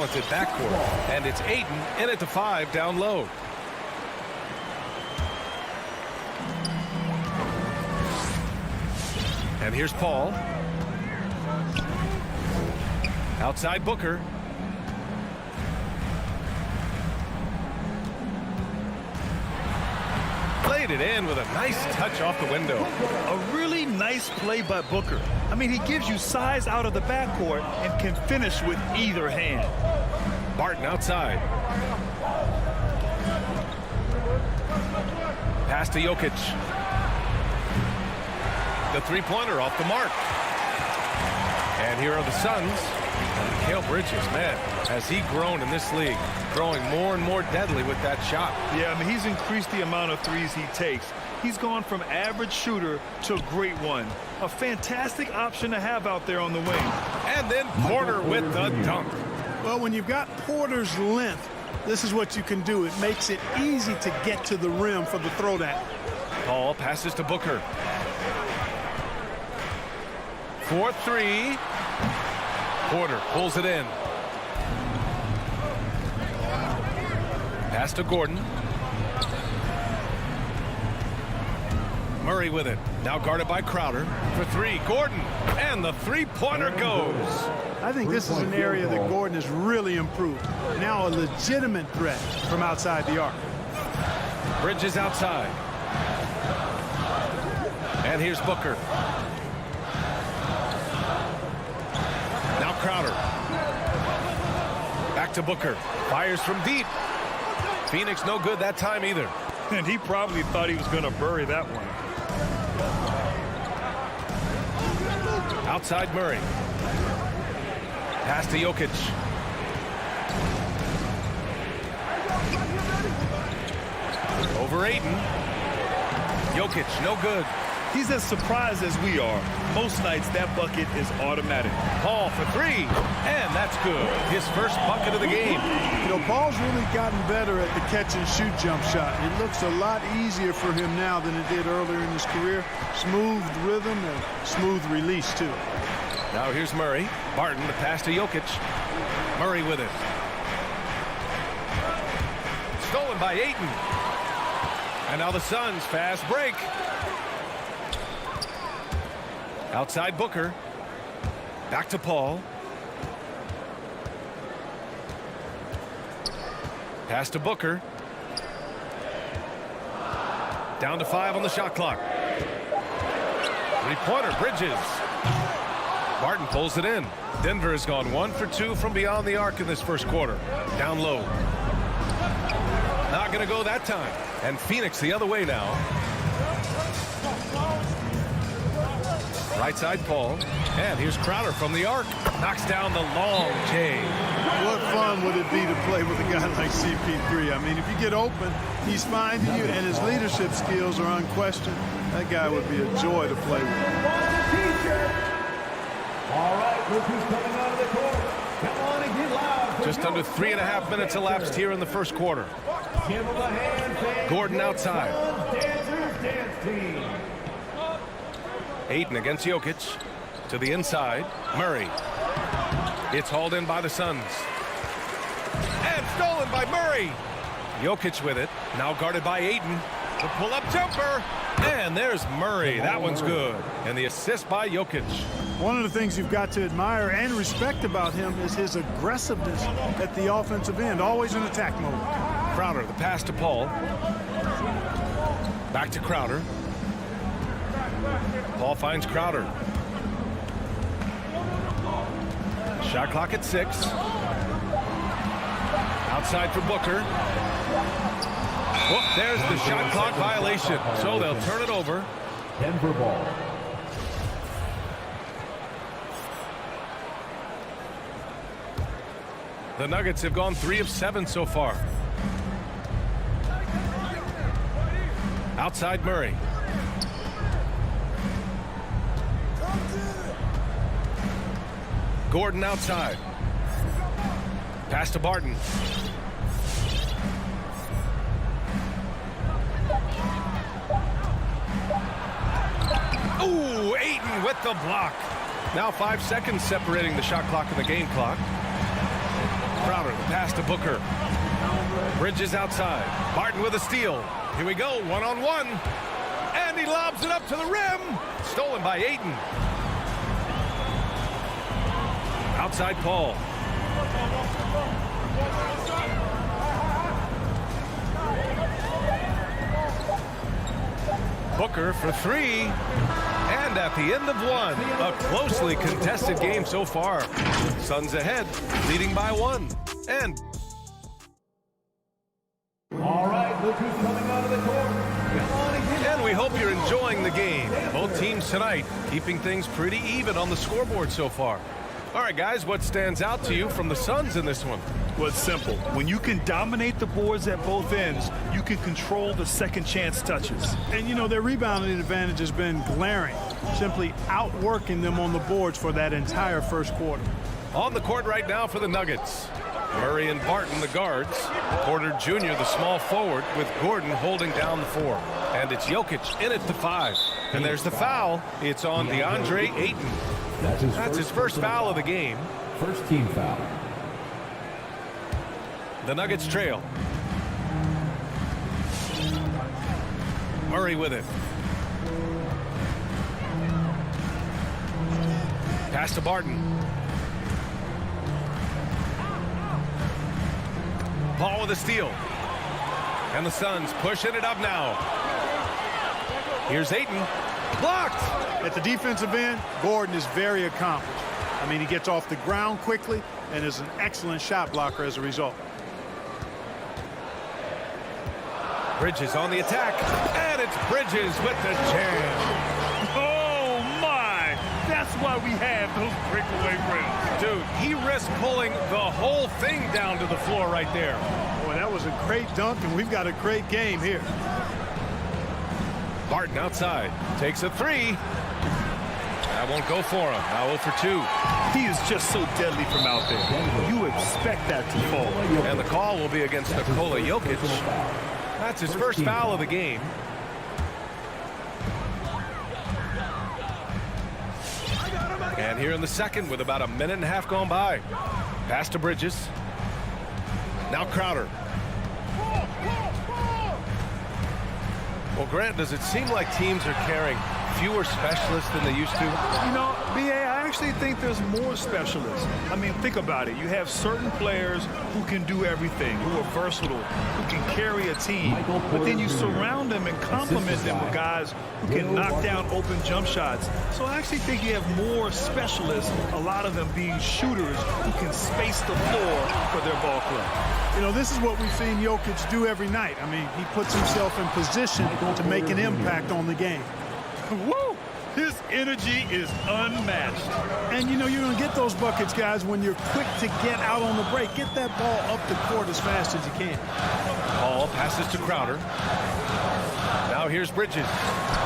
talented backcourt, and it's Ayton in at the 5 down low. And here's Paul. Outside Booker. Played it in with a nice touch off the window. A really nice play by Booker. I mean, he gives you size out of the backcourt and can finish with either hand. Barton outside. Pass to Jokic. The three-pointer off the mark. And here are the Suns. Mikal Bridges, man, has he grown in this league, growing more and more deadly with that shot. Yeah, I mean, he's increased the amount of threes he takes. He's gone from average shooter to a great one. A fantastic option to have out there on the wing. And then Porter with the dunk. Well, when you've got Porter's length, this is what you can do. It makes it easy to get to the rim for the throwdown. Paul passes to Booker. 4-3. Porter pulls it in. Pass to Gordon. Murray with it. Now guarded by Crowder. For three, Gordon. And the three-pointer goes. I think this is an area that Gordon has really improved. Now a legitimate threat from outside the arc. Bridges outside. And here's Booker. Now Crowder. Back to Booker. Fires from deep. Phoenix no good that time either. And he probably thought he was going to bury that one. Outside Murray. Pass to Jokic. Over Ayton. Jokic, no good. He's as surprised as we are. Most nights, that bucket is automatic. Paul for three, and that's good. His first bucket of the game. You know, Paul's really gotten better at the catch-and-shoot jump shot. It looks a lot easier for him now than it did earlier in his career. Smooth rhythm and smooth release, too. Now here's Murray. Barton, the pass to Jokic. Murray with it. Stolen by Ayton. And now the Suns fast break. Outside Booker. Back to Paul. Pass to Booker. Down to 5 on the shot clock. Three-pointer, Bridges. Barton pulls it in. Denver has gone 1 for 2 from beyond the arc in this first quarter. Down low. Not going to go that time. And Phoenix the other way now. Right side Paul. And here's Crowder from the arc. Knocks down the long J. What fun would it be to play with a guy like CP3? I mean, if you get open, he's finding you, and his leadership skills are unquestioned. That guy would be a joy to play with. All right, look who's coming out of the court. Come on and get loud. Just under 3.5 minutes elapsed here in the first quarter. Give him a hand, fans. Gordon outside. Dancers dance team. Ayton against Jokic. To the inside. Murray. It's hauled in by the Suns. And stolen by Murray. Jokic with it. Now guarded by Ayton. The pull-up jumper. And there's Murray. That one's good. And the assist by Jokic. One of the things you've got to admire and respect about him is his aggressiveness at the offensive end, always in attack mode. Crowder, the pass to Paul. Back to Crowder. Paul finds Crowder. Shot clock at 6. Outside for Booker. Whoop, there's the shot clock violation. So they'll turn it over. Denver ball. The Nuggets have gone 3 of 7 so far. Outside Murray. Gordon outside. Pass to Barton. Ooh, Ayton with the block. Now 5 seconds separating the shot clock and the game clock. Crowder pass to Booker. Bridges outside. Barton with a steal. Here we go, one-on-one. And he lobs it up to the rim. Stolen by Ayton. Outside Paul. Booker for three. And at the end of one, a closely contested game so far. Suns ahead, leading by one. And All right, look who's coming out of the court. Come on and get we hope you're enjoying the game. Both teams tonight keeping things pretty even on the scoreboard so far. All right, guys, what stands out to you from the Suns in this one? Well, it's simple. When you can dominate the boards at both ends, you can control the second chance touches. And, you know, their rebounding advantage has been glaring, simply outworking them on the boards for that entire first quarter. On the court right now for the Nuggets. Murray and Barton, the guards. Porter Jr., the small forward, with Gordon holding down the four. And it's Jokic in at the 5. And there's the foul. It's on DeAndre Ayton. That's his first foul of the game. first team foul. The Nuggets trail. Murray with it. Pass to Barton. Paul with a steal. And the Suns pushing it up now. Here's Ayton. Blocked. At the defensive end, Gordon is very accomplished. I mean, he gets off the ground quickly and is an excellent shot blocker as a result. Bridges on the attack. And it's Bridges with the jam. Oh, my! That's why we have those breakaway rims. Dude, he risked pulling the whole thing down to the floor right there. Boy, that was a great dunk, and we've got a great game here. Barton outside. Takes a three. That won't go for him. Now 0 for 2. He is just so deadly from out there. You expect that to fall. And the call will be against Nikola Jokic. That's his first foul of the game. And here in the second with about a minute and a half gone by. Pass to Bridges. Now Crowder. Well, Grant, does it seem like teams are carrying fewer specialists than they used to? You know, B.A., I actually think there's more specialists. I mean, think about it. You have certain players who can do everything, who are versatile, who can carry a team. But then you surround them and complement them with guys who can knock down open jump shots. So I actually think you have more specialists, a lot of them being shooters who can space the floor for their ball club. You know, this is what we've seen Jokic do every night. I mean, he puts himself in position to make an impact on the game. Woo! His energy is unmatched. And, you know, you're going to get those buckets, guys, when you're quick to get out on the break. Get that ball up the court as fast as you can. Paul passes to Crowder. Now here's Bridges.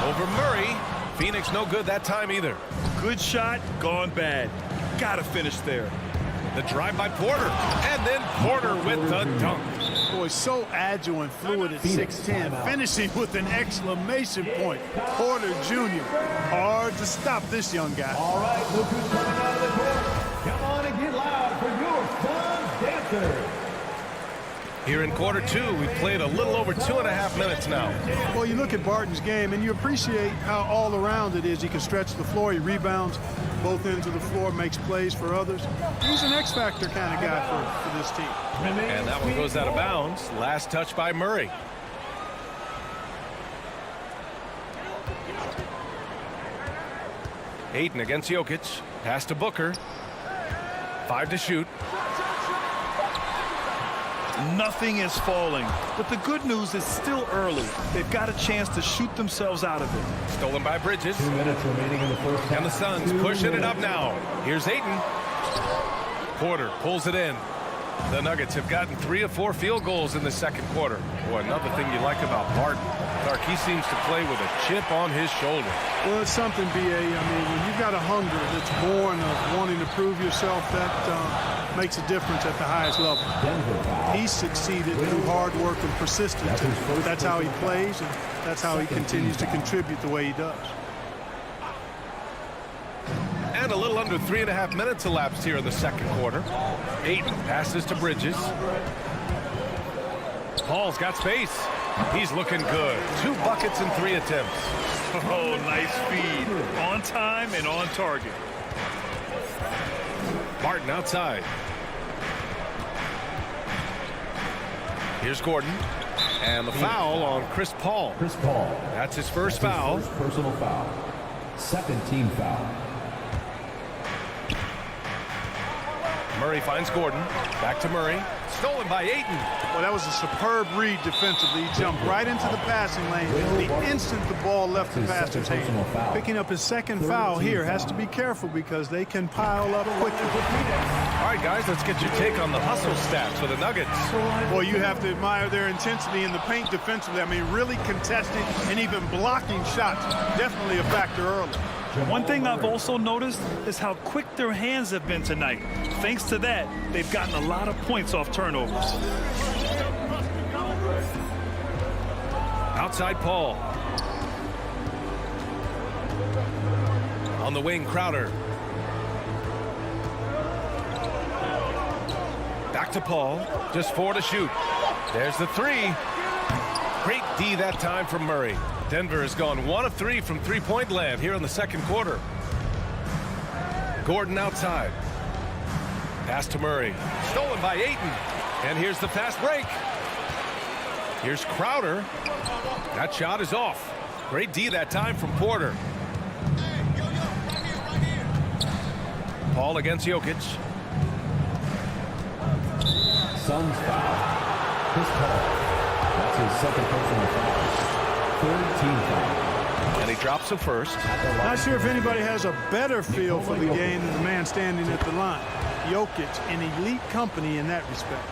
Over Murray. Phoenix no good that time either. Good shot, gone bad. Gotta finish there. The drive by Porter. And then Porter with the dunk. Boy, so agile and fluid at 6'10", finishing with an exclamation point. Porter Jr. Hard to stop this young guy. All right, look who's coming out of the court. Come on and get loud for your Suns dancers. Here in quarter 2, we've played a little over 2.5 minutes now. Well, you look at Barton's game, and you appreciate how all around it is. He can stretch the floor, he rebounds both ends of the floor, makes plays for others. He's an X-factor kind of guy for this team. And that one goes out of bounds. Last touch by Murray. Ayton against Jokic. Pass to Booker. 5 to shoot. Nothing is falling, but the good news is still early. They've got a chance to shoot themselves out of it. Stolen by Bridges. 2 minutes remaining in the first half. And the Suns pushing it up now. Here's Ayton. Porter pulls it in. The Nuggets have gotten 3 of 4 field goals in the second quarter. Boy, another thing you like about Barton, Clark, he seems to play with a chip on his shoulder. Well, it's something, B.A. I mean, when you've got a hunger that's born of wanting to prove yourself, that makes a difference at the highest level. He succeeded through hard work and persistence. That's how he plays, and that's how he continues to contribute the way he does. And a little under 3.5 minutes elapsed here in the second quarter. Ayton passes to Bridges. Paul's got space. He's looking good. 2 buckets in 3 attempts. Oh, nice feed. On time and on target. Martin outside. Here's Gordon. And the foul on Chris Paul. Chris Paul. That's his first That's foul. his first personal foul. Second team foul. Murray finds Gordon. Back to Murray. Stolen by Ayton. Well, that was a superb read defensively. He jumped right into the passing lane the instant the ball left the passer's hand. Picking up his second foul here. Has to be careful because they can pile up quickly. All right, guys, let's get your take on the hustle stats for the Nuggets. Well, you have to admire their intensity in the paint defensively. I mean, really contesting and even blocking shots. Definitely a factor early. One thing I've also noticed is how quick their hands have been tonight. Thanks to that, they've gotten a lot of points off turnovers. Outside Paul. On the wing, Crowder. Back to Paul. Just 4 to shoot. There's the 3. Great D that time from Murray. Denver has gone 1 of 3 from three-point land here in the second quarter. Gordon outside. Pass to Murray. Stolen by Ayton. And here's the fast break. Here's Crowder. That shot is off. Great D that time from Porter. Paul against Jokic. Suns foul. Chris Paul. That's his second personal foul. Third team foul. And he drops the first. Not sure if anybody has a better feel for the game than the man standing at the line. Jokic, in elite company in that respect.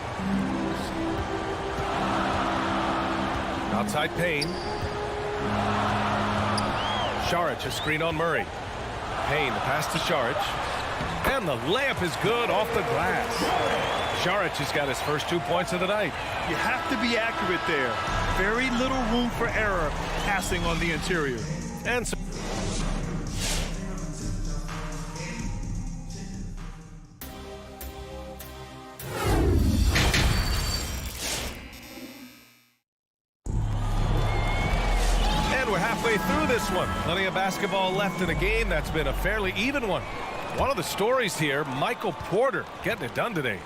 Outside Payne. Saric, a screen on Murray. Payne, the pass to Saric. And the layup is good off the glass. Saric has got his first 2 points of the night. You have to be accurate there. Very little room for error passing on the interior. And so we're halfway through this one. Plenty of basketball left in a game that's been a fairly even one. One of the stories here, Michael Porter getting it done today.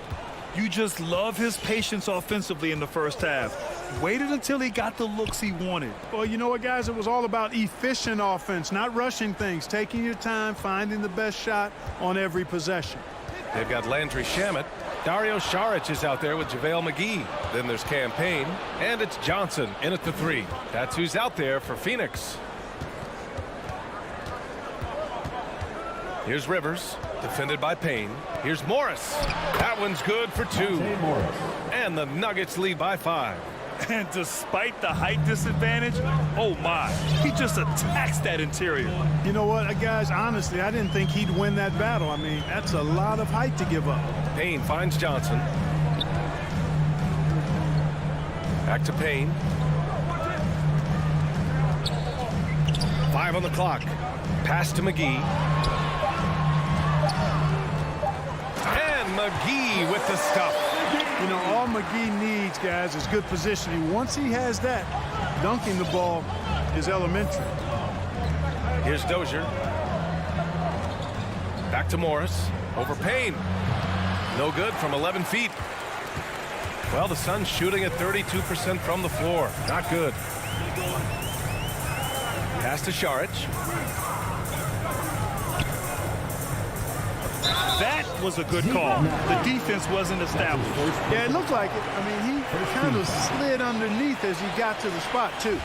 You just love his patience offensively in the first half. Waited until he got the looks he wanted. Well, you know what, guys? It was all about efficient offense, not rushing things, taking your time, finding the best shot on every possession. They've got Landry Shamet. Dario Saric is out there with JaVale McGee. Then there's Cam Payne. And it's Johnson in at the 3. That's who's out there for Phoenix. Here's Rivers, defended by Payne. Here's Morris. That one's good for 2. And the Nuggets lead by 5. And despite the height disadvantage, oh my, he just attacks that interior. You know what, guys, honestly, I didn't think he'd win that battle. I mean, that's a lot of height to give up. Payne finds Johnson. Back to Payne. 5 on the clock. Pass to McGee. And McGee with the stuff. You know, all McGee needs, guys, is good positioning. Once he has that, dunking the ball is elementary. Here's Dozier. Back to Morris. Over Payne. No good from 11 feet. Well, the Suns shooting at 32% from the floor. Not good. Pass to Saric. That was a good call. The defense wasn't established. Yeah, it looked like it. I mean, he kind of slid underneath as he got to the spot, too.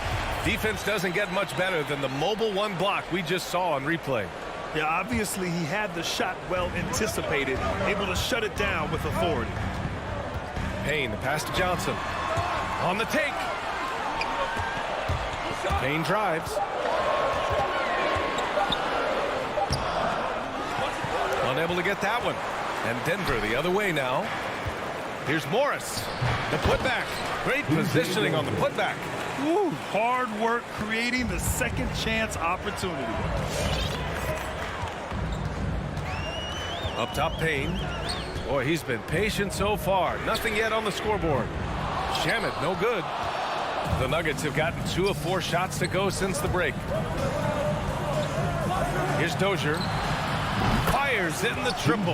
Defense doesn't get much better than the mobile 1 block we just saw on replay. Yeah, obviously he had the shot well anticipated, able to shut it down with authority. Payne, the pass to Johnson. On the take. Payne drives. Unable to get that one. And Denver the other way now. Here's Morris. The putback. Great positioning on the putback. Ooh, hard work creating the second chance opportunity. Up top, Payne. Boy, he's been patient so far. Nothing yet on the scoreboard. Shamet, no good. The Nuggets have gotten 2 of 4 shots to go since the break. Here's Dozier. Fires in the triple.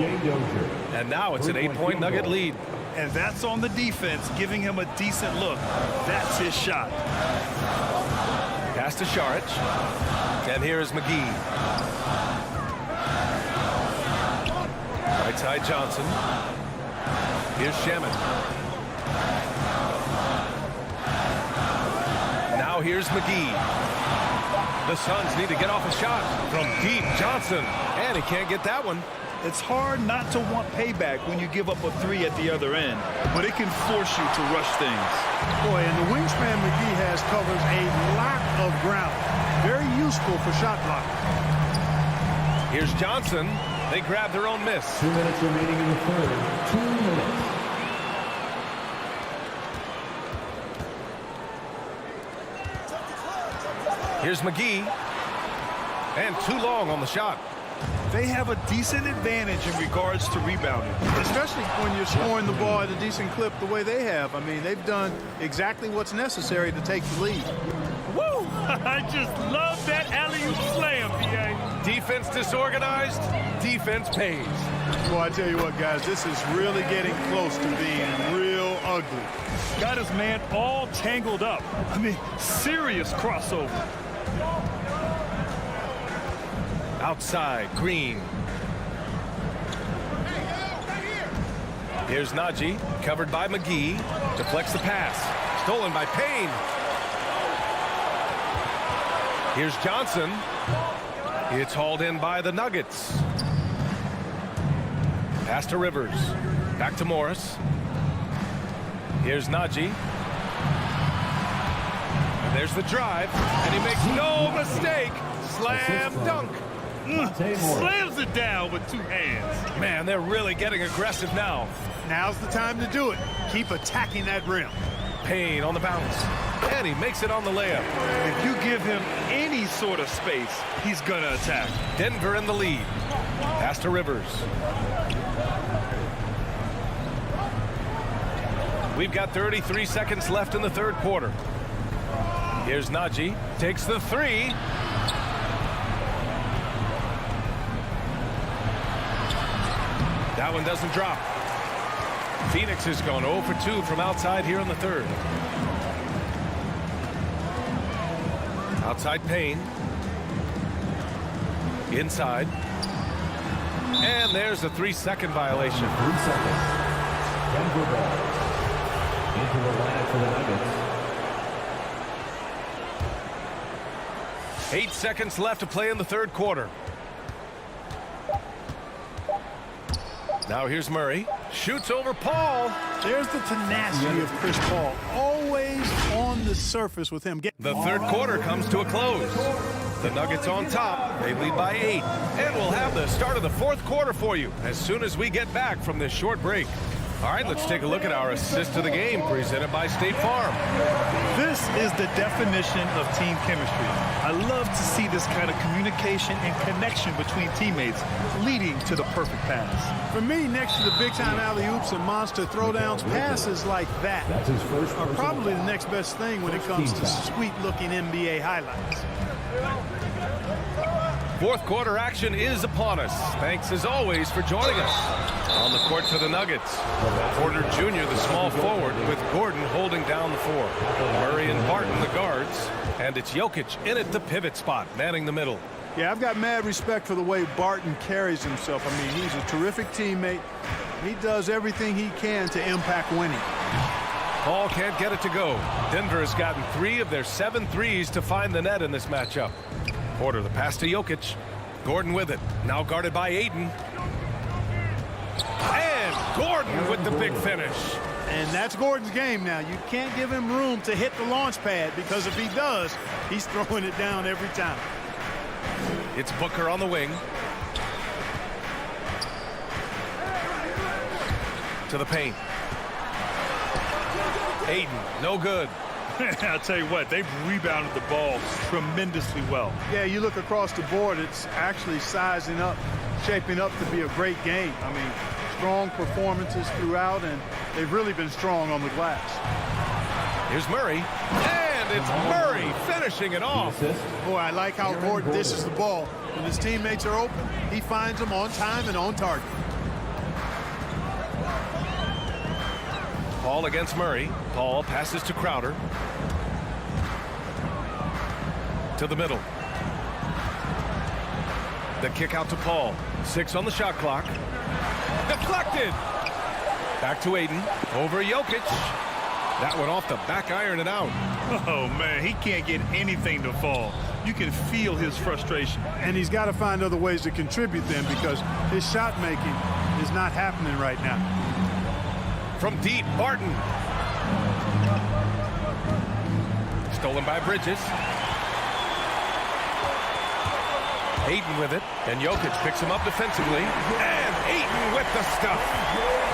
And now it's an 8-point Nugget lead. And that's on the defense, giving him a decent look. That's his shot. Pass to Šarić. And here is McGee. Right side Johnson. Here's Shamet. Now here's McGee. The Suns need to get off a shot from deep. Johnson. And he can't get that one. It's hard not to want payback when you give up a 3 at the other end, but it can force you to rush things. Boy, and the wingspan McGee has covers a lot of ground. Very useful for shot blocking. Here's Johnson. They grab their own miss. 2 minutes remaining in the third. 2 minutes. Here's McGee. And too long on the shot. They have a decent advantage in regards to rebounding. Especially when you're scoring the ball at a decent clip the way they have. I mean, they've done exactly what's necessary to take the lead. Woo! I just love that alley-oop slam, B.A. Defense disorganized. Defense pays. Well, I tell you what, guys, this is really getting close to being real ugly. Got his man all tangled up. I mean, serious crossover. Outside, Green. Here's Nagy, covered by McGee. Deflects the pass. Stolen by Payne. Here's Johnson. It's hauled in by the Nuggets. Pass to Rivers. Back to Morris. Here's Nagy. And there's the drive. And he makes no mistake. Slam dunk. Slams it down with 2 hands. Man, they're really getting aggressive now. Now's the time to do it. Keep attacking that rim. Payne on the bounce. And he makes it on the layup. If you give him any sort of space, he's going to attack. Denver in the lead. Pass to Rivers. We've got 33 seconds left in the third quarter. Here's Nagy. Takes the 3. That one doesn't drop. Phoenix has gone 0 for 2 from outside here in the third. Outside Payne. Inside. And there's a 3-second violation. 3 seconds. Denver ball. Into the lineup for the Nuggets. 8 seconds left to play in the third quarter. Now here's Murray. Shoots over Paul. There's the tenacity of Chris Paul. Always on the surface with him. The third quarter comes to a close. The Nuggets on top. They lead by 8. And we'll have the start of the fourth quarter for you as soon as we get back from this short break. All right, let's take a look at our assist of the game presented by State Farm. This is the definition of team chemistry. I love to see this kind of communication and connection between teammates leading to the perfect pass. For me, next to the big-time alley-oops and monster throwdowns, passes like that That's his first are personal probably the foul. next best thing when it comes to sweet-looking NBA highlights. Fourth quarter action is upon us. Thanks as always for joining us. On the court for the Nuggets, Porter Jr., the small forward, with Gordon holding down the 4. Murray and Barton, the guards. And it's Jokic in at the pivot spot, manning the middle. Yeah, I've got mad respect for the way Barton carries himself. I mean, he's a terrific teammate. He does everything he can to impact winning. Paul can't get it to go. Denver has gotten 3 of their 7 threes to find the net in this matchup. Porter, the pass to Jokic. Gordon with it. Now guarded by Ayton. And Gordon with the big finish. And that's Gordon's game now. You can't give him room to hit the launch pad because if he does, he's throwing it down every time. It's Booker on the wing. To the paint. Ayton, no good. I'll tell you what, they've rebounded the ball tremendously well. Yeah, you look across the board, it's actually sizing up shaping up to be a great game. I mean, strong performances throughout, and they've really been strong on the glass. Here's Murray, and it's Murray finishing it off. Boy, I like how Gordon dishes the ball. When his teammates are open, he finds them on time and on target. Paul against Murray. Paul passes to Crowder. To the middle. The kick out to Paul. 6 on the shot clock. Deflected. Back to Ayton. Over Jokic. That one off the back iron and out. Oh, man, he can't get anything to fall. You can feel his frustration. And he's got to find other ways to contribute then, because his shot making is not happening right now. From deep, Barton. Stolen by Bridges. Ayton with it, and Jokic picks him up defensively. And Ayton with the stuff.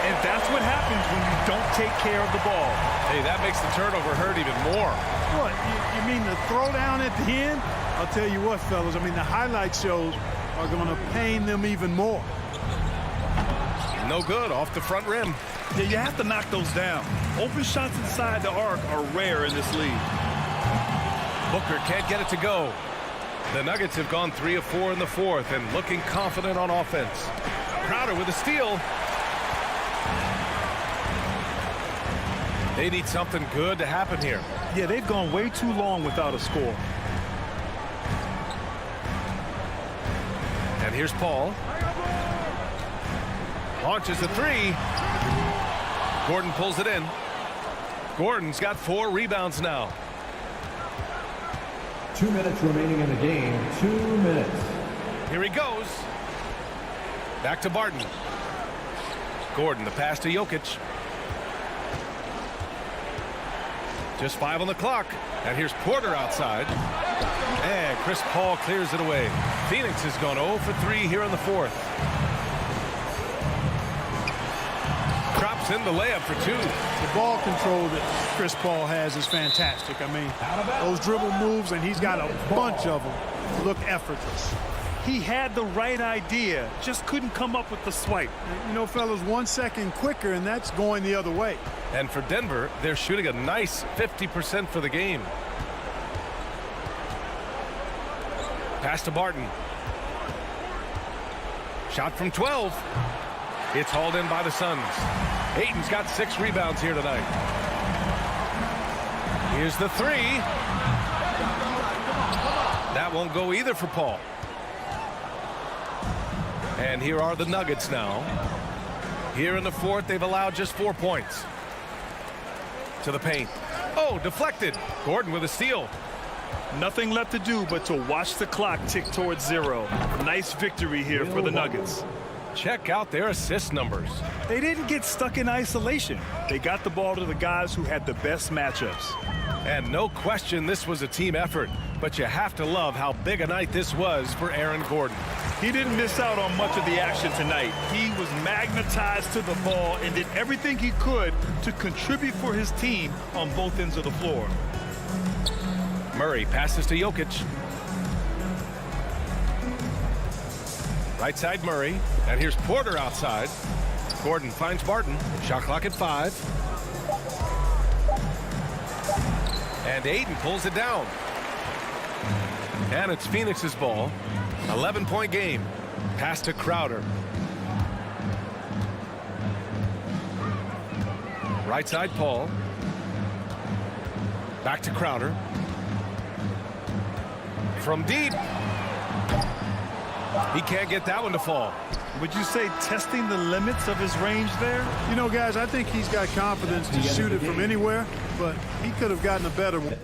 And that's what happens when you don't take care of the ball. Hey, that makes the turnover hurt even more. What, you mean the throwdown at the end? I'll tell you what, fellas, I mean, the highlight shows are going to pain them even more. No good, off the front rim. Yeah, you have to knock those down. Open shots inside the arc are rare in this league. Booker can't get it to go. The Nuggets have gone 3 of 4 in the fourth and looking confident on offense. Crowder with a steal. They need something good to happen here. Yeah, they've gone way too long without a score. And here's Paul. Launches a 3. Gordon pulls it in. Gordon's got 4 rebounds now. 2 minutes remaining in the game. 2 minutes. Here he goes. Back to Barton. Gordon, the pass to Jokic. Just 5 on the clock. And here's Porter outside. And Chris Paul clears it away. Phoenix has gone 0 for 3 here in the fourth. Drops in the layup for 2. The ball control that Chris Paul has is fantastic. I mean, those dribble moves, and he's got a bunch of them, look effortless. He had the right idea, just couldn't come up with the swipe. You know, fellas, 1 second quicker, and that's going the other way. And for Denver, they're shooting a nice 50% for the game. Pass to Barton. Shot from 12. It's hauled in by the Suns. Ayton's got 6 rebounds here tonight. Here's the 3. That won't go either for Paul. And here are the Nuggets now. Here in the fourth, they've allowed just 4 points. To the paint. Oh, deflected. Gordon with a steal. Nothing left to do but to watch the clock tick towards 0. Nice victory here for the Nuggets. Check out their assist numbers. They didn't get stuck in isolation. They got the ball to the guys who had the best matchups. And no question this was a team effort, but you have to love how big a night this was for Aaron Gordon. He didn't miss out on much of the action tonight. He was magnetized to the ball and did everything he could to contribute for his team on both ends of the floor. Murray passes to Jokic. Right side Murray, and here's Porter outside. Gordon finds Barton. Shot clock at 5. And Ayton pulls it down. And it's Phoenix's ball. 11-point game. Pass to Crowder. Right side Paul. Back to Crowder. From deep. He can't get that one to fall. Would you say testing the limits of his range there? You know, guys, I think he's got confidence to shoot it from anywhere, but he could have gotten a better one.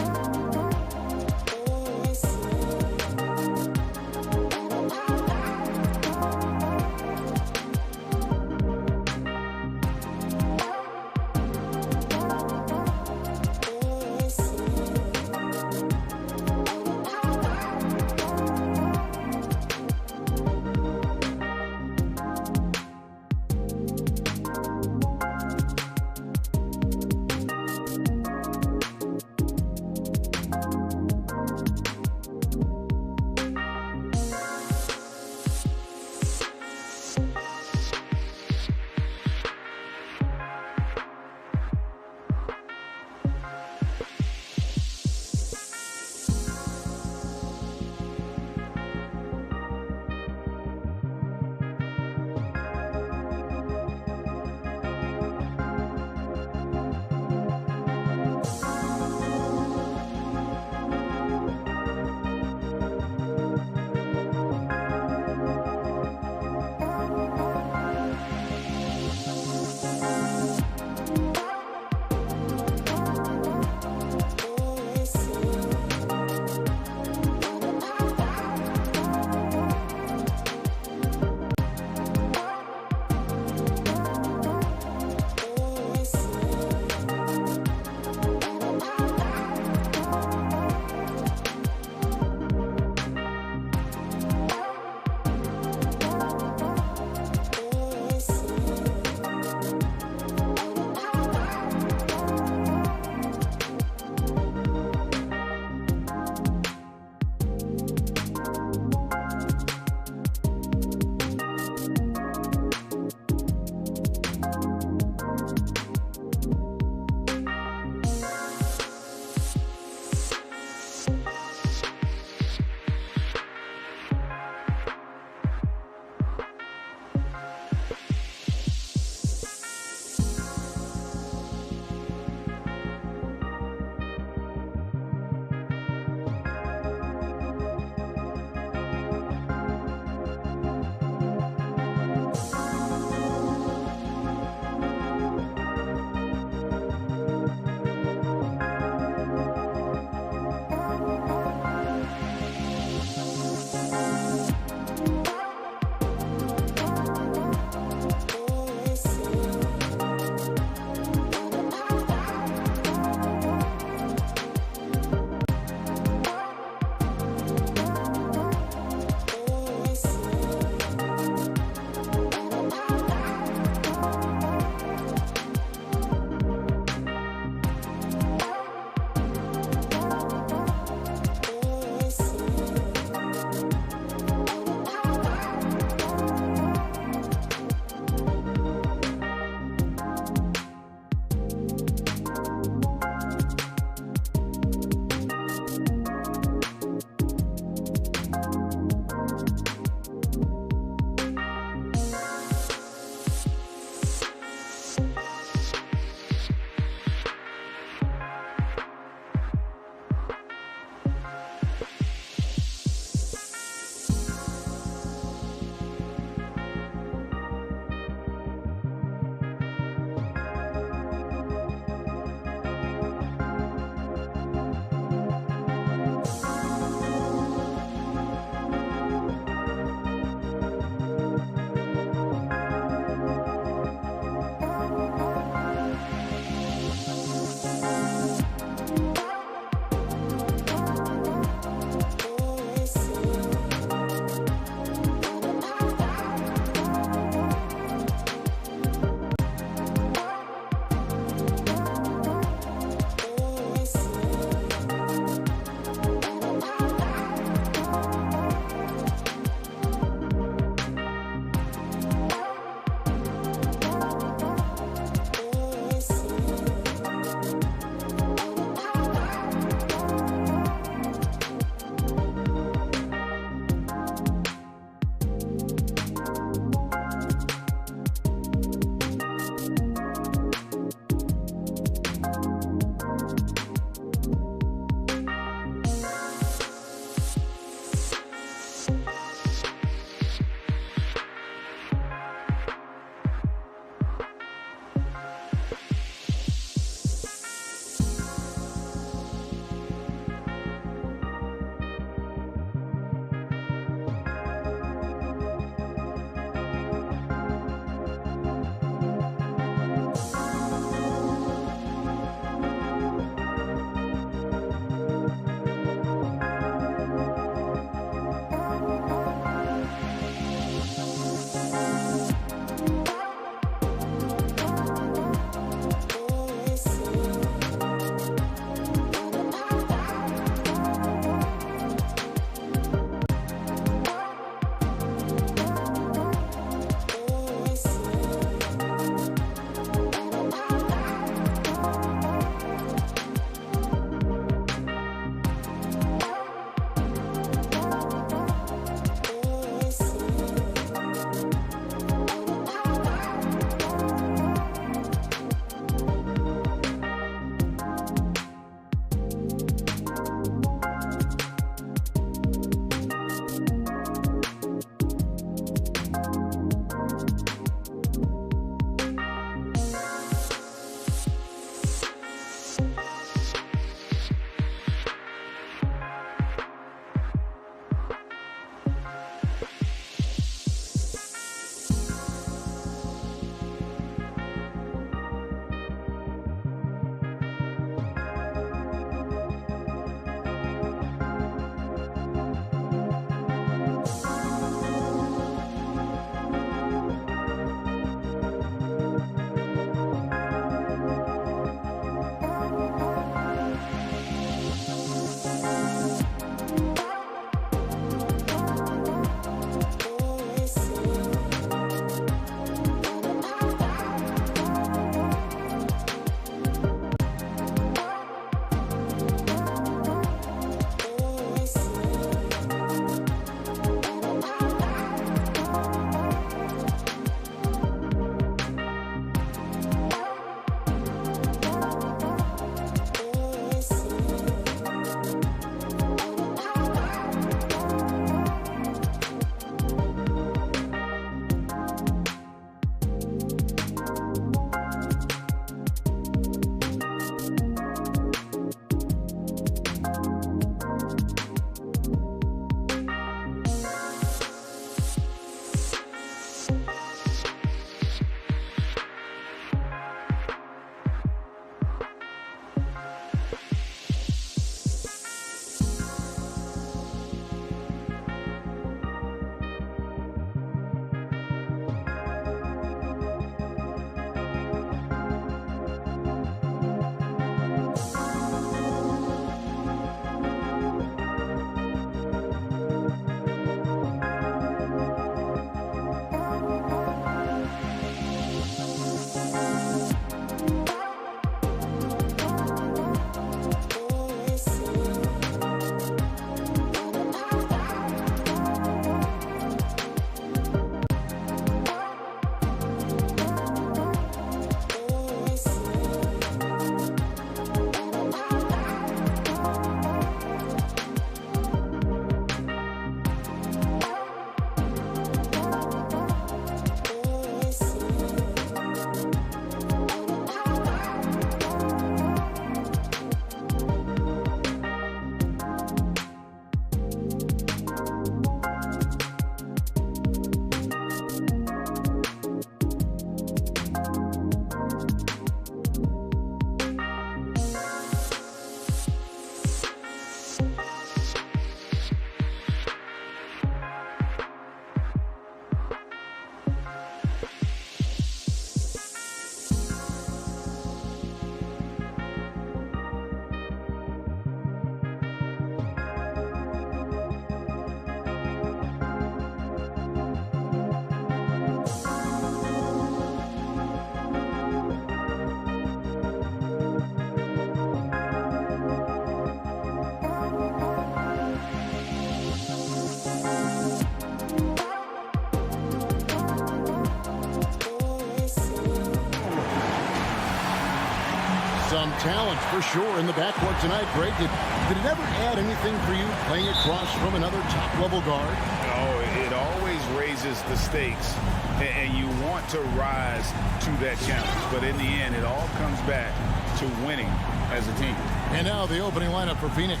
Some talent for sure in the backcourt tonight, Greg. Did it ever add anything for you playing across from another top-level guard? Oh, it always raises the stakes, and you want to rise to that challenge. But in the end, it all comes back to winning as a team. And now the opening lineup for Phoenix.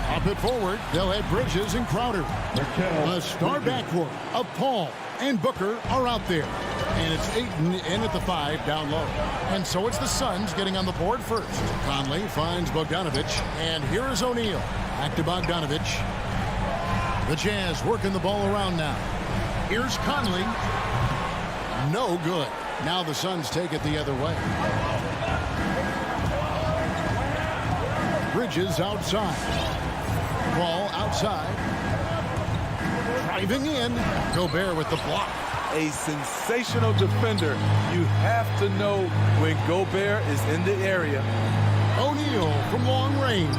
Up it forward, they'll have Bridges and Crowder. The star backcourt of Paul and Booker are out there. And it's Ayton in at the 5 down low. And so it's the Suns getting on the board first. Conley finds Bogdanovic. And here is O'Neal. Back to Bogdanovic. The Jazz working the ball around now. Here's Conley. No good. Now the Suns take it the other way. Bridges outside. Ball outside. Driving in. Gobert with the block. A sensational defender. You have to know when Gobert is in the area. O'Neal from long range.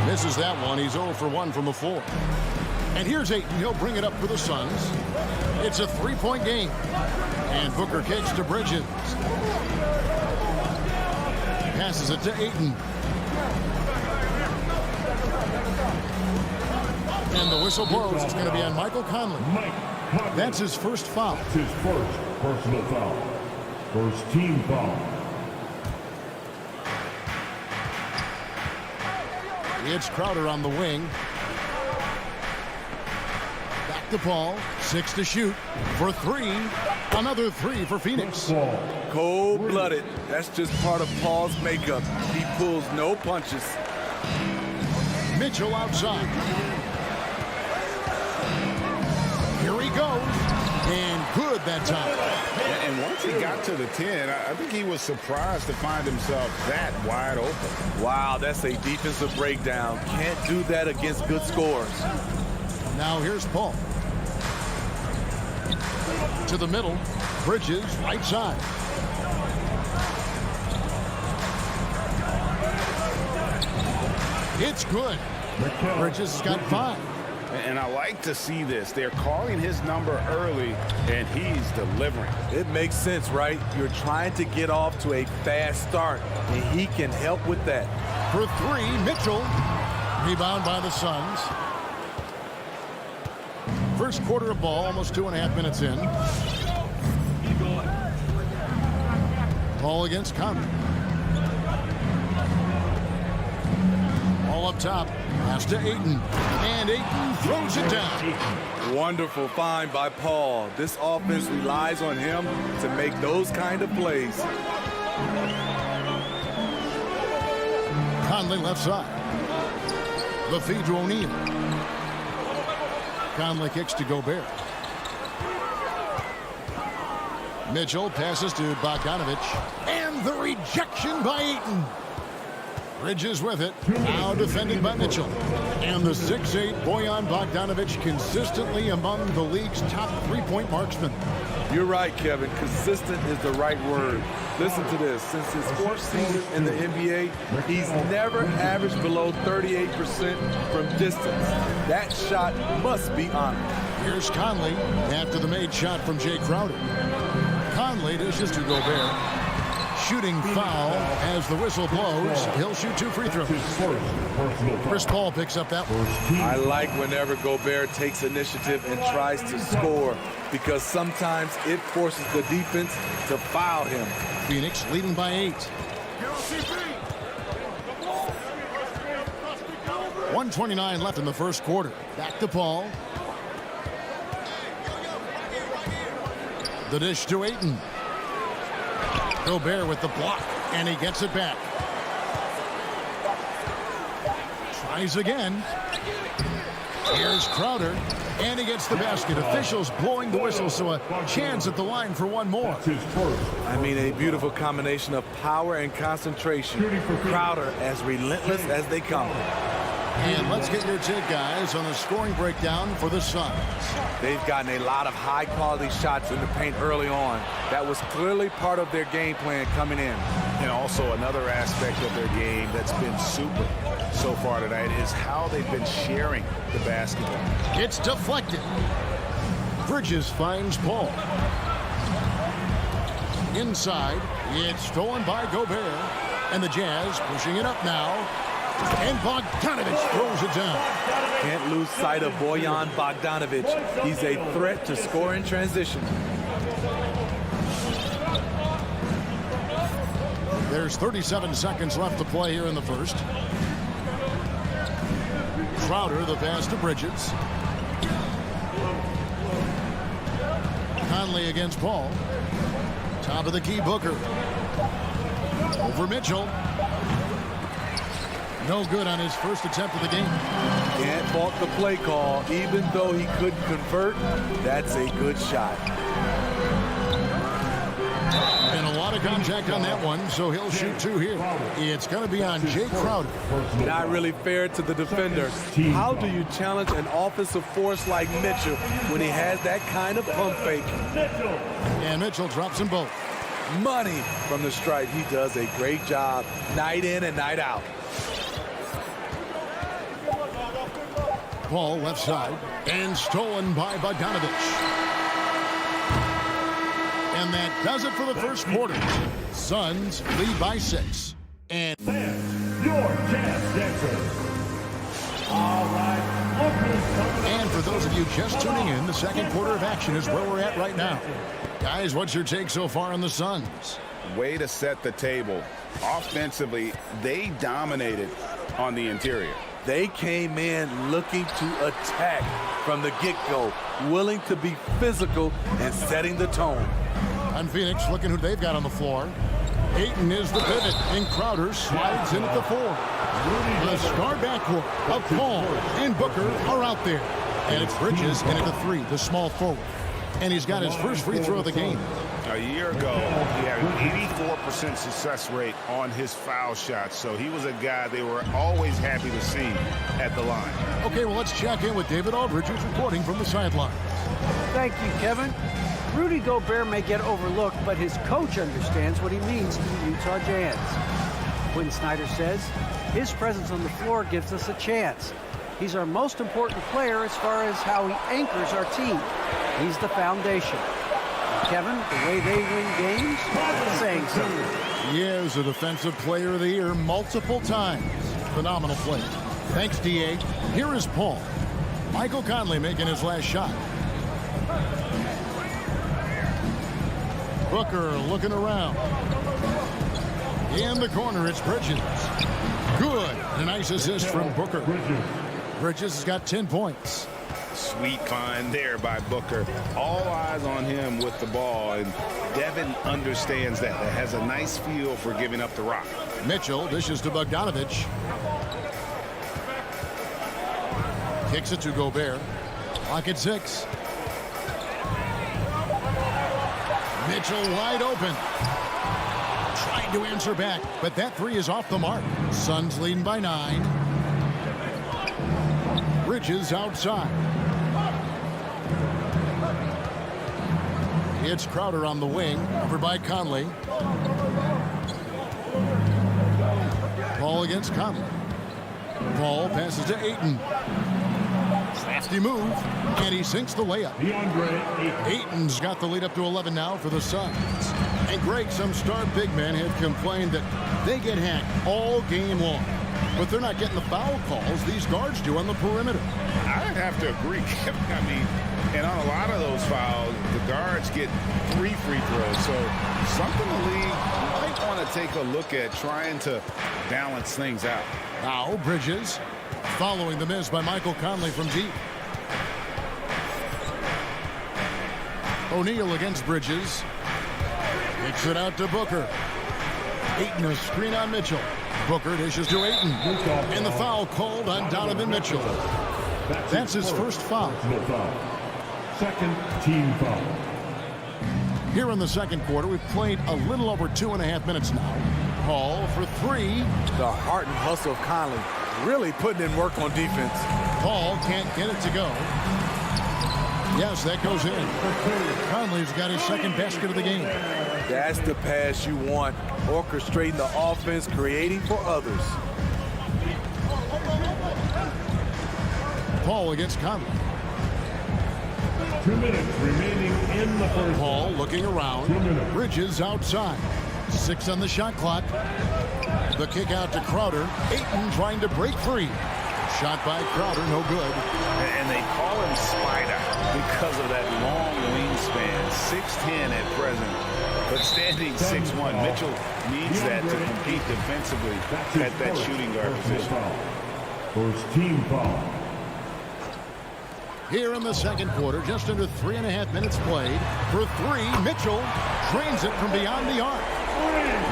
Misses that one. He's 0 for 1 from the floor. And here's Ayton. He'll bring it up for the Suns. It's a 3-point game. And Booker kicks to Bridges. Passes it to Ayton. And the whistle blows. It's going to be on Michael Conley. That's his first foul. That's his first personal foul. First team foul. It's Crowder on the wing. Back to Paul. 6 to shoot. For 3. Another 3 for Phoenix. Cold-blooded. That's just part of Paul's makeup. He pulls no punches. Mitchell outside. Here he goes. And good that time. And once he got to the 10, I think he was surprised to find himself that wide open. Wow, that's a defensive breakdown. Can't do that against good scores. Now here's Paul. To the middle. Bridges right side. It's good. Bridges has got 5. And I like to see this. They're calling his number early, and he's delivering. It makes sense, right? You're trying to get off to a fast start, and he can help with that. For 3, Mitchell. Rebound by the Suns. First quarter of ball, almost 2.5 minutes in. Ball against Conley. All up top. Pass to Ayton. And Ayton throws it down. Wonderful find by Paul. This offense relies on him to make those kind of plays. Conley left side. The feed to O'Neal. Conley kicks to Gobert. Mitchell passes to Bogdanovic. And the rejection by Ayton. Bridges with it. Now defended by Mitchell. And the 6'8 Bojan Bogdanovic consistently among the league's top 3-point marksmen. You're right, Kevin. Consistent is the right word. Listen to this. Since his 4th season in the NBA, he's never averaged below 38% from distance. That shot must be honored. Here's Conley after the made shot from Jay Crowder. Conley dishes to Gobert. Shooting foul as the whistle blows. He'll shoot 2 free throws. Chris Paul picks up that one. I like whenever Gobert takes initiative and tries to score because sometimes it forces the defense to foul him. Phoenix leading by 8. 1:29 left in the first quarter. Back to Paul. The dish to Ayton. Gobert with the block, and he gets it back. Tries again. Here's Crowder, and he gets the basket. Officials blowing the whistle, so a chance at the line for one more. I mean, a beautiful combination of power and concentration. Crowder as relentless as they come. And let's get your take, guys, on the scoring breakdown for the Suns. They've gotten a lot of high-quality shots in the paint early on. That was clearly part of their game plan coming in. And also another aspect of their game that's been super so far tonight is how they've been sharing the basketball. It's deflected. Bridges finds Paul. Inside, it's stolen by Gobert. And the Jazz pushing it up now. And Bogdanovich throws it down. Can't lose sight of Bojan Bogdanovich. He's a threat to score in transition. There's 37 seconds left to play here in the first. Crowder, the pass to Bridges. Conley against Paul. Top of the key, Booker. Over Mitchell. No good on his first attempt of the game. Can't fault the play call. Even though he couldn't convert, that's a good shot. And a lot of contact on that one, so he'll shoot two here. It's going to be on Jay Crowder. Not really fair to the defender. How do you challenge an offensive force like Mitchell when he has that kind of pump fake? And Mitchell drops them both. Money from the stripe. He does a great job night in and night out. Paul left side and stolen by Bogdanovich. And that does it for the first quarter. Suns lead by 6. And Your Jazz Dancers. All right. And for those of you just tuning in, the second quarter of action is where we're at right now. Guys, what's your take so far on the Suns? Way to set the table. Offensively, they dominated on the interior. They came in looking to attack from the get-go, willing to be physical and setting the tone. On Phoenix, looking who they've got on the floor. Ayton is the pivot, and Crowder slides in at the 4. The star backcourt of Paul and Booker are out there. And it's Bridges in at the 3, the small forward. And he's got his first free throw of the game. A year ago, he had an 84% success rate on his foul shots, so he was a guy they were always happy to see at the line. Okay, well, let's check in with David Aldridge, who's reporting from the sidelines. Thank you, Kevin. Rudy Gobert may get overlooked, but his coach understands what he means to the Utah Jazz. Quinn Snyder says, his presence on the floor gives us a chance. He's our most important player as far as how he anchors our team. He's the foundation. Kevin, the way they win games, saying something. He is a defensive player of the year multiple times. Phenomenal play. Thanks, D.A. Here is Paul. Michael Conley making his last shot. Booker looking around. In the corner, it's Bridges. Good. A nice assist from Booker. Bridges has got 10 points. Sweet find there by Booker. All eyes on him with the ball, and Devin understands that. That has a nice feel for giving up the rock. Mitchell dishes to Bogdanovich. Kicks it to Gobert. Clock at 6. Mitchell wide open. Trying to answer back, but that 3 is off the mark. Suns leading by 9. Bridges outside. It's Crowder on the wing, over by Conley. Paul against Conley. Paul passes to Ayton. Crafty move, and he sinks the layup. Ayton's got the lead up to 11 now for the Suns. And Greg, some star big men have complained that they get hacked all game long. But they're not getting the foul calls these guards do on the perimeter. I'd have to agree, Kevin. I mean, and on a lot of those fouls, the guards get 3 free throws. So something the league might want to take a look at, trying to balance things out. Now Bridges following the miss by Michael Conley from deep. O'Neal against Bridges. Kicks it out to Booker. Ayton a screen on Mitchell. Booker dishes to Ayton. And the foul called on Donovan Mitchell. That's his first foul. Second team foul. Here in the second quarter, we've played a little over 2.5 minutes now. Paul for 3. The heart and hustle of Conley really putting in work on defense. Paul can't get it to go. Yes, that goes in. Conley's got his second basket of the game. That's the pass you want. Orchestrating the offense, creating for others. Paul against Conley. 2 minutes remaining in the first. Paul looking around. Bridges outside. 6 on the shot clock. The kick out to Crowder. Ayton trying to break free. Shot by Crowder, no good. And they call him Spider because of that long wingspan, 6'10" at present, but standing 6'1". Mitchell needs that to compete defensively at that shooting guard position. First team foul. Here in the second quarter, just under 3.5 minutes played. For 3, Mitchell drains it from beyond the arc.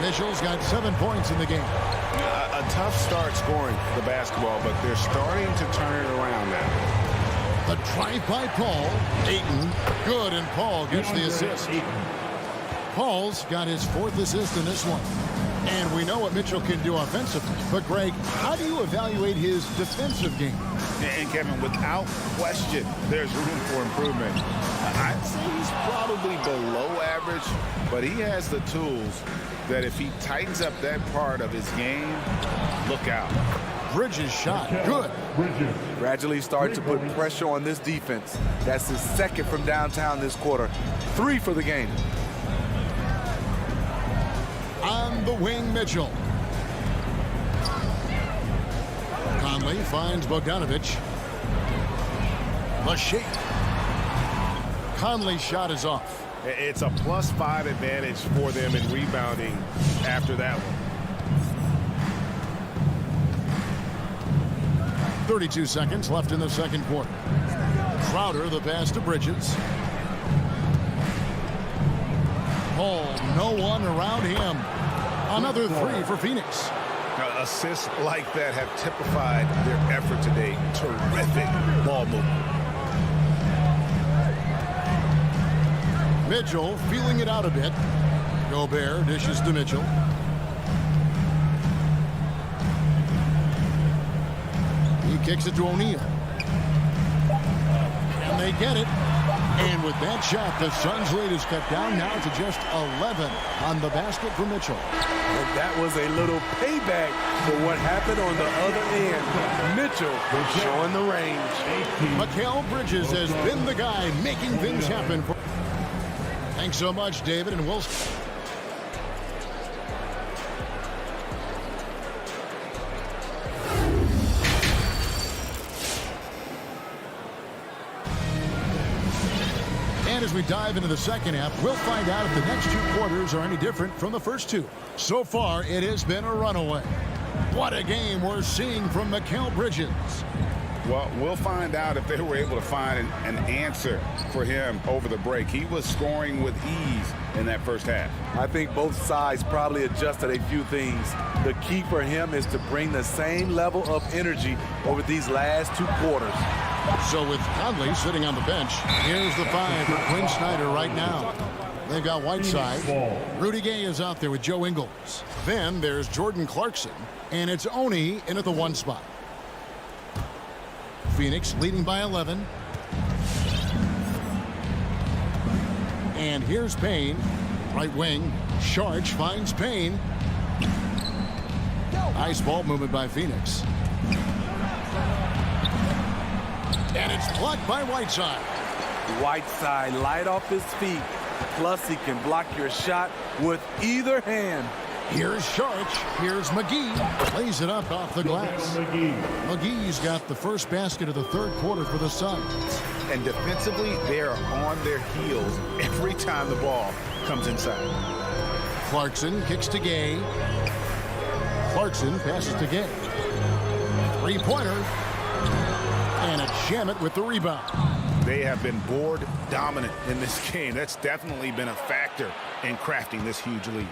Mitchell's got 7 points in the game. A tough start scoring the basketball, but they're starting to turn it around now. The drive by Paul. Ayton, good, and Paul gets the assist. Paul's got his 4th assist in this one. And we know what Mitchell can do offensively. But, Greg, how do you evaluate his defensive game? And, Kevin, without question, there's room for improvement. I'd say he's probably below average, but he has the tools that if he tightens up that part of his game, look out. Bridges shot, good. Gradually start to put pressure on this defense. That's his 2nd from downtown this quarter. 3 for the game. On the wing, Mitchell. Conley finds Bogdanovich. The shake. Conley's shot is off. It's a +5 advantage for them in rebounding after that one. 32 seconds left in the second quarter. Crowder, the pass to Bridges. Paul, no one around him. Another 3 for Phoenix. Assists like that have typified their effort today. Terrific ball movement. Mitchell feeling it out a bit. Gobert dishes to Mitchell. He kicks it to O'Neal. And they get it. And with that shot, the Suns' lead is cut down now to just 11 on the basket for Mitchell. And that was a little payback for what happened on the other end. Mitchell showing the range. Mikal Bridges has been the guy making things happen. Thanks so much, David, and we'll... And as we dive into the second half, we'll find out if the next 2 quarters are any different from the first 2. So far, it has been a runaway. What a game we're seeing from Mikal Bridges. Well, we'll find out if they were able to find an answer for him over the break. He was scoring with ease in that first half. I think both sides probably adjusted a few things. The key for him is to bring the same level of energy over these last 2 quarters. So with Conley sitting on the bench, here's the 5 for Quinn Snyder right now. They've got Whiteside. Rudy Gay is out there with Joe Ingles. Then there's Jordan Clarkson, and it's Oni in at the 1 spot. Phoenix leading by 11. And here's Payne. Right wing. Sharch finds Payne. Nice ball movement by Phoenix. And it's blocked by Whiteside. Whiteside light off his feet. Plus, he can block your shot with either hand. Here's Sharch. Here's McGee. Plays it up off the glass. McGee's got the first basket of the third quarter for the Suns. And defensively, they are on their heels every time the ball comes inside. Clarkson kicks to Gay. Clarkson passes to Gay. 3-pointer. And a Shamet with the rebound. They have been board dominant in this game. That's definitely been a factor in crafting this huge lead.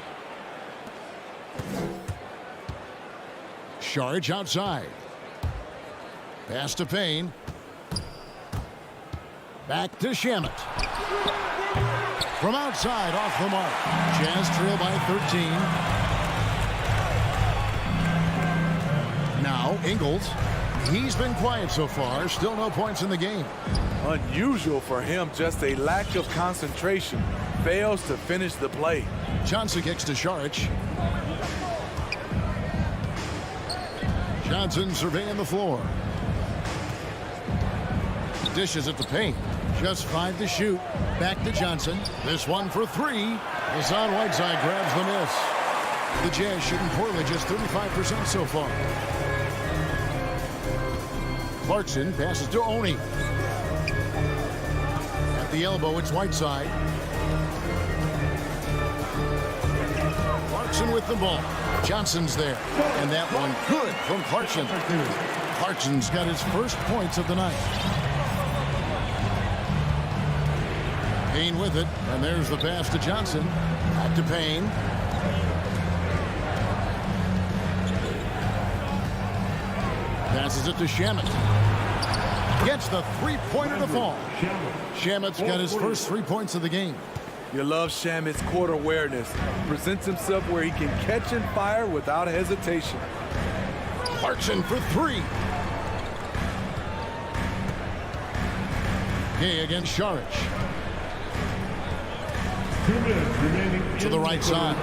Sharch outside. Pass to Payne. Back to Shamet. From outside, off the mark. Jazz trail by 13. Now Ingles. He's been quiet so far. Still no points in the game. Unusual for him, just a lack of concentration. Fails to finish the play. Johnson kicks to Sharch. Johnson surveying the floor. Dishes it to Payne. Just 5 to shoot. Back to Johnson. This one for 3. Hassan Whiteside grabs the miss. The Jazz shooting poorly, just 35% so far. Clarkson passes to Oni. At the elbow, it's Whiteside. Clarkson with the ball. Johnson's there. And that one good from Clarkson. Clarkson's got his first points of the night. Payne with it. And there's the pass to Johnson. Back to Payne. Passes it to Shamet. Gets the three-pointer to fall. Shamet's got his first 3 points of the game. You love Shamet's court awareness. Presents himself where he can catch and fire without hesitation. Clarkson for three. Gay against Saric. To the right side.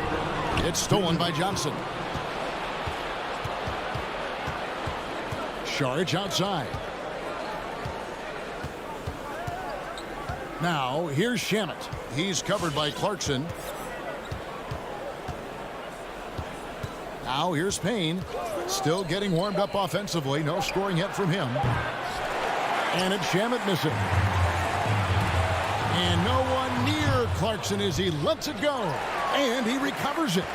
It's stolen by Johnson. Saric outside. Now, here's Shamet. He's covered by Clarkson. Now, here's Payne. Still getting warmed up offensively. No scoring yet from him. And it's Shamet missing. And no one near Clarkson as he lets it go. And he recovers it.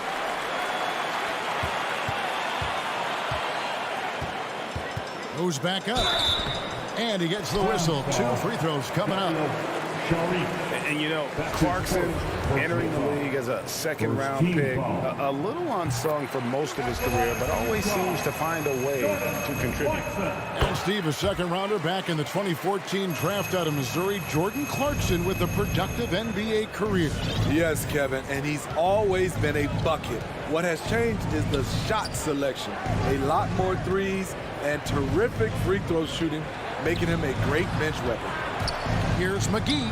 Goes back up. And he gets the whistle. 2 free throws coming up. And you know, Clarkson entering the league as a second-round pick, a little unsung for most of his career, but always seems to find a way to contribute. And Steve, a second-rounder back in the 2014 draft out of Missouri, Jordan Clarkson with a productive NBA career. Yes, Kevin, and he's always been a bucket. What has changed is the shot selection. A lot more threes and terrific free throw shooting, making him a great bench weapon. Here's McGee.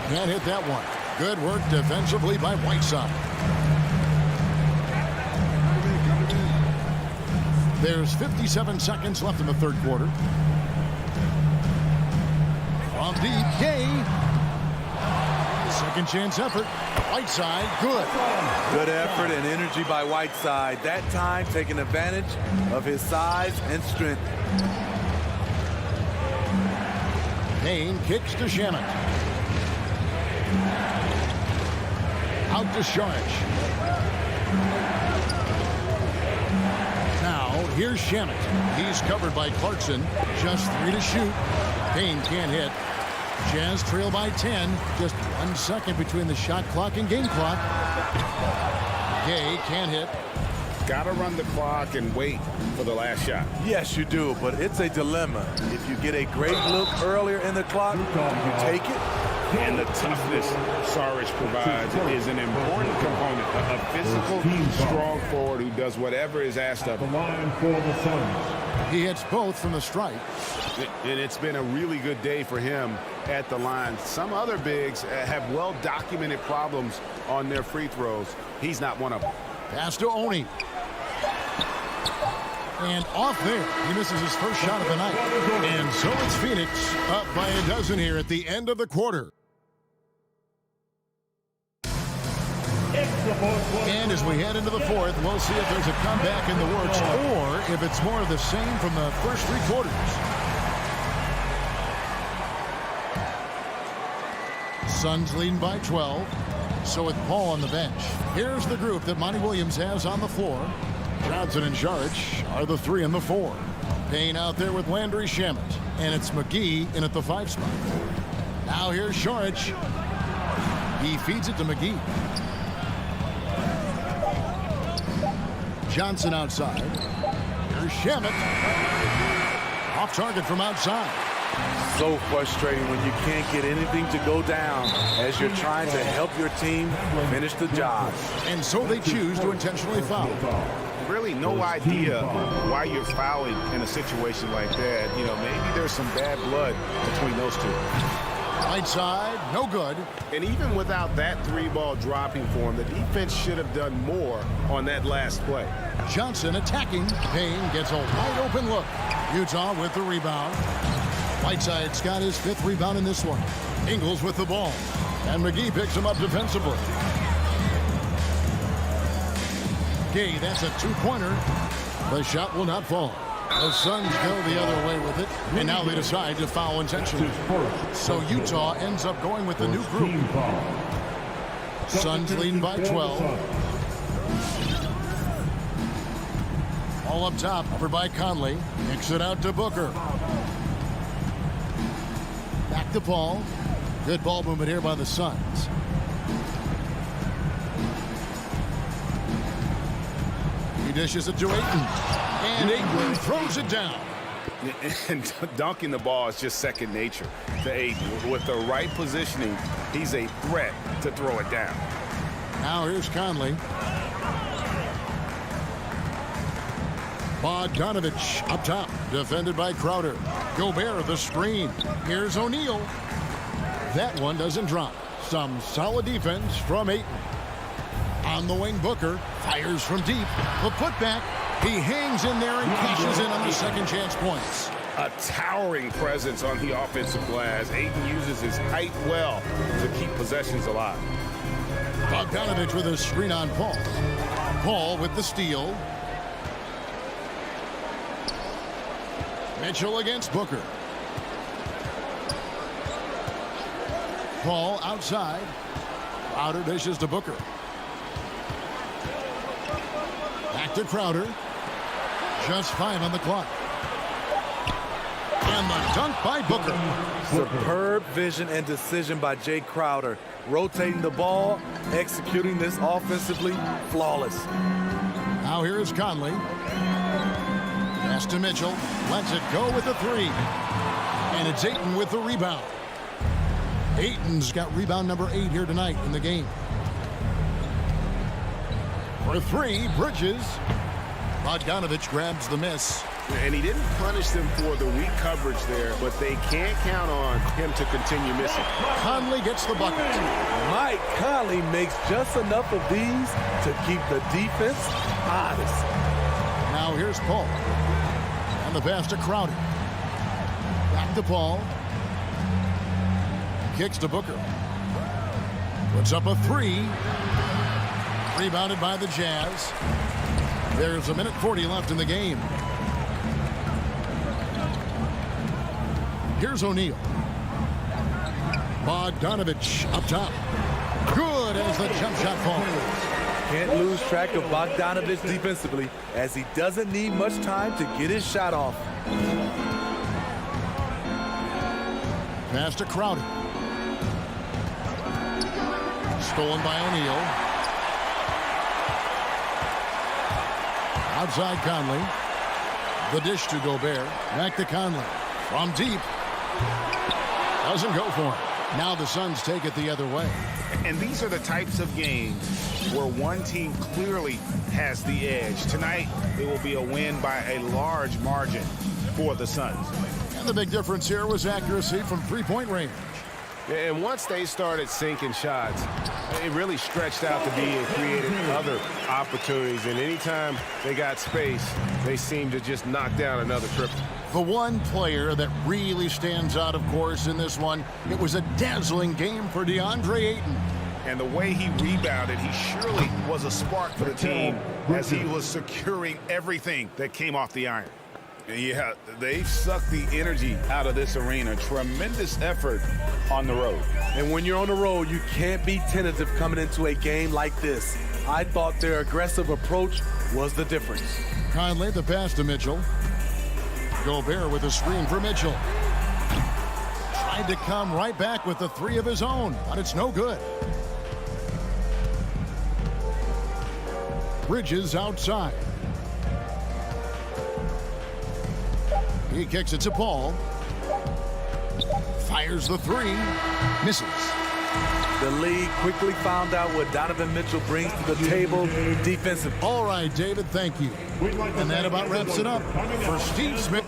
Can't hit that one. Good work defensively by Whiteside. There's 57 seconds left in the third quarter. From deep, Gay. Second chance effort. Whiteside, good. Good effort and energy by Whiteside. That time taking advantage of his size and strength. Payne kicks to Shamet. Out to Saric. Now, here's Shamet. He's covered by Clarkson. Just 3 to shoot. Payne can't hit. Jazz trail by 10. Just 1 second between the shot clock and game clock. Gay can't hit. Got to run the clock and wait for the last shot. Yes, you do, but it's a dilemma. If you get a great look earlier in the clock, you take it. And the toughness Saric provides is an important component. A physical, strong forward who does whatever is asked of him. He hits both from the stripe. And it's been a really good day for him at the line. Some other bigs have well-documented problems on their free throws. He's not one of them. Pass to Oni. And off there, he misses his first shot of the night. And so it's Phoenix up by a dozen here at the end of the quarter. And as we head into the fourth, we'll see if there's a comeback in the works or if it's more of the same from the first 3 quarters. Suns leading by 12. So with Paul on the bench, here's the group that Monty Williams has on the floor. Johnson and Saric are the 3 and the 4. Payne out there with Landry Shamet. And it's McGee in at the 5 spot. Now here's Saric. He feeds it to McGee. Johnson outside. Here's Shamet. Off target from outside. So frustrating when you can't get anything to go down as you're trying to help your team finish the job. And so they choose to intentionally foul. Really no idea why you're fouling in a situation like that. You know, maybe there's some bad blood between those two. Right side, no good. And even without that 3-ball dropping for him, the defense should have done more on that last play. Johnson attacking. Payne gets a wide open look. Utah with the rebound. Whiteside's got his 5th rebound in this one. Ingles with the ball. And McGee picks him up defensively. Okay, that's a two-pointer. The shot will not fall. The Suns go the other way with it, and now they decide to foul intentionally. So Utah ends up going with the new group. Suns leading by 12. All up top, covered by Conley. Kicks it out to Booker. Back to Paul. Good ball movement here by the Suns. He dishes it to Ayton. And Ayton throws it down. And dunking the ball is just second nature to Ayton. With the right positioning, he's a threat to throw it down. Now here's Conley. Bogdanovich up top, defended by Crowder. Gobert the screen. Here's O'Neal. That one doesn't drop. Some solid defense from Ayton. On the wing, Booker fires from deep. The putback. He hangs in there and cashes in on the second chance points. A towering presence on the offensive glass. Ayton uses his height well to keep possessions alive. Bogdanovich with a screen on Paul. Paul with the steal. Mitchell against Booker. Paul outside. Crowder dishes to Booker. Back to Crowder. Just 5 on the clock. And the dunk by Booker. Superb vision and decision by Jay Crowder. Rotating the ball, executing this offensively, flawless. Now here's Conley. Pass to Mitchell. Lets it go with the 3. And it's Ayton with the rebound. Ayton's got rebound number 8 here tonight in the game. For 3, Bridges. Bogdanovich grabs the miss. And he didn't punish them for the weak coverage there, but they can't count on him to continue missing. Conley gets the bucket. Mike Conley makes just enough of these to keep the defense honest. Now here's Paul. And the pass to Crowder. Back to Paul. Kicks to Booker. Puts up a 3. Rebounded by the Jazz. There's 1:40 left in the game. Here's O'Neal. Bogdanovich up top. Good as the jump shot falls. Can't lose track of Bogdanovich defensively, as he doesn't need much time to get his shot off. Pass to Crowder. Stolen by O'Neal. Outside Conley. The dish to Gobert. Back to Conley. From deep. Doesn't go for it. Now the Suns take it the other way. And these are the types of games where one team clearly has the edge. Tonight, it will be a win by a large margin for the Suns. And the big difference here was accuracy from three-point range. And once they started sinking shots, it really stretched out to be and created other opportunities. And anytime they got space, they seemed to just knock down another triple. The one player that really stands out, of course, in this one, it was a dazzling game for DeAndre Ayton. And the way he rebounded, he surely was a spark for the team as he was securing everything that came off the iron. Yeah, they sucked the energy out of this arena. Tremendous effort on the road. And when you're on the road, you can't be tentative coming into a game like this. I thought their aggressive approach was the difference. Conley, the pass to Mitchell. Gobert with a screen for Mitchell. Tried to come right back with the 3 of his own, but it's no good. Bridges outside. He kicks it to Paul. Fires the 3. Misses. The league quickly found out what Donovan Mitchell brings to the table defensively. All right, David, thank you. And that about wraps it up for Steve Smith.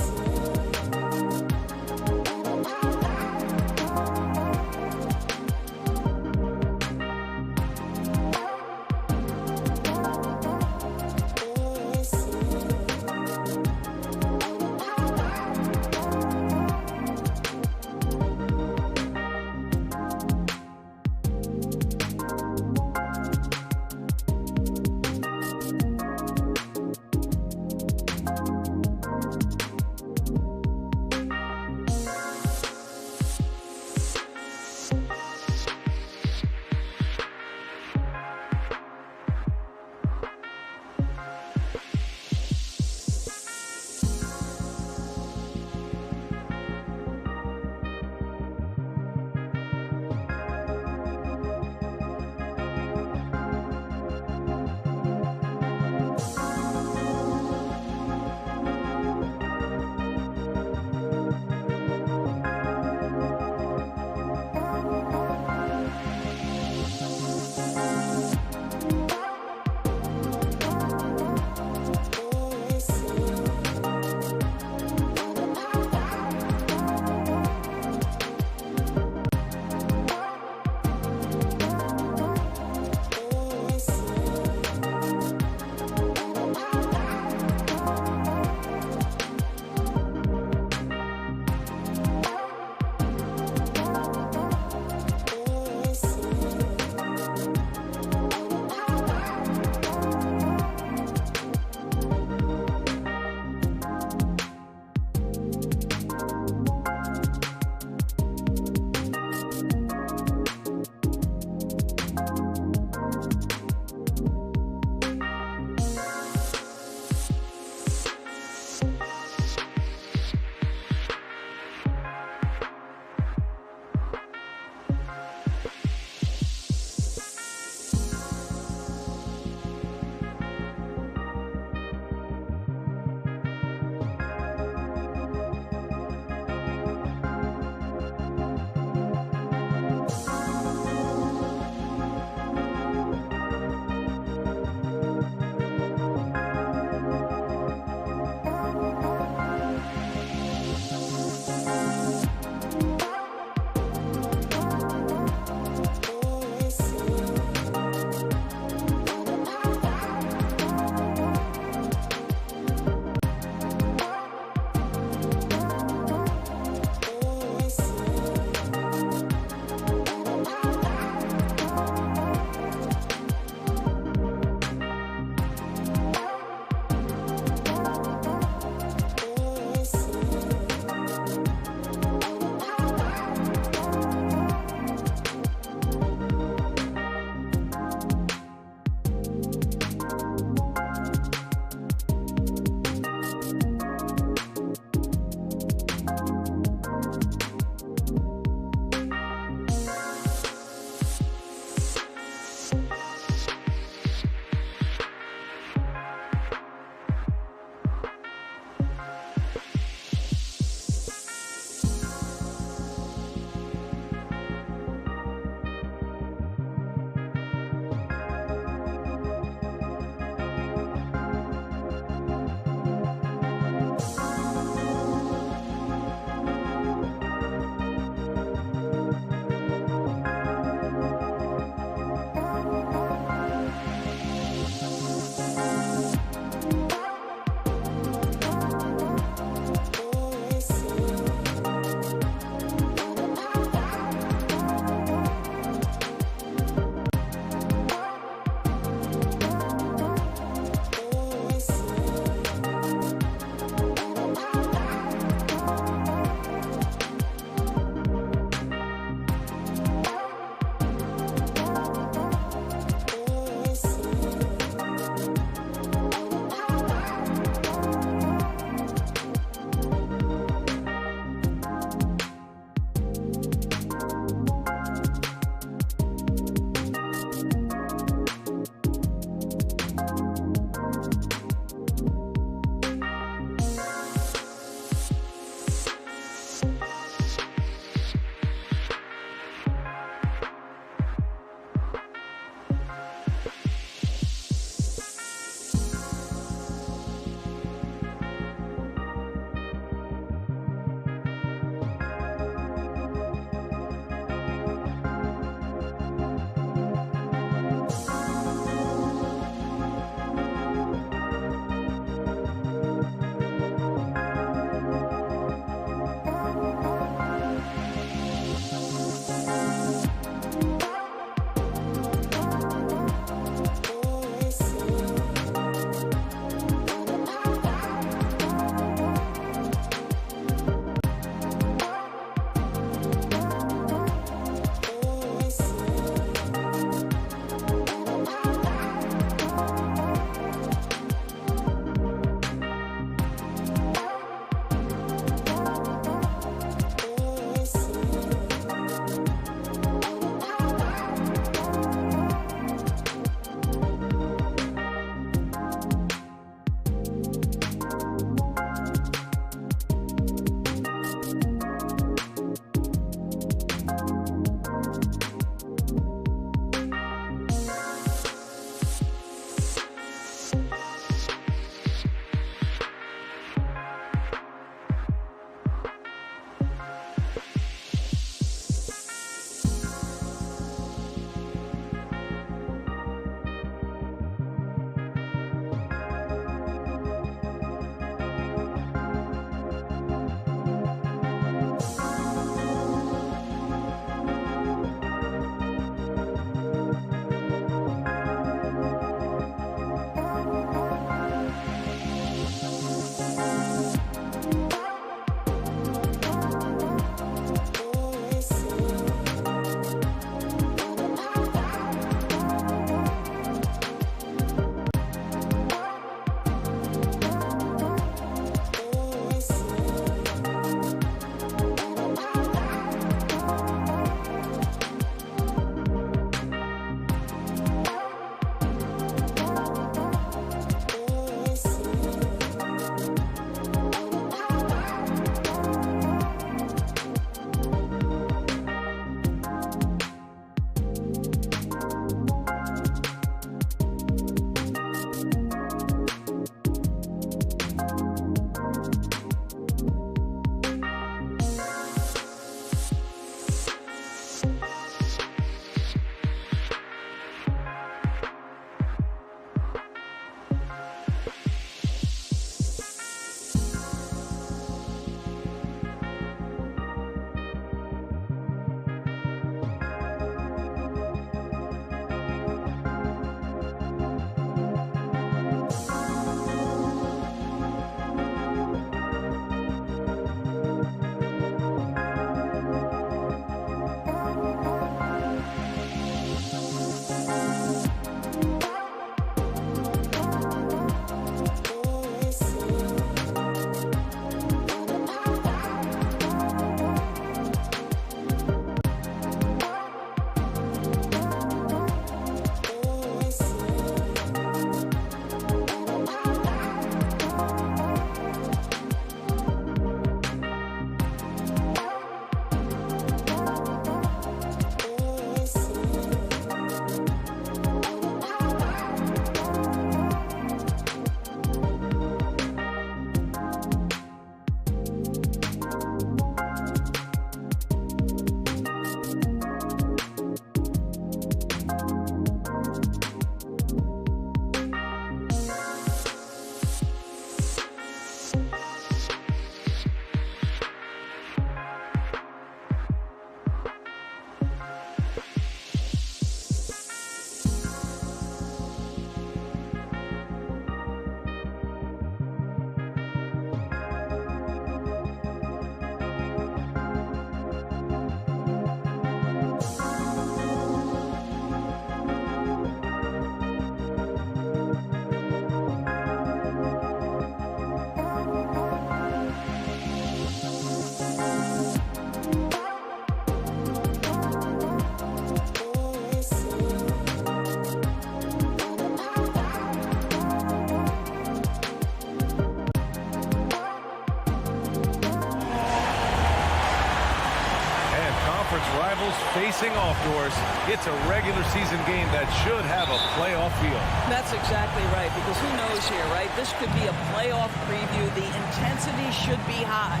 facing off, Doris. It's a regular season game that should have a playoff feel. That's exactly right, because who knows here, right? This could be a playoff preview. The intensity should be high.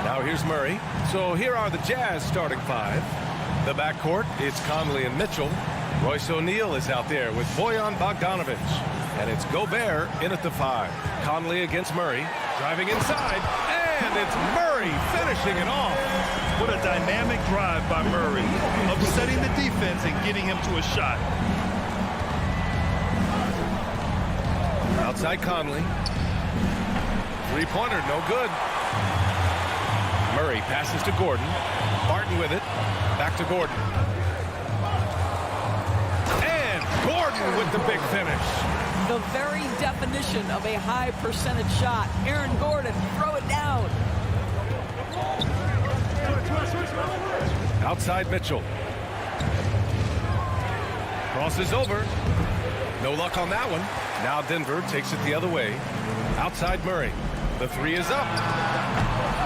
Now here's Murray. So here are the Jazz starting five. The backcourt, it's Conley and Mitchell. Royce O'Neal is out there with Bojan Bogdanovic. And it's Gobert in at the 5. Conley against Murray. Driving inside. And it's Murray finishing it off. What a dynamic drive by Murray. Upsetting the defense and getting him to a shot. Outside Conley. Three-pointer, no good. Murray passes to Gordon. Barton with it. Back to Gordon. And Gordon with the big finish. The very definition of a high percentage shot. Aaron Gordon, throw it down. Outside Mitchell. Crosses over. No luck on that one. Now Denver takes it the other way. Outside Murray. The 3 is up.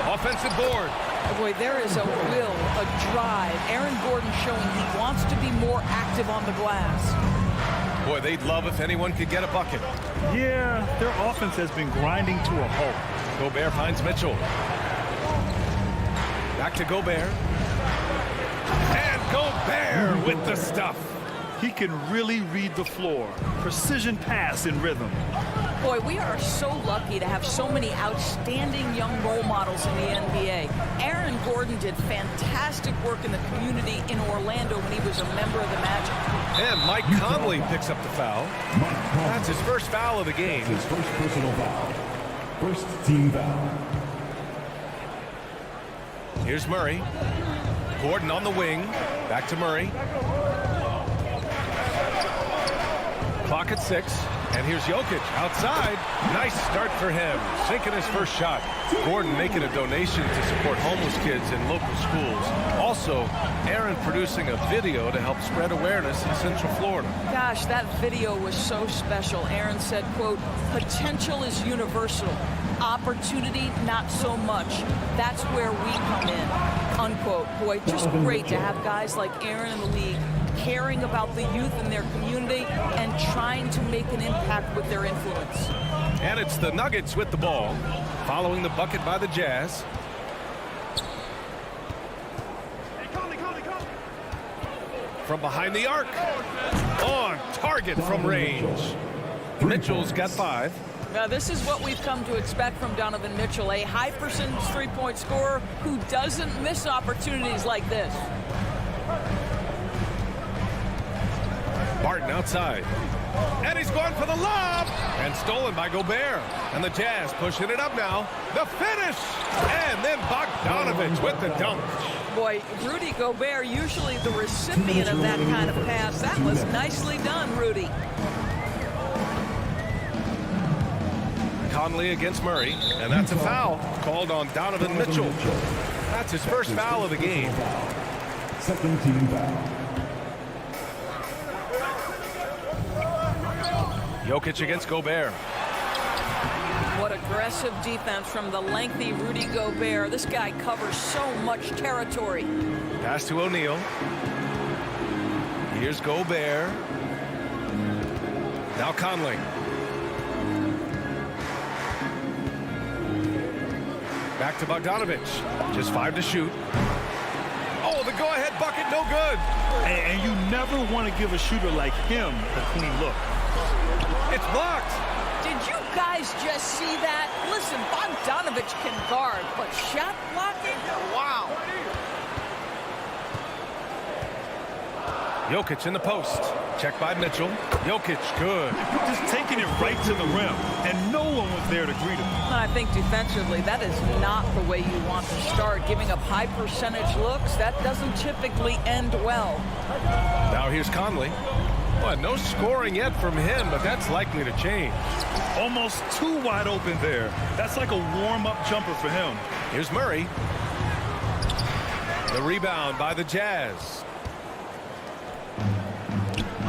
Offensive board. Oh boy, there is a will, a drive. Aaron Gordon showing he wants to be more active on the glass. Boy, they'd love if anyone could get a bucket. Yeah, their offense has been grinding to a halt. Gobert finds Mitchell. Back to Gobert. And Gobert with the stuff. He can really read the floor. Precision pass in rhythm. Boy, we are so lucky to have so many outstanding young role models in the NBA. Aaron Gordon did fantastic work in the community in Orlando when he was a member of the Magic. And Mike Conley picks up the foul. That's his first foul of the game. His first personal foul. First team foul. Here's Murray. Gordon on the wing. Back to Murray. Clock at 6. And here's Jokic outside. Nice start for him. Sinking his first shot. Gordon making a donation to support homeless kids in local schools. Also, Aaron producing a video to help spread awareness in Central Florida. Gosh, that video was so special. Aaron said, quote, potential is universal. Opportunity, not so much. That's where we come in, unquote. Boy, just great to have guys like Aaron in the league caring about the youth in their community and trying to make an impact with their influence. And it's the Nuggets with the ball, following the bucket by the Jazz. From behind the arc. On target from range. Mitchell's got 5. Now, this is what we've come to expect from Donovan Mitchell, a high percentage three-point scorer who doesn't miss opportunities like this. Barton outside. And he's going for the lob. And stolen by Gobert. And the Jazz pushing it up now. The finish. And then Bogdanovic with the dunk. Boy, Rudy Gobert, usually the recipient of that kind of pass. That was nicely done, Rudy. Conley against Murray. And that's a foul called on Donovan Mitchell. That's his first foul of the game. Second team foul. Jokic against Gobert. What aggressive defense from the lengthy Rudy Gobert. This guy covers so much territory. Pass to O'Neal. Here's Gobert. Now Conley. Back to Bogdanovic. Just 5 to shoot. Oh, the go-ahead bucket, no good. And you never want to give a shooter like him a clean look. It's blocked. Did you guys just see that? Listen, Bogdanovic can guard, but shot blocking? Wow. Jokic in the post. Check by Mitchell. Jokic, good. Just taking it right to the rim, and no one was there to greet him. I think defensively, that is not the way you want to start. Giving up high percentage looks, that doesn't typically end well. Now here's Conley. Well, no scoring yet from him, but that's likely to change. Almost too wide open there. That's like a warm-up jumper for him. Here's Murray. The rebound by the Jazz.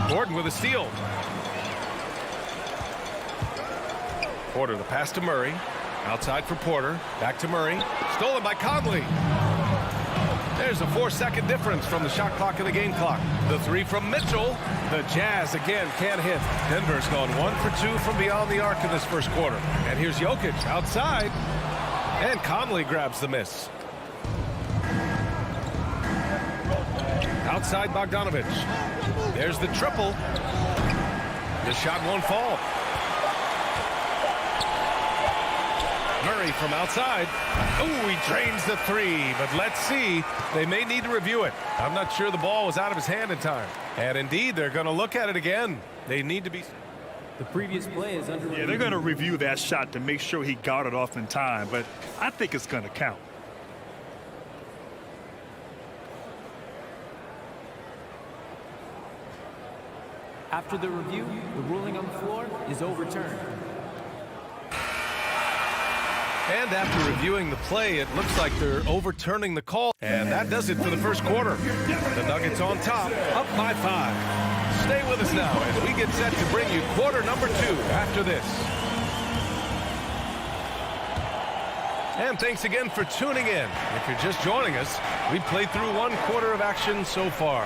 Gordon with a steal. Porter, the pass to Murray. Outside for Porter. Back to Murray. Stolen by Conley. There's a 4-second difference from the shot clock and the game clock. The three from Mitchell. The Jazz again can't hit. Denver's gone 1 for 2 from beyond the arc in this first quarter. And here's Jokic outside. And Conley grabs the miss. Outside Bogdanovic. There's the triple. The shot won't fall. Murray from outside. Oh, he drains the three, but let's see. They may need to review it. I'm not sure the ball was out of his hand in time. And indeed, they're going to look at it again. They need to be... The previous play is under Yeah, they're going to review that shot to make sure he got it off in time, but I think it's going to count. After the review, the ruling on the floor is overturned. And after reviewing the play, it looks like they're overturning the call. And that does it for the first quarter. The Nuggets on top, up by 5. Stay with us now as we get set to bring you quarter number 2 after this. And thanks again for tuning in. If you're just joining us, we've played through 1 quarter of action so far.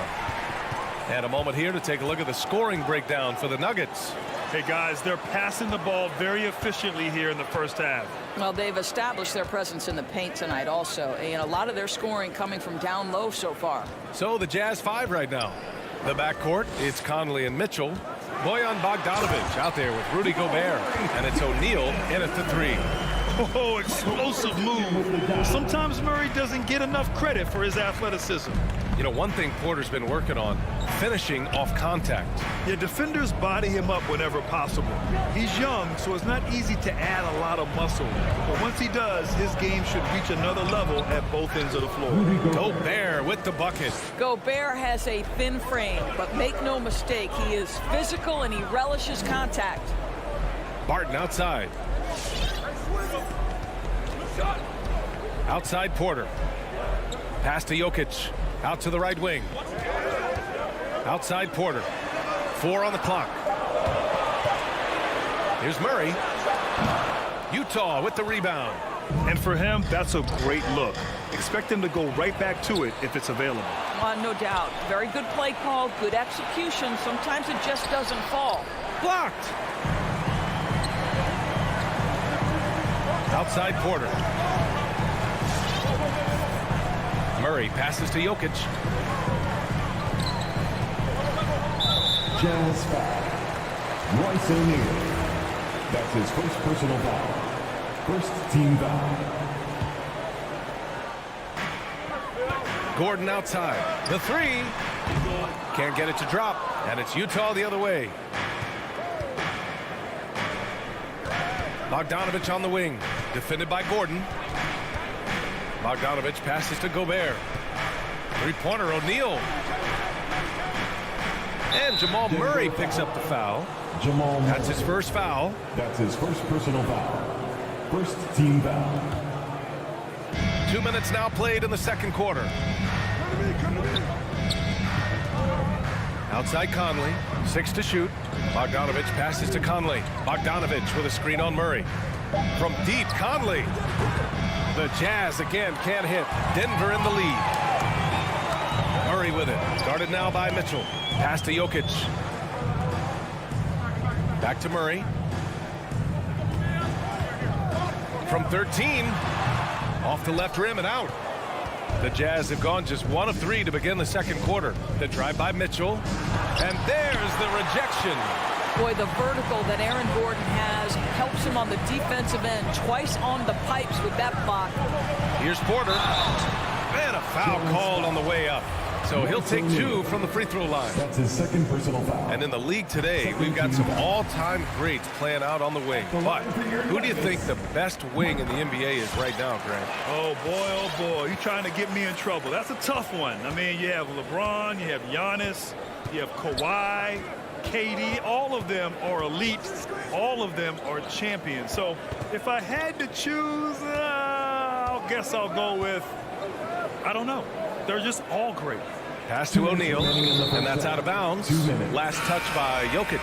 And a moment here to take a look at the scoring breakdown for the Nuggets. Hey, guys, they're passing the ball very efficiently here in the first half. Well, they've established their presence in the paint tonight also, and a lot of their scoring coming from down low so far. So the Jazz 5 right now. The backcourt, it's Conley and Mitchell. Bojan Bogdanovic out there with Rudy Gobert. And it's O'Neal in at the 3. Oh, explosive move. Sometimes Murray doesn't get enough credit for his athleticism. You know, one thing Porter's been working on, finishing off contact. Yeah, defenders body him up whenever possible. He's young, so it's not easy to add a lot of muscle. But once he does, his game should reach another level at both ends of the floor. Gobert with the bucket. Gobert has a thin frame, but make no mistake, he is physical and he relishes contact. Barton outside. Outside Porter. Pass to Jokic. Out to the right wing. Outside Porter. 4 on the clock. Here's Murray. Utah with the rebound. And for him, that's a great look. Expect him to go right back to it if it's available. No doubt. Very good play call, good execution. Sometimes it just doesn't fall. Blocked. Outside Porter. Murray passes to Jokic. Jazz foul. Royce O'Neal. That's his first personal foul. First team foul. Gordon outside. The 3. Can't get it to drop. And it's Utah the other way. Bogdanovic on the wing. Defended by Gordon. Bogdanovic passes to Gobert. 3-pointer O'Neal. And Jamal Murray picks up the foul. Jamal Murray. That's his first foul. That's his first personal foul. First team foul. 2 minutes now played in the second quarter. Outside Conley. 6 to shoot. Bogdanovic passes to Conley. Bogdanovic with a screen on Murray. From deep, Conley. The Jazz again can't hit. Denver in the lead. Murray with it. Started now by Mitchell. Pass to Jokic. Back to Murray. From 13. Off the left rim and out. The Jazz have gone just 1 of 3 to begin the second quarter. The drive by Mitchell. And there's the rejection. Boy, the vertical that Aaron Gordon has helps him on the defensive end. Twice on the pipes with that block. Here's Porter. And a foul called on the way up. So he'll take 2 from the free throw line. That's his second personal foul. And in the league today, we've got some all-time greats playing out on the wing. But who do you think the best wing in the NBA is right now, Grant? Oh, boy, you're trying to get me in trouble. That's a tough one. I mean, you have LeBron, you have Giannis, you have Kawhi, KD. All of them are elite. All of them are champions. So if I had to choose, I guess I'll go with, I don't know. They're just all great. Pass to O'Neal, and that's out of bounds. Last touch by Jokic.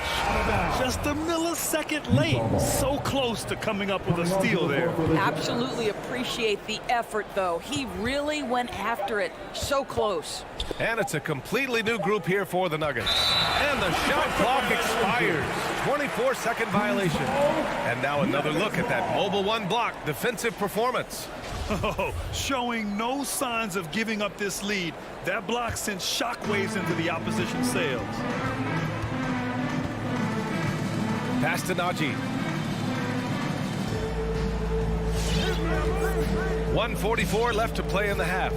Just a millisecond late. So close to coming up with a steal there. Absolutely appreciate the effort, though. He really went after it. So close. And it's a completely new group here for the Nuggets. And the shot clock expires. 24-second violation. And now another look at that Mobile One block defensive performance. Oh, showing no signs of giving up this lead. That block sent shockwaves into the opposition sails. Pass to Najee. 1:44 left to play in the half.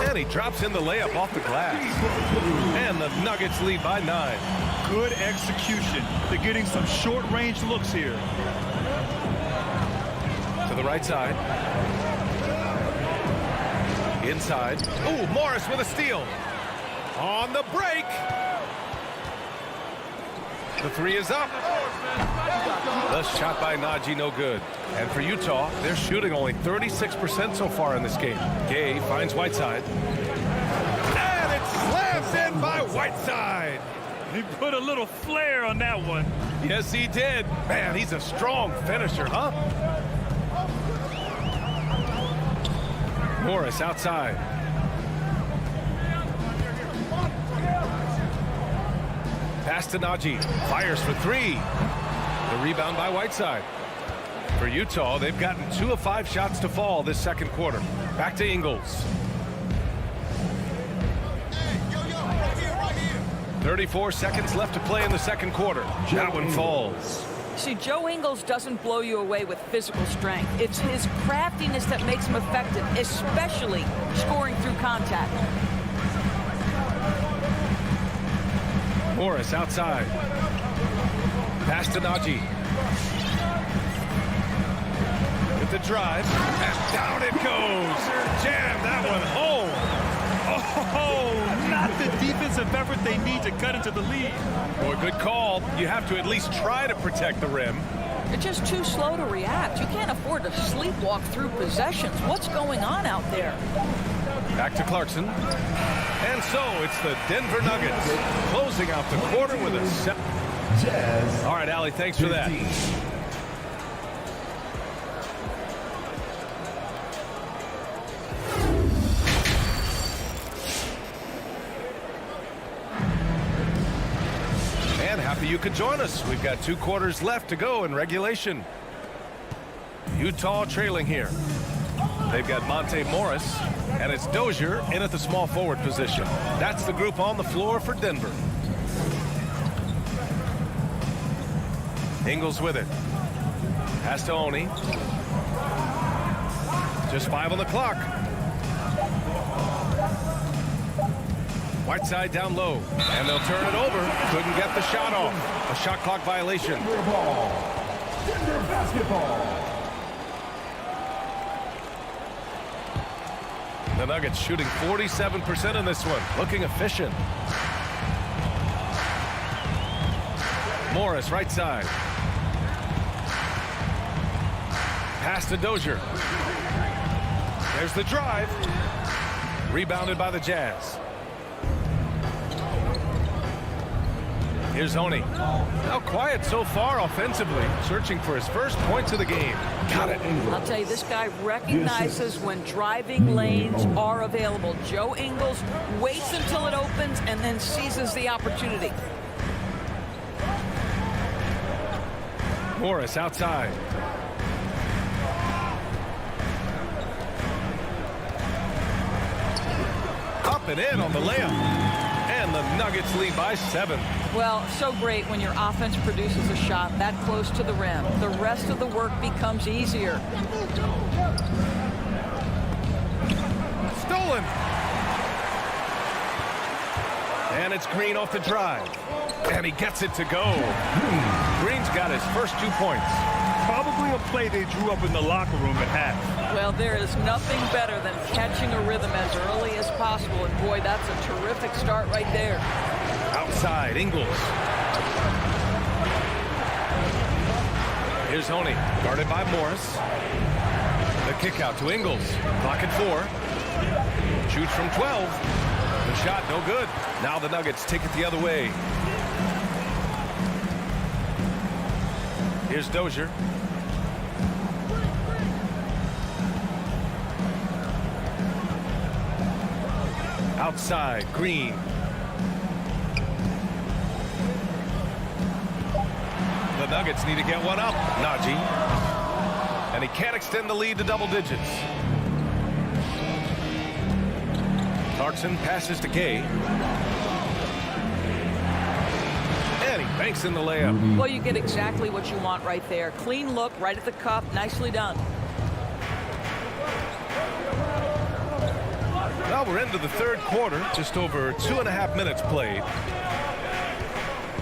And he drops in the layup off the glass. And the Nuggets lead by 9. Good execution. They're getting some short-range looks here. To the right side. Inside. Ooh, Morris with a steal. On the break. The three is up. The shot by Najee, no good. And for Utah, they're shooting only 36% so far in this game. Gay finds Whiteside. And it slams in by Whiteside. He put a little flair on that one. Yes, he did. Man, he's a strong finisher, huh? Morris outside. Pass to Najee. Fires for three. The rebound by Whiteside. For Utah, they've gotten 2 of 5 shots to fall this second quarter. Back to Ingles. 34 seconds left to play in the second quarter. That one falls. See, Joe Ingles doesn't blow you away with physical strength. It's his craftiness that makes him effective, especially scoring through contact. Morris outside. Pass to Najee. With the drive. And down it goes. Jam that one home. Oh, not the defensive effort they need to cut into the lead. Boy, good call. You have to at least try to protect the rim. You're just too slow to react. You can't afford to sleepwalk through possessions. What's going on out there? Back to Clarkson. And so it's the Denver Nuggets closing out the quarter with a 7. All right, Allie, thanks for that. And happy you could join us. We've got 2 quarters left to go in regulation. Utah trailing here. They've got Monte Morris, and it's Dozier in at the small forward position. That's the group on the floor for Denver. Ingles with it. Pass to Oni. Just 5 on the clock. Whiteside down low, and they'll turn it over. Couldn't get the shot off. A shot clock violation. Denver basketball. The Nuggets shooting 47% in this one. Looking efficient. Morris right side. Pass to Dozier. There's the drive. Rebounded by the Jazz. Here's Oni. Now quiet so far offensively, searching for his first points of the game. Got it. I'll tell you, this guy recognizes when driving lanes are available. Joe Ingles waits until it opens and then seizes the opportunity. Morris outside. Up and in on the layup. And the Nuggets lead by 7. Well, so great when your offense produces a shot that close to the rim. The rest of the work becomes easier. Stolen. And it's Green off the drive. And he gets it to go. Green's got his first 2 points. Probably a play they drew up in the locker room at half. Well, there is nothing better than catching a rhythm as early as possible. And boy, that's a terrific start right there. Outside, Ingles. Here's Oni, guarded by Morris. The kick out to Ingles. Clock at 4. Shoots from 12. The shot no good. Now the Nuggets take it the other way. Here's Dozier. Outside, Green. The Nuggets need to get one up. Najee. And he can't extend the lead to double digits. Clarkson passes to Gay. And he banks in the layup. Well, you get exactly what you want right there. Clean look, right at the cup. Nicely done. Well, we're into the third quarter. Just over 2.5 minutes played.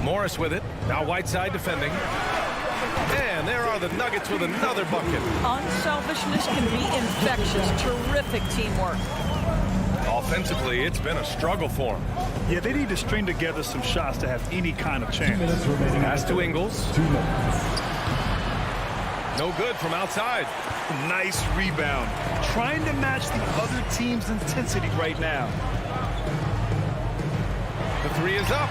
Morris with it. Now Whiteside defending. And there are the Nuggets with another bucket. Unselfishness can be infectious. Terrific teamwork. Offensively, it's been a struggle for them. Yeah, they need to string together some shots to have any kind of chance. Pass to Ingles. No good from outside. Nice rebound. Trying to match the other team's intensity right now. The three is up.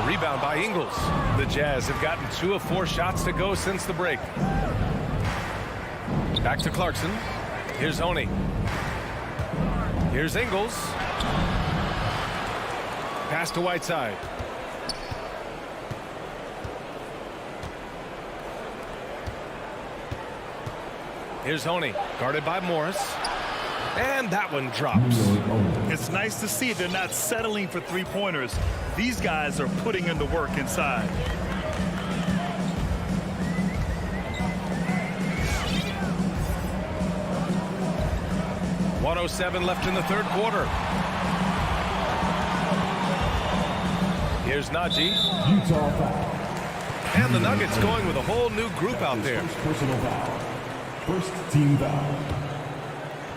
The rebound by Ingles. The Jazz have gotten 2 of 4 shots to go since the break. Back to Clarkson. Here's Honey. Here's Ingles. Pass to Whiteside. Here's Honey, guarded by Morris. And that one drops. It's nice to see they're not settling for three-pointers. These guys are putting in the work inside. .107 left in the third quarter. Here's Najee. Utah foul. And the Nuggets going with a whole new group out there. Personal foul. First team foul.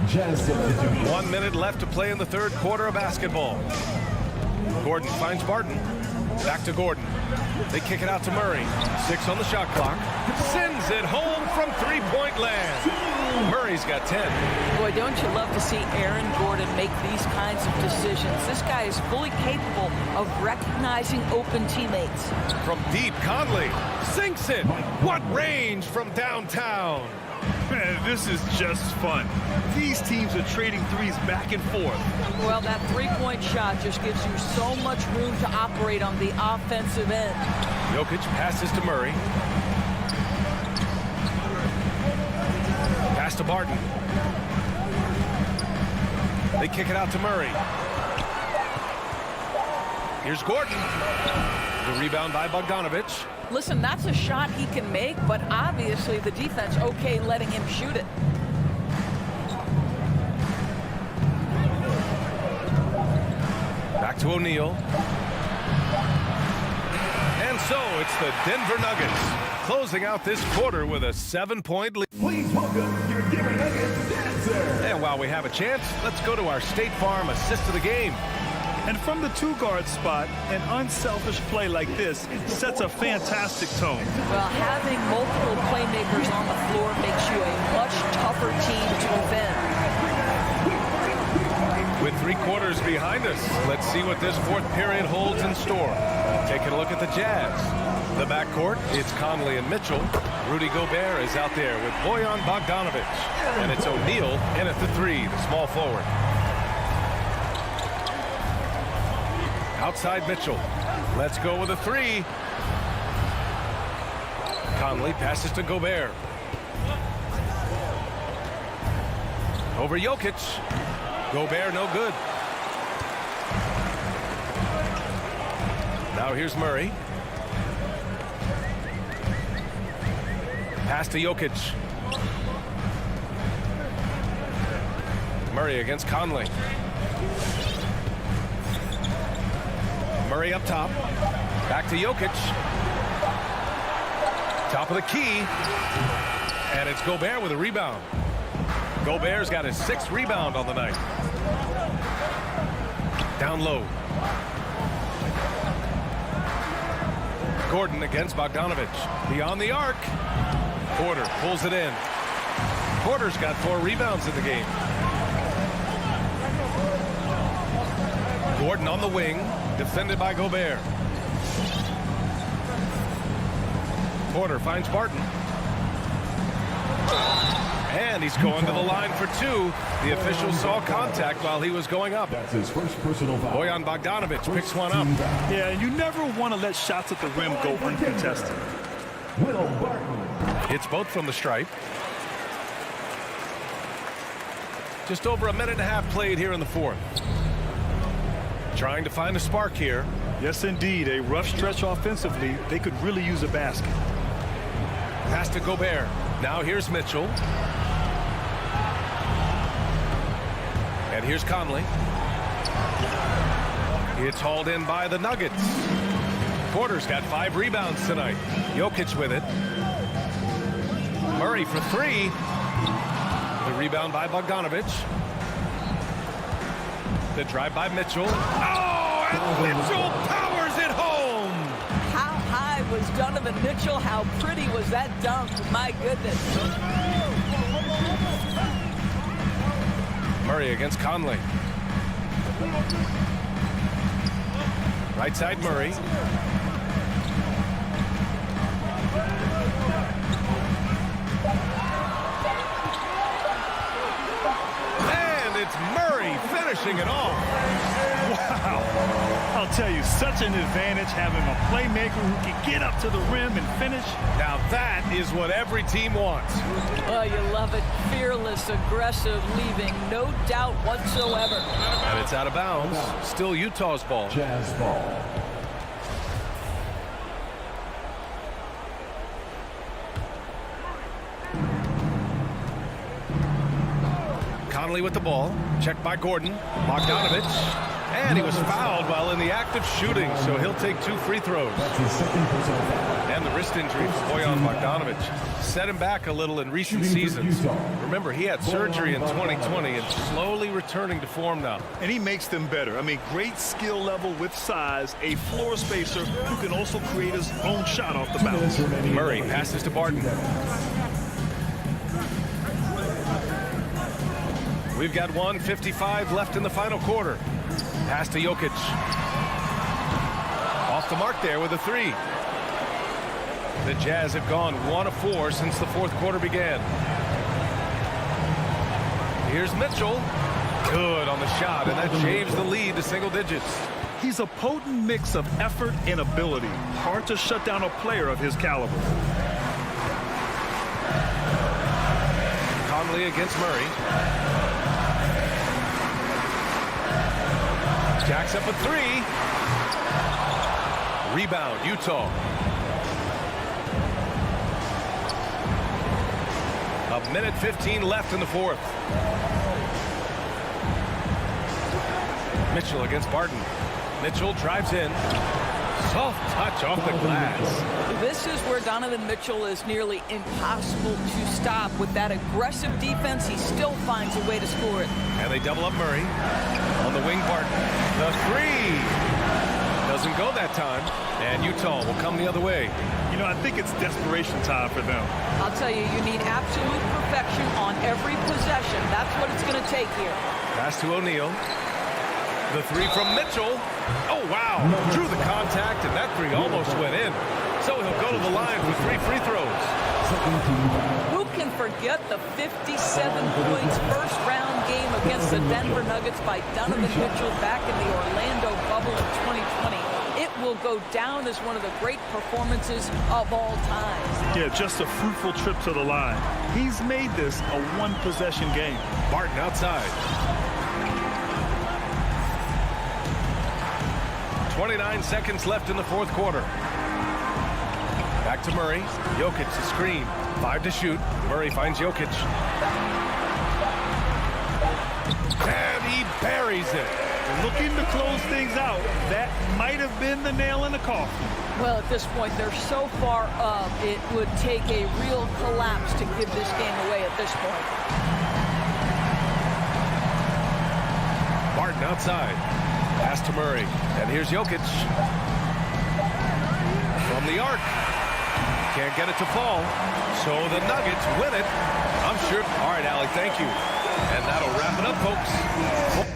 Jazz substitution. 1 minute left to play in the third quarter of basketball. Gordon finds Barton. Back to Gordon. They kick it out to Murray. 6 on the shot clock. Sends it home from three-point land. Murray's got 10. Boy, don't you love to see Aaron Gordon make these kinds of decisions. This guy is fully capable of recognizing open teammates. From deep, Conley sinks it. What range from downtown. Man, this is just fun. These teams are trading threes back and forth. Well, that three-point shot just gives you so much room to operate on the offensive end. Jokic passes to Murray. Pass to Barton. They kick it out to Murray. Here's Gordon. The rebound by Bogdanovich. Listen, that's a shot he can make, but obviously the defense okay letting him shoot it. Back to O'Neal. And so it's the Denver Nuggets closing out this quarter with a 7-point lead. Please welcome your Denver Nuggets dancer. And while we have a chance, let's go to our State Farm assist of the game. And from the two-guard spot, an unselfish play like this sets a fantastic tone. Well, having multiple playmakers on the floor makes you a much tougher team to defend. With 3 quarters behind us, let's see what this fourth period holds in store. Taking a look at the Jazz. The backcourt, it's Conley and Mitchell. Rudy Gobert is out there with Bojan Bogdanovich. And it's O'Neal in at the 3, the small forward. Outside Mitchell. Let's go with a 3. Conley passes to Gobert. Over Jokic. Gobert no good. Now here's Murray. Pass to Jokic. Murray against Conley. Murray up top. Back to Jokic. Top of the key. And it's Gobert with a rebound. Gobert's got his 6th rebound on the night. Down low. Gordon against Bogdanovich. Beyond the arc. Porter pulls it in. Porter's got 4 rebounds in the game. Gordon on the wing, defended by Gobert. Porter finds Barton. And he's going to the line for 2. The official saw contact while he was going up. That's his first personal foul. Bojan Bogdanovic picks one up. Yeah, you never want to let shots at the rim go uncontested. Will Barton. Hits both from the stripe. Just over a minute and a half played here in the 4th. Trying to find a spark here. Yes, indeed. A rough stretch offensively. They could really use a basket. Pass to Gobert. Now here's Mitchell. And here's Conley. It's hauled in by the Nuggets. Porter's got 5 rebounds tonight. Jokic with it. Murray for 3. The rebound by Bogdanovic. The drive by Mitchell. Oh, and Mitchell powers it home. How high was Donovan Mitchell? How pretty was that dunk? My goodness. Murray against Conley. Right side Murray. And it's Murray finishing it off. Wow. I'll tell you, such an advantage having a playmaker who can get up to the rim and finish. Now that is what every team wants. Oh, you love it. Fearless, aggressive, leaving no doubt whatsoever. And it's out of bounds. Still Utah's ball. Jazz ball. Conley with the ball. Checked by Gordon. Bogdanovic. And he was fouled while in the act of shooting, so he'll take 2 free throws. That's his second personal foul. And the wrist injury for Bojan Bogdanovic set him back a little in recent seasons. Remember, he had surgery in 2020 and slowly returning to form now. And he makes them better. I mean, great skill level with size, a floor spacer who can also create his own shot off the bounce. Murray passes to Barton. We've got 1:55 left in the final quarter. Pass to Jokic. Off the mark there with a 3. The Jazz have gone 1 of 4 since the 4th quarter began. Here's Mitchell. Good on the shot, and that shaves the lead to single digits. He's a potent mix of effort and ability. Hard to shut down a player of his caliber. Conley against Murray. Jacks up a 3. Rebound, Utah. A minute 15 left in the 4th. Mitchell against Barton. Mitchell drives in. Soft touch off the glass. This is where Donovan Mitchell is nearly impossible to stop. With that aggressive defense, he still finds a way to score it. And they double up Murray. On the wing, Barton. The 3. Doesn't go that time. And Utah will come the other way. You know, I think it's desperation time for them. I'll tell you, you need absolute perfection on every possession. That's what it's going to take here. Pass to O'Neal. The 3 from Mitchell. Oh, wow. Drew the contact, and that 3 almost went in. So he'll go to the line for 3 free throws. Who can forget the 57 points first round game against the Denver Nuggets by Donovan Mitchell back in the Orlando bubble in 2020? It will go down as one of the great performances of all time. Yeah, just a fruitful trip to the line. He's made this a 1-possession game. Barton outside. 29 seconds left in the 4th quarter. Back to Murray. Jokic to screen. 5 to shoot. Murray finds Jokic. And he buries it. Looking to close things out. That might have been the nail in the coffin. Well, at this point, they're so far up, it would take a real collapse to give this game away at this point. Barton outside. Pass to Murray. And here's Jokic. From the arc. Can't get it to fall. So the Nuggets win it I'm sure. All right, Allie, thank you. And that'll wrap it up, folks.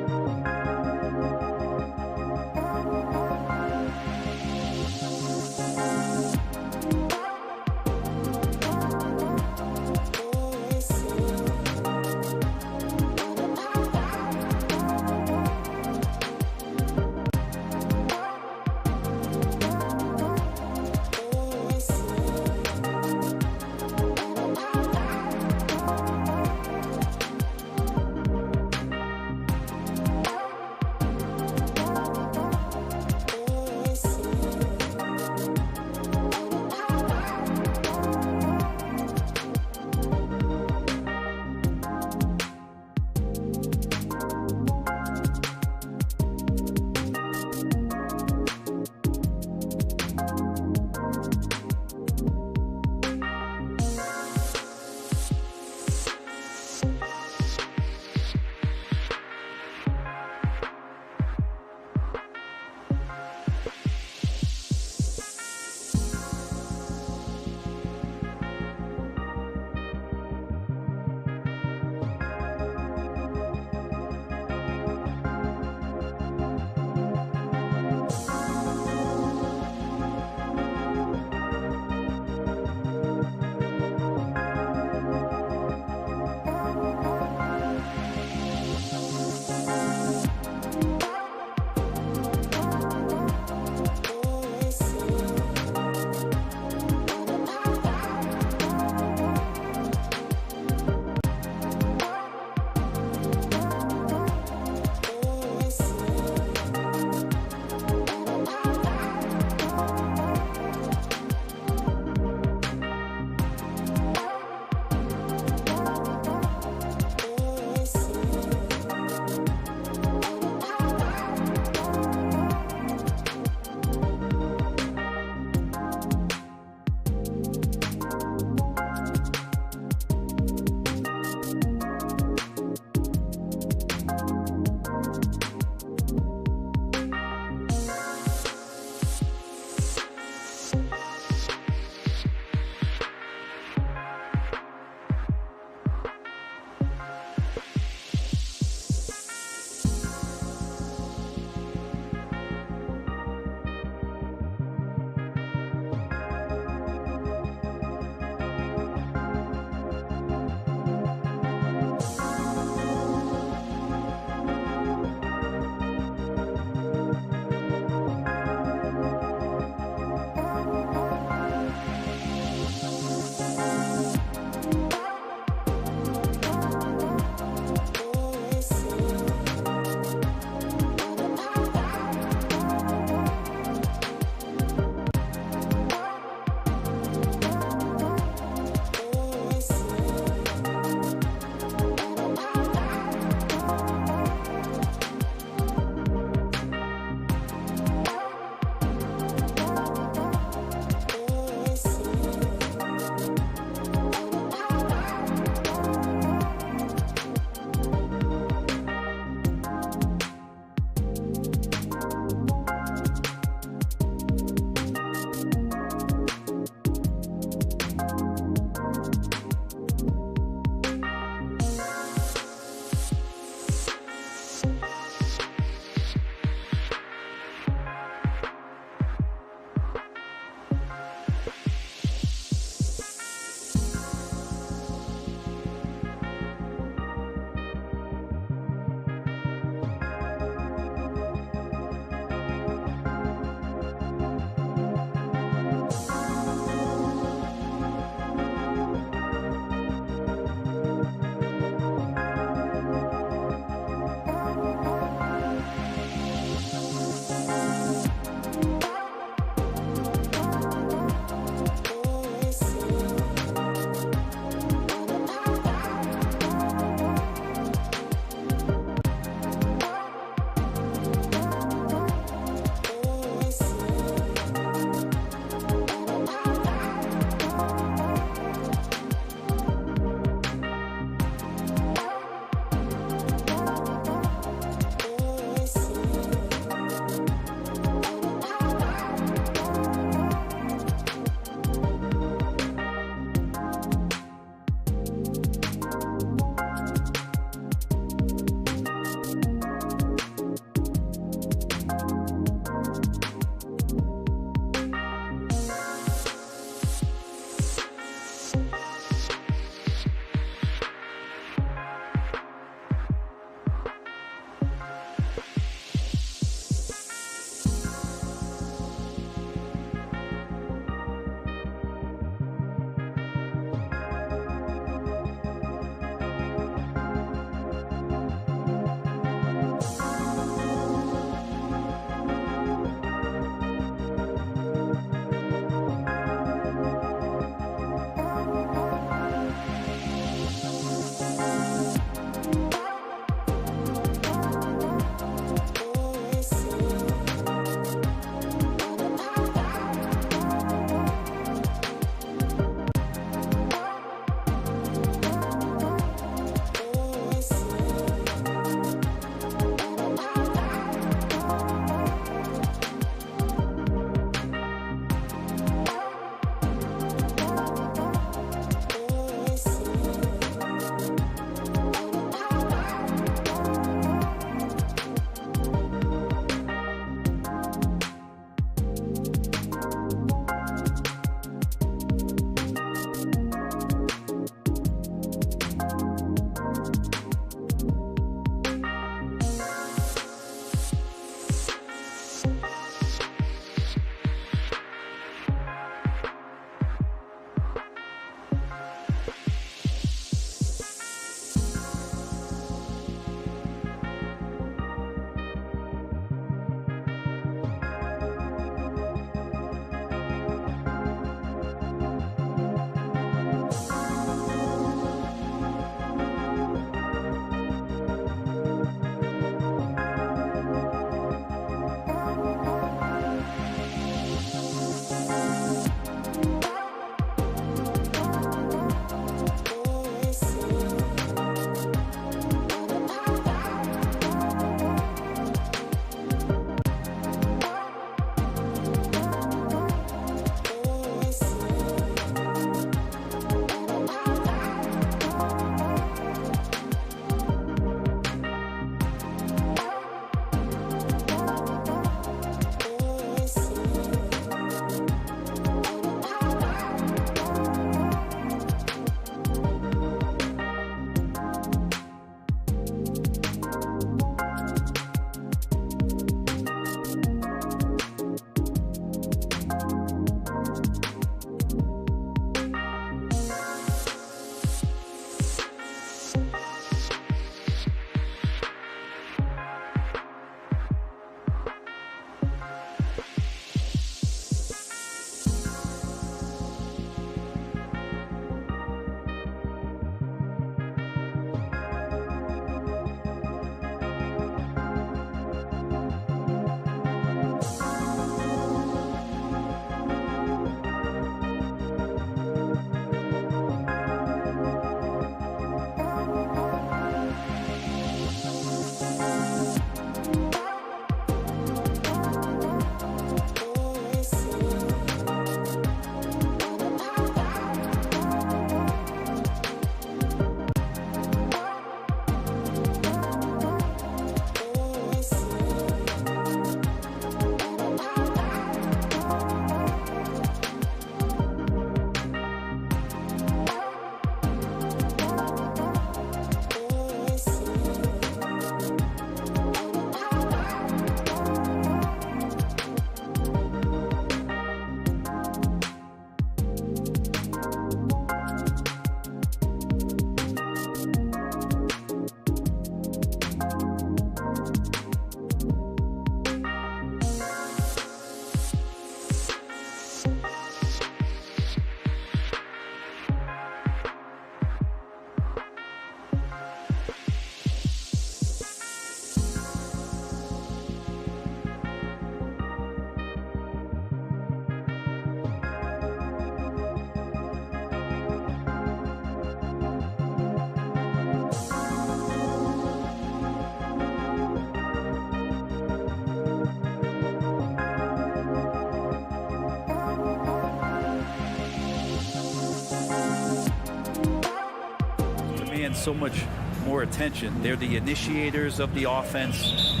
so much more attention. They're the initiators of the offense.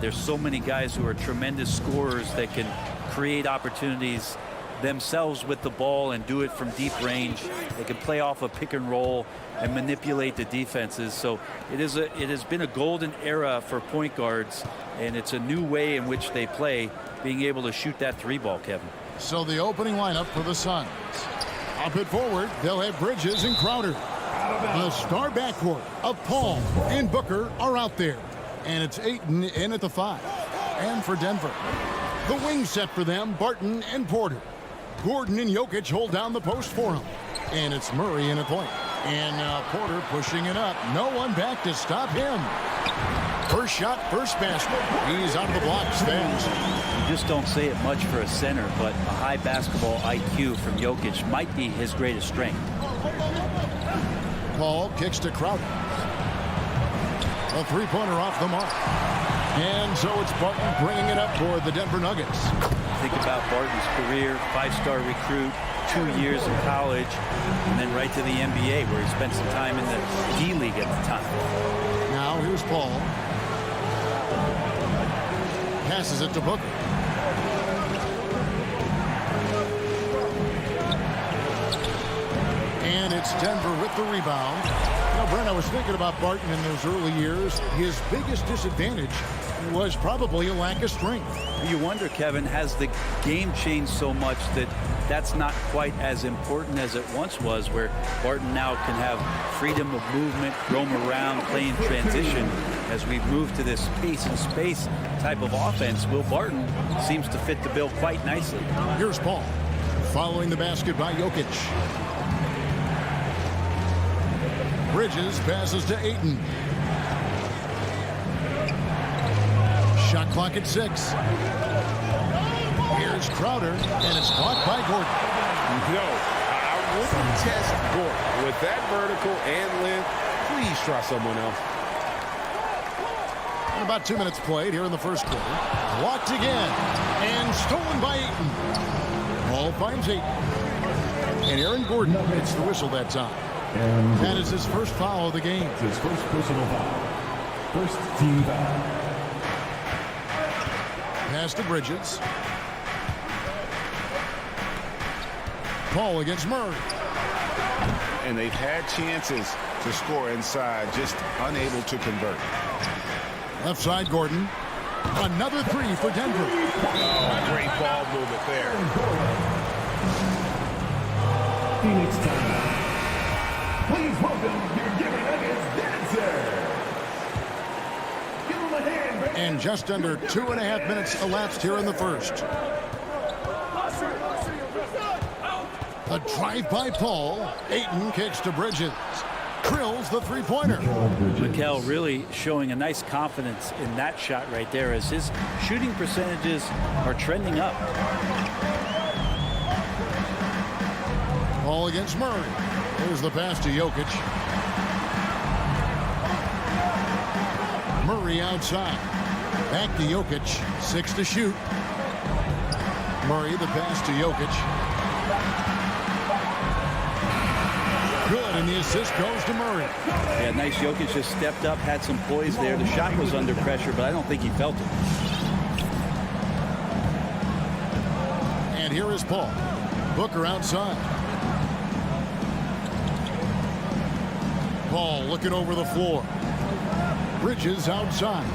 There's so many guys who are tremendous scorers that can create opportunities themselves with the ball and do it from deep range. They can play off a pick and roll and manipulate the defenses. So it has been a golden era for point guards, and it's a new way in which they play, being able to shoot that three ball, Kevin. So the opening lineup for the Suns. Up it forward, they'll have Bridges and Crowder. The star backcourt of Paul and Booker are out there. And it's Ayton in at the 5. And for Denver, the wing set for them, Barton and Porter. Gordon and Jokic hold down the post for him. And it's Murray in a point. And now Porter pushing it up. No one back to stop him. First shot, first basket. He's out of the blocks fast. You just don't say it much for a center, but a high basketball IQ from Jokic might be his greatest strength. Paul kicks to Crowder. A three-pointer off the mark. And so it's Barton bringing it up for the Denver Nuggets. Think about Barton's career, 5-star recruit, 2 years in college, and then right to the NBA where he spent some time in the D League at the time. Now here's Paul. Passes it to Booker. And it's Denver with the rebound. Now, Brent, I was thinking about Barton in those early years. His biggest disadvantage was probably a lack of strength. You wonder, Kevin, has the game changed so much that that's not quite as important as it once was, where Barton now can have freedom of movement, roam around, play in transition. As we move to this pace and space type of offense, Will Barton seems to fit the bill quite nicely. Here's Paul, following the basket by Jokic. Bridges passes to Ayton. Shot clock at 6. Here's Crowder, and it's blocked by Gordon. No, I wouldn't test Gordon. With that vertical and length, please try someone else. And about 2 minutes played here in the first quarter. Blocked again, and stolen by Ayton. Paul finds Ayton. And Aaron Gordon hits the whistle that time. That is his first foul of the game. It's his first personal foul. First team foul. Pass to Bridges. Paul against Murray. And they've had chances to score inside, just unable to convert. Left side, Gordon. Another three for Denver. Oh, great ball movement there. Phoenix timeout. Please welcome your Denver Nuggets dancer. Give him a hand, baby. And just under 2.5 minutes elapsed here in the first. A drive by Paul. Ayton kicks to Bridges. Drills the three-pointer. Mikal really showing a nice confidence in that shot right there as his shooting percentages are trending up. Paul against Murray. Here's the pass to Jokic. Murray outside. Back to Jokic. 6 to shoot. Murray, the pass to Jokic. Good, and the assist goes to Murray. Yeah, nice. Jokic just stepped up, had some poise there. The shot was under pressure, but I don't think he felt it. And here is Paul. Booker outside. Paul looking over the floor. Bridges outside.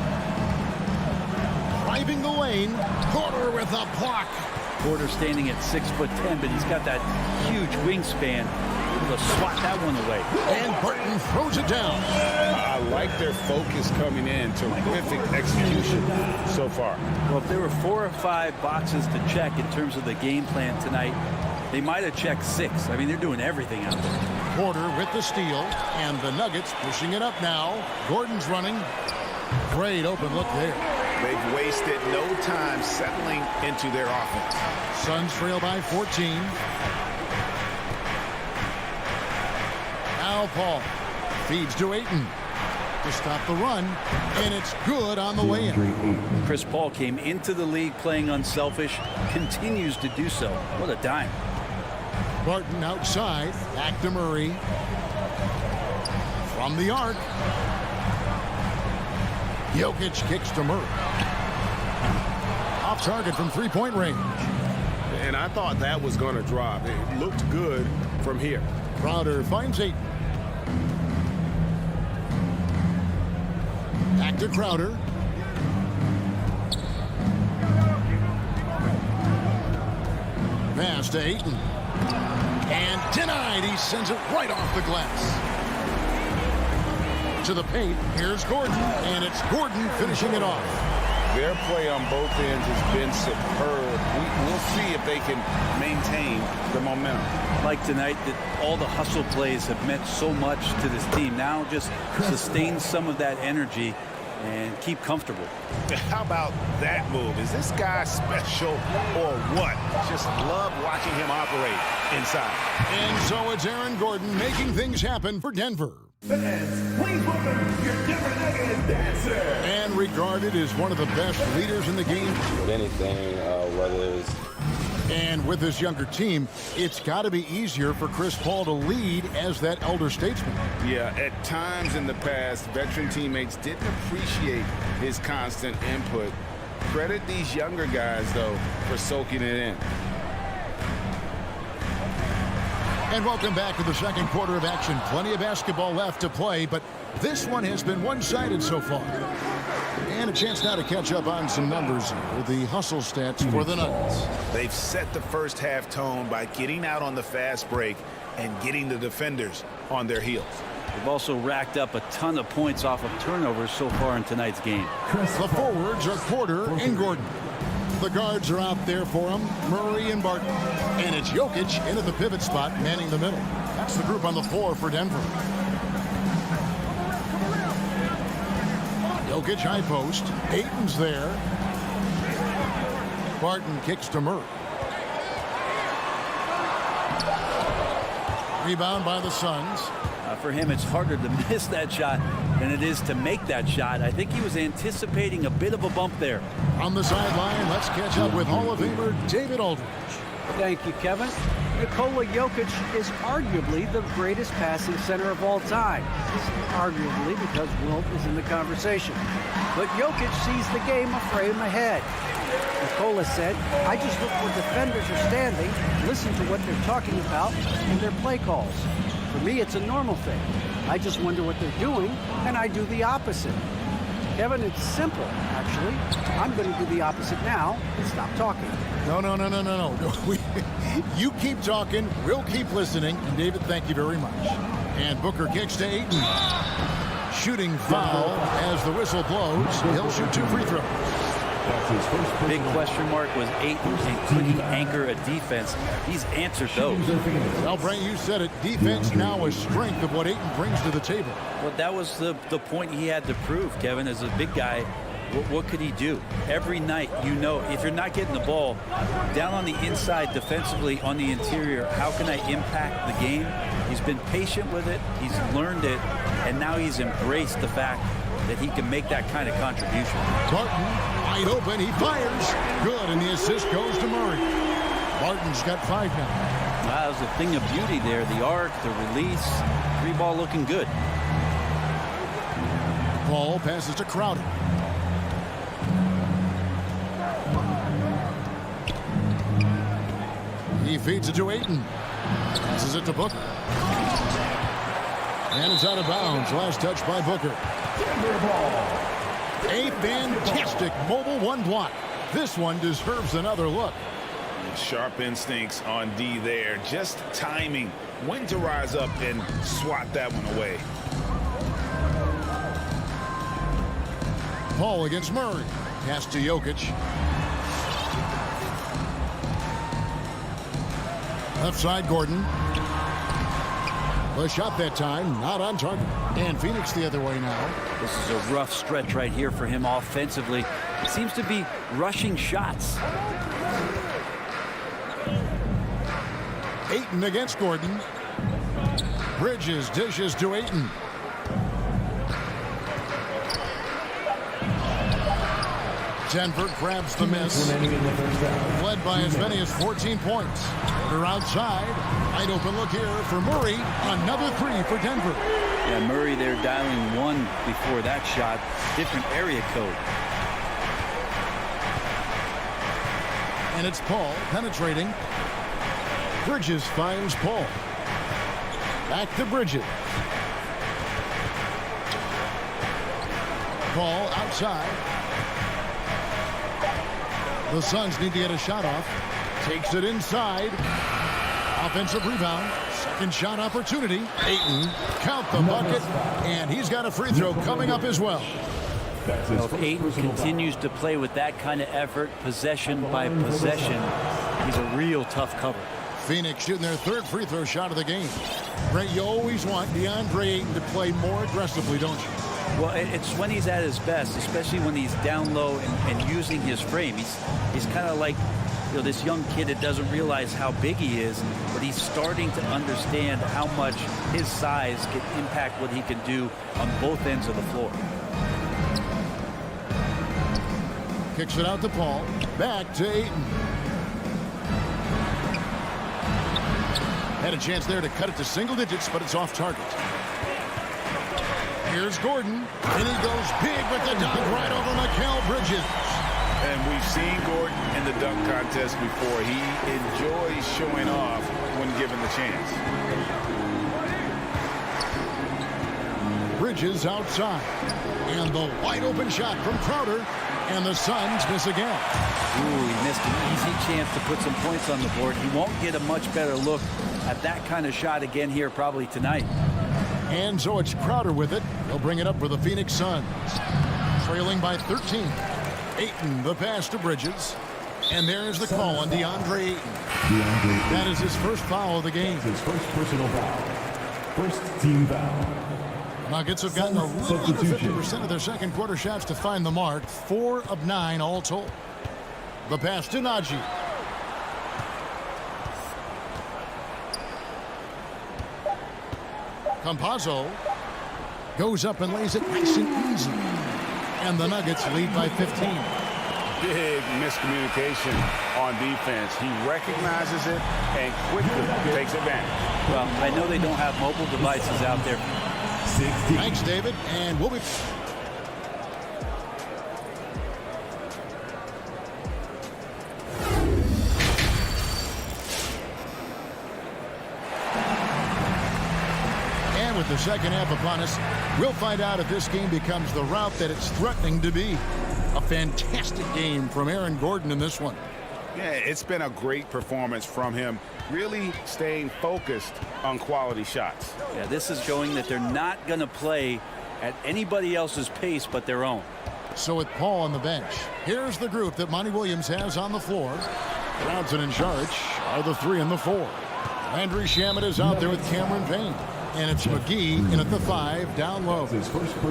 Driving the lane. Porter with a block. Porter standing at 6'10", but he's got that huge wingspan. Able to swat that one away. And Barton throws it down. I like their focus coming in. Terrific execution so far. Well, if there were 4 or 5 boxes to check in terms of the game plan tonight, they might have checked 6. I mean, they're doing everything out there. Porter with the steal, and the Nuggets pushing it up now. Gordon's running. Great open look there. They've wasted no time settling into their offense. Suns trail by 14. Now Paul feeds to Ayton to stop the run, and it's good on the way in. Chris Paul came into the league playing unselfish, continues to do so. What a dime. Barton outside, back to Murray. From the arc. Jokic kicks to Murray. Off target from three-point range. And I thought that was going to drop. It looked good from here. Crowder finds Ayton. Back to Crowder. Pass to Ayton. And denied. He sends it right off the glass. To the paint. Here's Gordon. And it's Gordon finishing it off. Their play on both ends has been superb. We'll see if they can maintain the momentum. Like tonight, that all the hustle plays have meant so much to this team. Now just sustain some of that energy and keep comfortable. How about that move? Is this guy special or what? Just love watching him operate inside. And so it's Aaron Gordon making things happen for Denver. Fans, please welcome your Denver Nuggets dancer. And regarded as one of the best leaders in the game. With anything, whether it's... And with this younger team, it's got to be easier for Chris Paul to lead as that elder statesman. Yeah, at times in the past, veteran teammates didn't appreciate his constant input. Credit these younger guys, though, for soaking it in. And welcome back to the second quarter of action. Plenty of basketball left to play, but this one has been one-sided so far. And a chance now to catch up on some numbers here. The hustle stats for the Nuggets. They've set the first half tone by getting out on the fast break and getting the defenders on their heels. They've also racked up a ton of points off of turnovers so far in tonight's game. The forwards are Porter and Gordon. The guards are out there for him, Murray and Barton. And it's Jokic in at the pivot spot, manning the middle. That's the group on the floor for Denver. Jokic high post. Ayton's there. Barton kicks to Murray. Rebound by the Suns. For him, it's harder to miss that shot than it is to make that shot. I think he was anticipating a bit of a bump there. On the sideline, let's catch up with Hall of Famer David Aldridge. Thank you, Kevin. Nikola Jokic is arguably the greatest passing center of all time. Arguably because Wilt is in the conversation. But Jokic sees the game a frame ahead. Nikola said, I just look where defenders are standing, listen to what they're talking about, and their play calls. For me, it's a normal thing. I just wonder what they're doing, and I do the opposite. Kevin, it's simple, actually. I'm going to do the opposite now and stop talking. No. You keep talking, we'll keep listening. And David, thank you very much. And Booker kicks to Ayton. Shooting foul as the whistle blows. He'll shoot 2 free throws. Big question mark was Ayton, and could he anchor a defense? He's answered those. Well, Brent, you said it. Defense now a strength of what Ayton brings to the table. Well, that was the point he had to prove, Kevin. As a big guy, what could he do? Every night, you know, if you're not getting the ball down on the inside defensively on the interior, how can I impact the game? He's been patient with it. He's learned it. And now he's embraced the fact that he can make that kind of contribution. Barton, wide open, he fires. Good, and the assist goes to Murray. Barton's got 5 now. Wow, that was a thing of beauty there. The arc, the release, 3-ball looking good. Paul passes to Crowder. He feeds it to Ayton. Passes it to Booker. And it's out of bounds. Last touch by Booker. A fantastic mobile 1 block. This one deserves another look. Sharp instincts on D there. Just timing when to rise up and swat that one away. Paul against Murray. Pass to Jokic. Left side, Gordon. The shot that time, not on target. And Phoenix the other way now. This is a rough stretch right here for him offensively. He seems to be rushing shots. Ayton against Gordon. Bridges dishes to Ayton. Denver grabs the miss. Led by as many as 14 points. Crowder outside. Wide open look here for Murray. Another three for Denver. Yeah, Murray there dialing one before that shot. Different area code. And it's Paul penetrating. Bridges finds Paul. Back to Bridges. Paul outside. The Suns need to get a shot off. Takes it inside. Offensive rebound. Second shot opportunity. Ayton, count the bucket. And he's got a free throw coming up as well. Well, if Ayton continues to play with that kind of effort, possession by possession, he's a real tough cover. Phoenix shooting their third free throw shot of the game. Brent, you always want DeAndre Ayton to play more aggressively, don't you? Well, it's when he's at his best, especially when he's down low and using his frame. He's kind of like, you know, this young kid that doesn't realize how big he is, but he's starting to understand how much his size can impact what he can do on both ends of the floor. Kicks it out to Paul. Back to Ayton. Had a chance there to cut it to single digits, but it's off target. Here's Gordon, and he goes big with the dunk right over Mikal Bridges. And we've seen Gordon in the dunk contest before. He enjoys showing off when given the chance. Bridges outside. And the wide open shot from Crowder. And the Suns miss again. Ooh, he missed an easy chance to put some points on the board. He won't get a much better look at that kind of shot again here probably tonight. And so it's Crowder with it. He'll bring it up for the Phoenix Suns. Trailing by 13. Ayton, the pass to Bridges. And there's the call on DeAndre Ayton. That is his first foul of the game. His first personal foul. First team foul. Nuggets have gotten a little under 50% of their second quarter shots to find the mark. 4 of 9 all told. The pass to Najee. Campazzo goes up and lays it nice and easy. And the Nuggets lead by 15. Big miscommunication on defense. He recognizes it and quickly takes advantage. Well, I know they don't have mobile devices out there. Thanks, David. And we'll be... And with the second half upon us, we'll find out if this game becomes the route that it's threatening to be. A fantastic game from Aaron Gordon in this one. Yeah, it's been a great performance from him, really staying focused on quality shots. Yeah, this is showing that they're not going to play at anybody else's pace but their own. So with Paul on the bench, here's the group that Monty Williams has on the floor. Brownson and Saric are the 3 and the 4. Landry Shamet is out there with Cameron Payne. And it's McGee in at the 5 down low.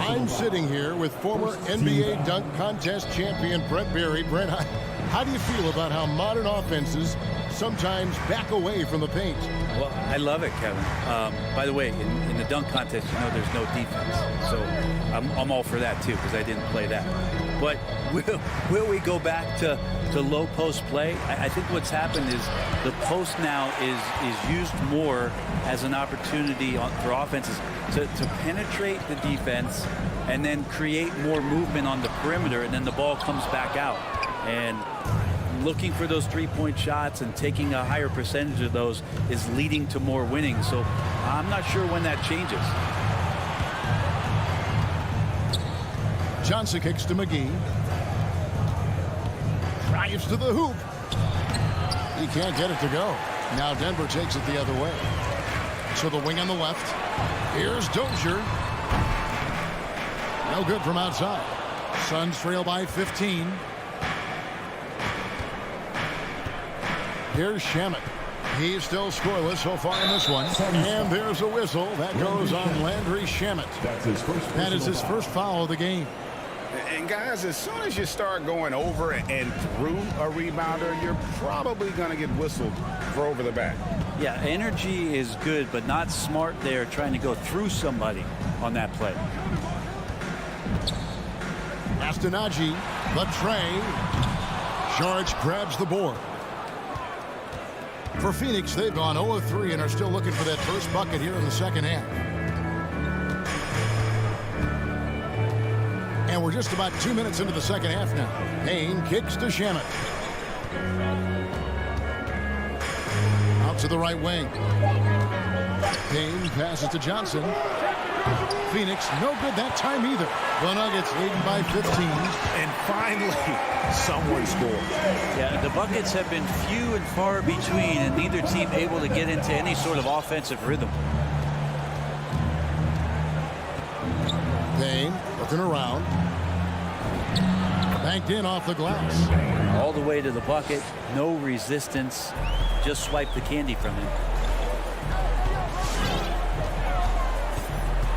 I'm sitting here with former NBA dunk contest champion Brent Barry. Brent, how do you feel about how modern offenses sometimes back away from the paint? Well, I love it, Kevin. By the way, in the dunk contest, you know there's no defense. So I'm all for that, too, because I didn't play that. But will we go back to low post play? I think what's happened is the post now is used more as an opportunity for offenses to penetrate the defense and then create more movement on the perimeter, and then the ball comes back out. And looking for those three-point shots and taking a higher percentage of those is leading to more winning. So I'm not sure when that changes. Johnson kicks to McGee. Drives to the hoop. He can't get it to go. Now Denver takes it the other way. So the wing on the left. Here's Dozier. No good from outside. Suns trail by 15. Here's Shamet. He's still scoreless so far in this one. And there's a whistle. That goes on Landry Shamet. That is his first foul of the game. And guys, as soon as you start going over and through a rebounder, you're probably going to get whistled for over the back. Yeah, energy is good, but not smart there trying to go through somebody on that play. Astonagi, the tray. Saric grabs the board. For Phoenix, they've gone 0 of 3 and are still looking for that first bucket here in the second half. And we're just about 2 minutes into the second half now. Payne kicks to Shamet. Out to the right wing. Payne passes to Johnson. Phoenix, no good that time either. The Nuggets leading by 15. And finally, someone scored. Yeah, the buckets have been few and far between, and neither team able to get into any sort of offensive rhythm. Payne looking around. Banked in off the glass. All the way to the bucket, no resistance. Just swipe the candy from him.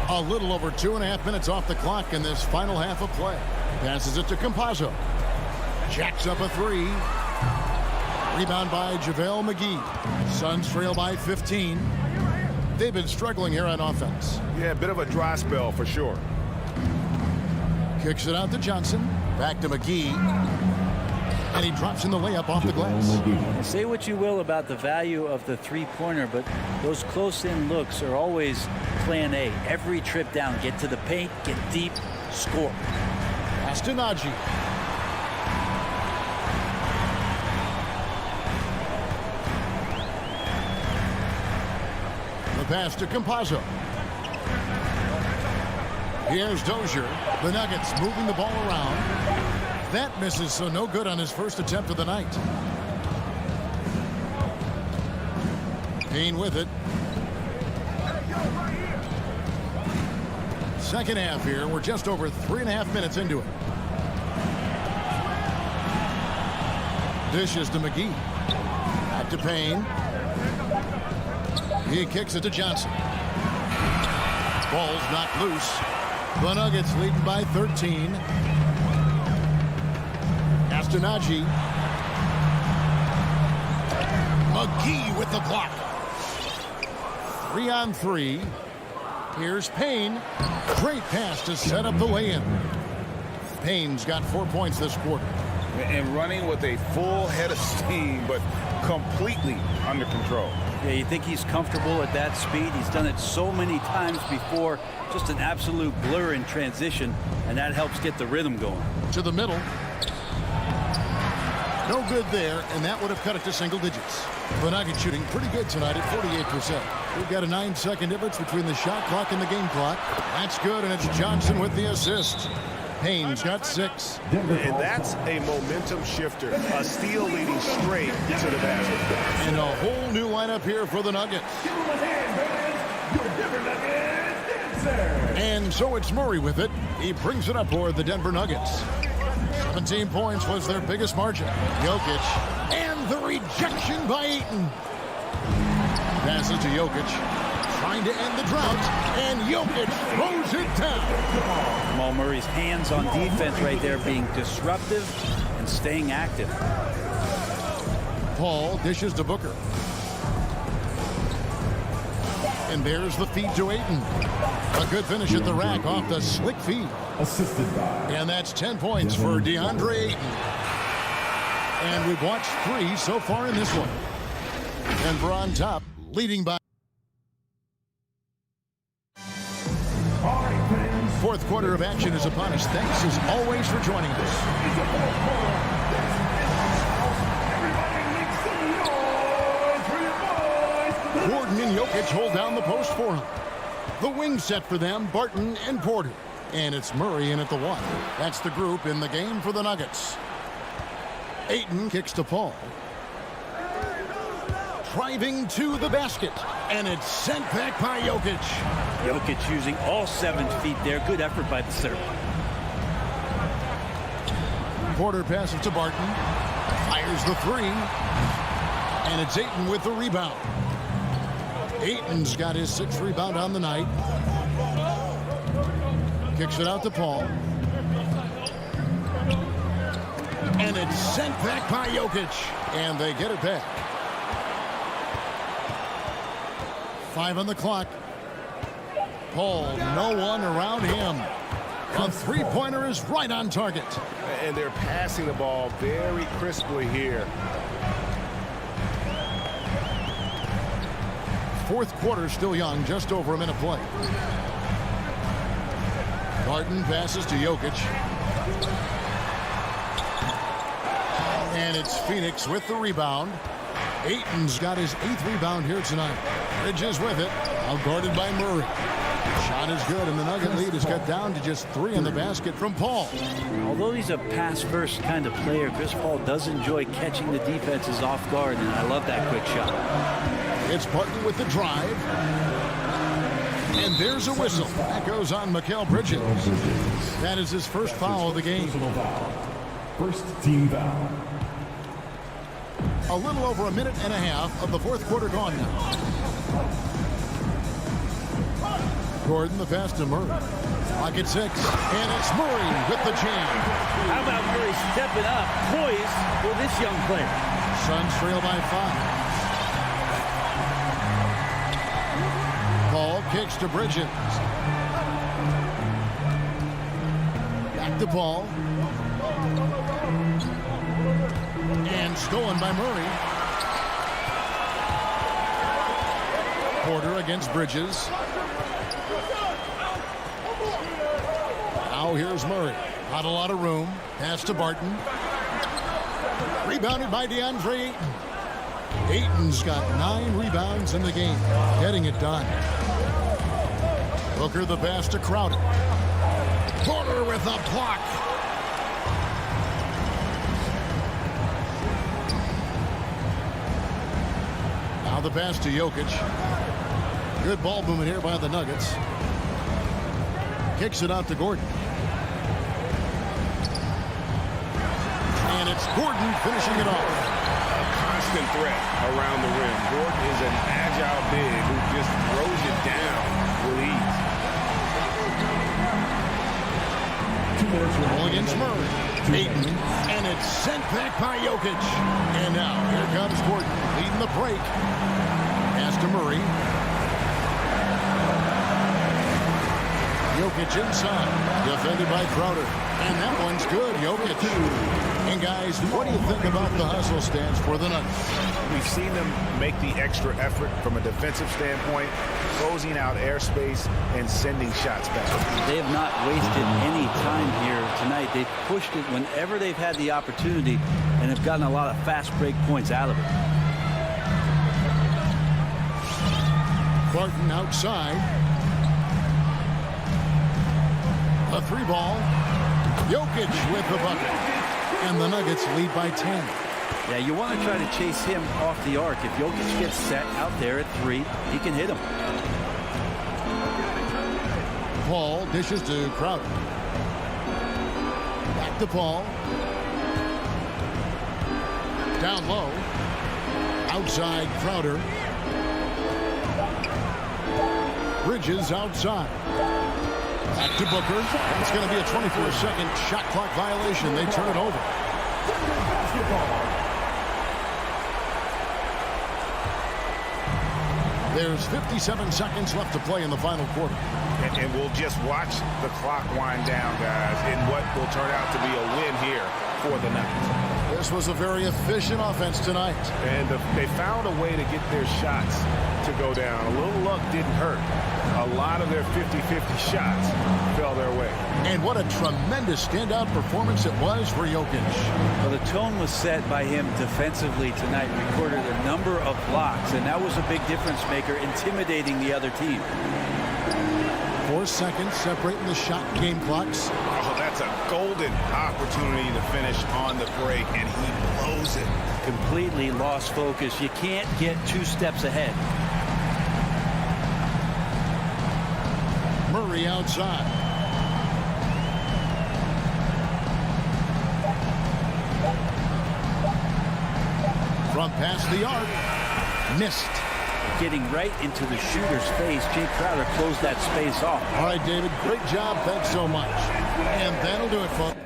A little over 2.5 minutes off the clock in this final half of play. Passes it to Campazzo. Jacks up a 3. Rebound by JaVale McGee. Suns trail by 15. They've been struggling here on offense. Yeah, a bit of a dry spell for sure. Kicks it out to Johnson. Back to McGee. And he drops in the layup off the glass. Say what you will about the value of the three-pointer, but those close-in looks are always plan A. Every trip down, get to the paint, get deep, score. Pass to Naji. The pass to Campazzo. Here's Dozier. The Nuggets moving the ball around. That misses, so no good on his first attempt of the night. Payne with it. Second half here. We're just over 3.5 minutes into it. Dishes to McGee. Back to Payne. He kicks it to Johnson. Ball's knocked loose. The Nuggets leading by 13. Naji. McGee with the block. 3-on-3. Here's Payne. Great pass to set up the lay-in. Payne's got 4 points this quarter. And running with a full head of steam, but completely under control. Yeah, you think he's comfortable at that speed. He's done it so many times before. Just an absolute blur in transition, and that helps get the rhythm going. To the middle. No good there, and that would have cut it to single digits. The Nuggets shooting pretty good tonight at 48%. We've got a 9-second difference between the shot clock and the game clock. That's good, and it's Johnson with the assist. Payne's got 6. And that's a momentum shifter. A steal leading straight to the basket. And a whole new lineup here for the Nuggets. And so it's Murray with it. He brings it up for the Denver Nuggets. 17 points was their biggest margin. Jokic. And the rejection by Ayton. Passes to Jokic. Trying to end the drought. And Jokic throws it down. Jamal Murray's hands on defense right there, being disruptive and staying active. Paul dishes to Booker. And there's the feed to Ayton. A good finish at the rack off the slick feed. Assisted by. And that's 10 points for DeAndre Ayton. And we've watched 3 so far in this one. Denver on top, leading by. Fourth quarter of action is upon us. Thanks as always for joining us. Gordon and Jokic hold down the post for him. The wing set for them, Barton and Porter. And it's Murray in at the 1. That's the group in the game for the Nuggets. Ayton kicks to Paul. Driving to the basket. And it's sent back by Jokic. Jokic using all 7 feet there. Good effort by the serve. Porter passes to Barton. Fires the 3. And it's Ayton with the rebound. Ayton's got his 6th rebound on the night. Kicks it out to Paul. And it's sent back by Jokic. And they get it back. 5 on the clock. Paul, no one around him. A three-pointer is right on target. And they're passing the ball very crisply here. fourth quarter still young, just over a minute play. Barton passes to Jokic. And it's Phoenix with the rebound. Ayton's got his 8th rebound here tonight. Bridges with it, now guarded by Murray. Shot is good, and the Nugget lead is cut down to just 3 in the basket from Paul. Although he's a pass-first kind of player, Chris Paul does enjoy catching the defenses off guard, and I love that quick shot. It's Barton with the drive. And there's a whistle. That goes on Mikal Bridges. That is his first foul of the game. First team foul. A little over a minute and a half of the fourth quarter gone now. Gordon, the pass to Murray. Clock at 6, and it's Murray with the jam. How about Murray stepping up, poised for this young player? Suns trail by 5. Paul kicks to Bridges. Back to Paul. And stolen by Murray. Porter against Bridges. Now here's Murray. Not a lot of room. Pass to Barton. Rebounded by DeAndre Ayton. Ayton's got 9 rebounds in the game. Getting it done. Booker the pass to Crowder. Porter with a block. Now the pass to Jokic. Good ball movement here by the Nuggets. Kicks it out to Gordon. And it's Gordon finishing it off. A constant threat around the rim. Gordon is an agile big who just throws it down with ease. Ball against Murray. Ayton, and it's sent back by Jokic. And now here comes Gordon leading the break. Pass to Murray. Jokic inside, defended by Crowder. And that one's good, Jokic. And guys, what do you think about the hustle stance for the Nuggets? We've seen them make the extra effort from a defensive standpoint, closing out airspace and sending shots back. They have not wasted any time here tonight. They've pushed it whenever they've had the opportunity and have gotten a lot of fast break points out of it. Barton outside. A 3-ball. Jokic with the bucket. And the Nuggets lead by 10. Yeah, you want to try to chase him off the arc. If Jokic gets set out there at 3, he can hit him. Paul dishes to Crowder. Back to Paul. Down low. Outside Crowder. Bridges outside. Back to Booker. It's going to be a 24-second shot clock violation. They turn it over. There's 57 seconds left to play in the final quarter. And we'll just watch the clock wind down, guys, in what will turn out to be a win here for the Nuggets. This was a very efficient offense tonight. And they found a way to get their shots to go down. A little luck didn't hurt. A lot of their 50-50 shots fell their way. And what a tremendous standout performance it was for Jokic. Well, the tone was set by him defensively tonight. Recorded a number of blocks, and that was a big difference maker, intimidating the other team. 4 seconds separating the shot game clocks. Oh, that's a golden opportunity to finish on the break, and he blows it. Completely lost focus. You can't get 2 steps ahead. Murray outside. From past the arc. Missed. Getting right into the shooter's face. Jay Crowder closed that space off. All right, David. Great job. Thanks so much. And that'll do it, folks.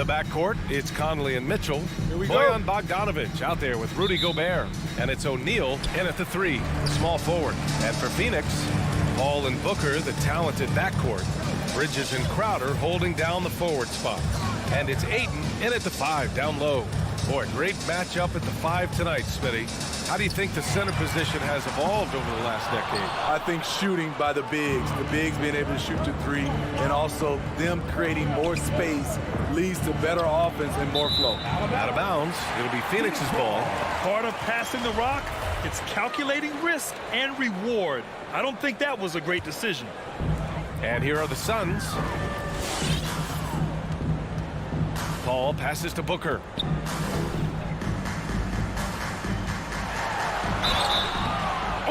The backcourt, it's Conley and Mitchell. Bojan Bogdanovic out there with Rudy Gobert. And it's O'Neal in at the 3, small forward. And for Phoenix, Paul and Booker, the talented backcourt. Bridges and Crowder holding down the forward spots. And it's Ayton in at the 5, down low. Boy, great matchup at the 5 tonight, Smitty. How do you think the center position has evolved over the last decade? I think shooting by the bigs being able to shoot to 3, and also them creating more space leads to better offense and more flow. Out of bounds, it'll be Phoenix's ball. Part of passing the rock, it's calculating risk and reward. I don't think that was a great decision. And here are the Suns. Paul passes to Booker.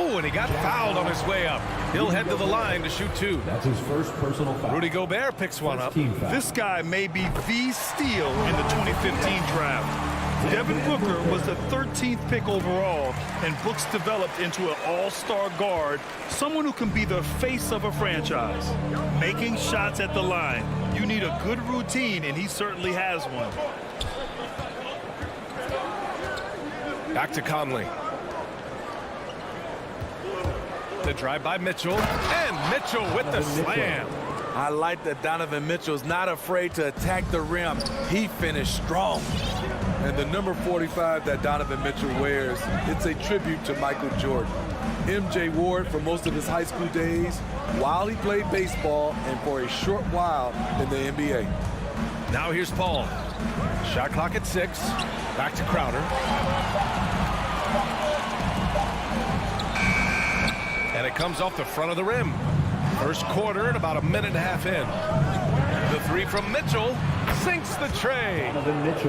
Oh, and he got fouled on his way up. He'll head to the line to shoot 2. That's his first personal foul. Rudy Gobert picks one up. This guy may be the steal in the 2015 draft. Devin Booker was the 13th pick overall, and Brooks developed into an all-star guard, someone who can be the face of a franchise. Making shots at the line. You need a good routine, and he certainly has one. Back to Conley. The drive by Mitchell, and Mitchell with the slam. I like that Donovan Mitchell's not afraid to attack the rim. He finished strong. And the number 45 that Donovan Mitchell wears, it's a tribute to Michael Jordan. MJ wore it for most of his high school days while he played baseball and for a short while in the NBA. Now here's Paul. Shot clock at 6. Back to Crowder. And it comes off the front of the rim. First quarter and about a minute and a half in. The 3 from Mitchell sinks the tray.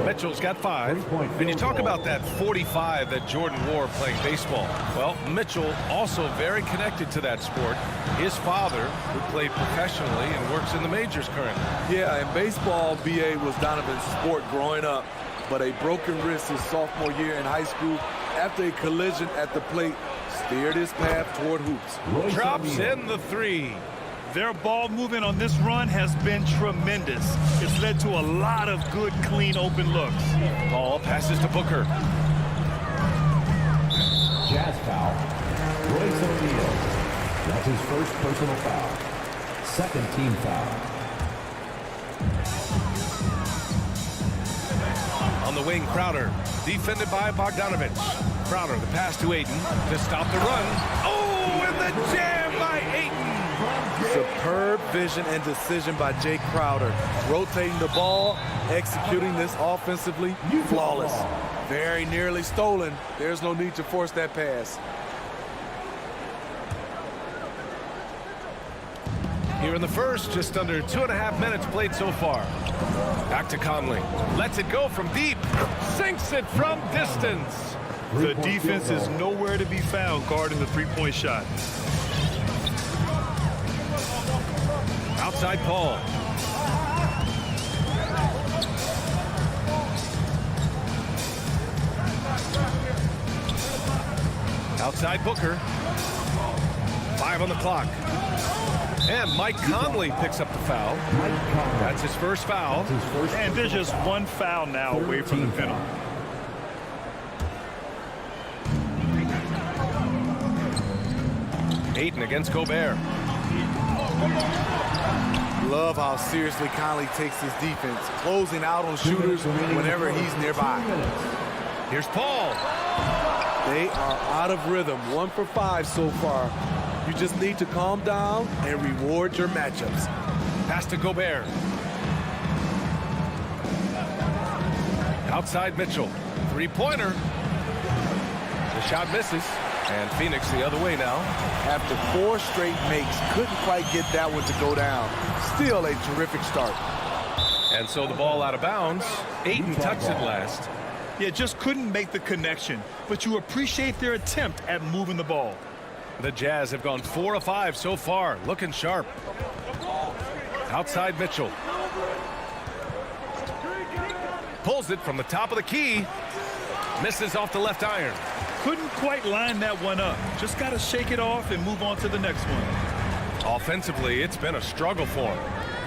Mitchell's got 5. And you talk about that 45 that Jordan wore playing baseball. Well, Mitchell also very connected to that sport. His father, who played professionally and works in the majors currently. Yeah, and baseball, BA, was Donovan's sport growing up. But a broken wrist his sophomore year in high school after a collision at the plate steered his path toward hoops. Drops in the 3. Their ball movement on this run has been tremendous. It's led to a lot of good, clean, open looks. Paul passes to Booker. Jazz foul. Royce O'Neal. That's his first personal foul. Second team foul. On the wing, Crowder. Defended by Bogdanovic. Crowder, the pass to Ayton to stop the run. Oh, and the jam by Ayton. Superb vision and decision by Jay Crowder. Rotating the ball, executing this offensively, flawless. Very nearly stolen. There's no need to force that pass. Here in the first, just under 2.5 minutes played so far. Back to Conley. Lets it go from deep. Sinks it from distance. The defense is nowhere to be found guarding the three-point shot. Outside Paul. Outside Booker. 5 on the clock. And Mike Conley picks up the foul. That's his first foul. And there's just one foul now away from the penalty. Ayton against Gobert. Love how seriously Conley takes his defense, closing out on shooters whenever he's nearby. Here's Paul. They are out of rhythm. 1 for 5 so far. You just need to calm down and reward your matchups. Pass to Gobert. Outside Mitchell. 3-pointer. The shot misses. And Phoenix the other way now. After 4 straight makes, couldn't quite get that one to go down. Still a terrific start. And so the ball out of bounds. Ayton tucks it last. Yeah, just couldn't make the connection. But you appreciate their attempt at moving the ball. The Jazz have gone 4 of 5 so far. Looking sharp. Outside Mitchell. Pulls it from the top of the key. Misses off the left iron. Couldn't quite line that one up. Just got to shake it off and move on to the next one. Offensively, it's been a struggle for him.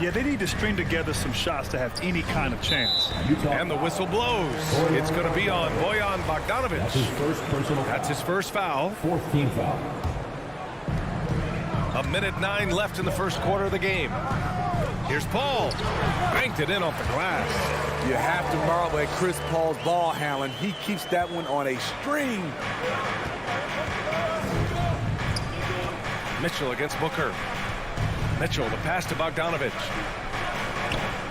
Yeah, they need to string together some shots to have any kind of chance. And the whistle blows. It's going to be on Bojan Bogdanovic. That's his first personal That's his first foul. fourth team foul. 1:09 left in the first quarter of the game. Here's Paul. Banked it in off the glass. You have to marvel at Chris Paul's ball handling. He keeps that one on a string. Mitchell against Booker. Mitchell, the pass to Bogdanovic.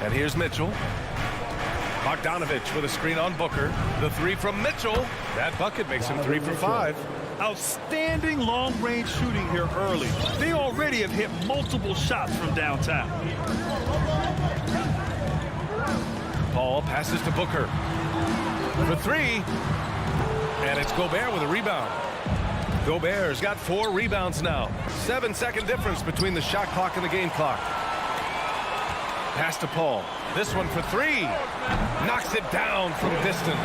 And here's Mitchell. Bogdanovic with a screen on Booker. The three from Mitchell. That bucket makes him 3 for 5. Outstanding long-range shooting here early. They already have hit multiple shots from downtown. Paul passes to Booker. For 3. And it's Gobert with a rebound. Gobert's got 4 rebounds now. 7-second difference between the shot clock and the game clock. Pass to Paul. This one for 3. Knocks it down from distance.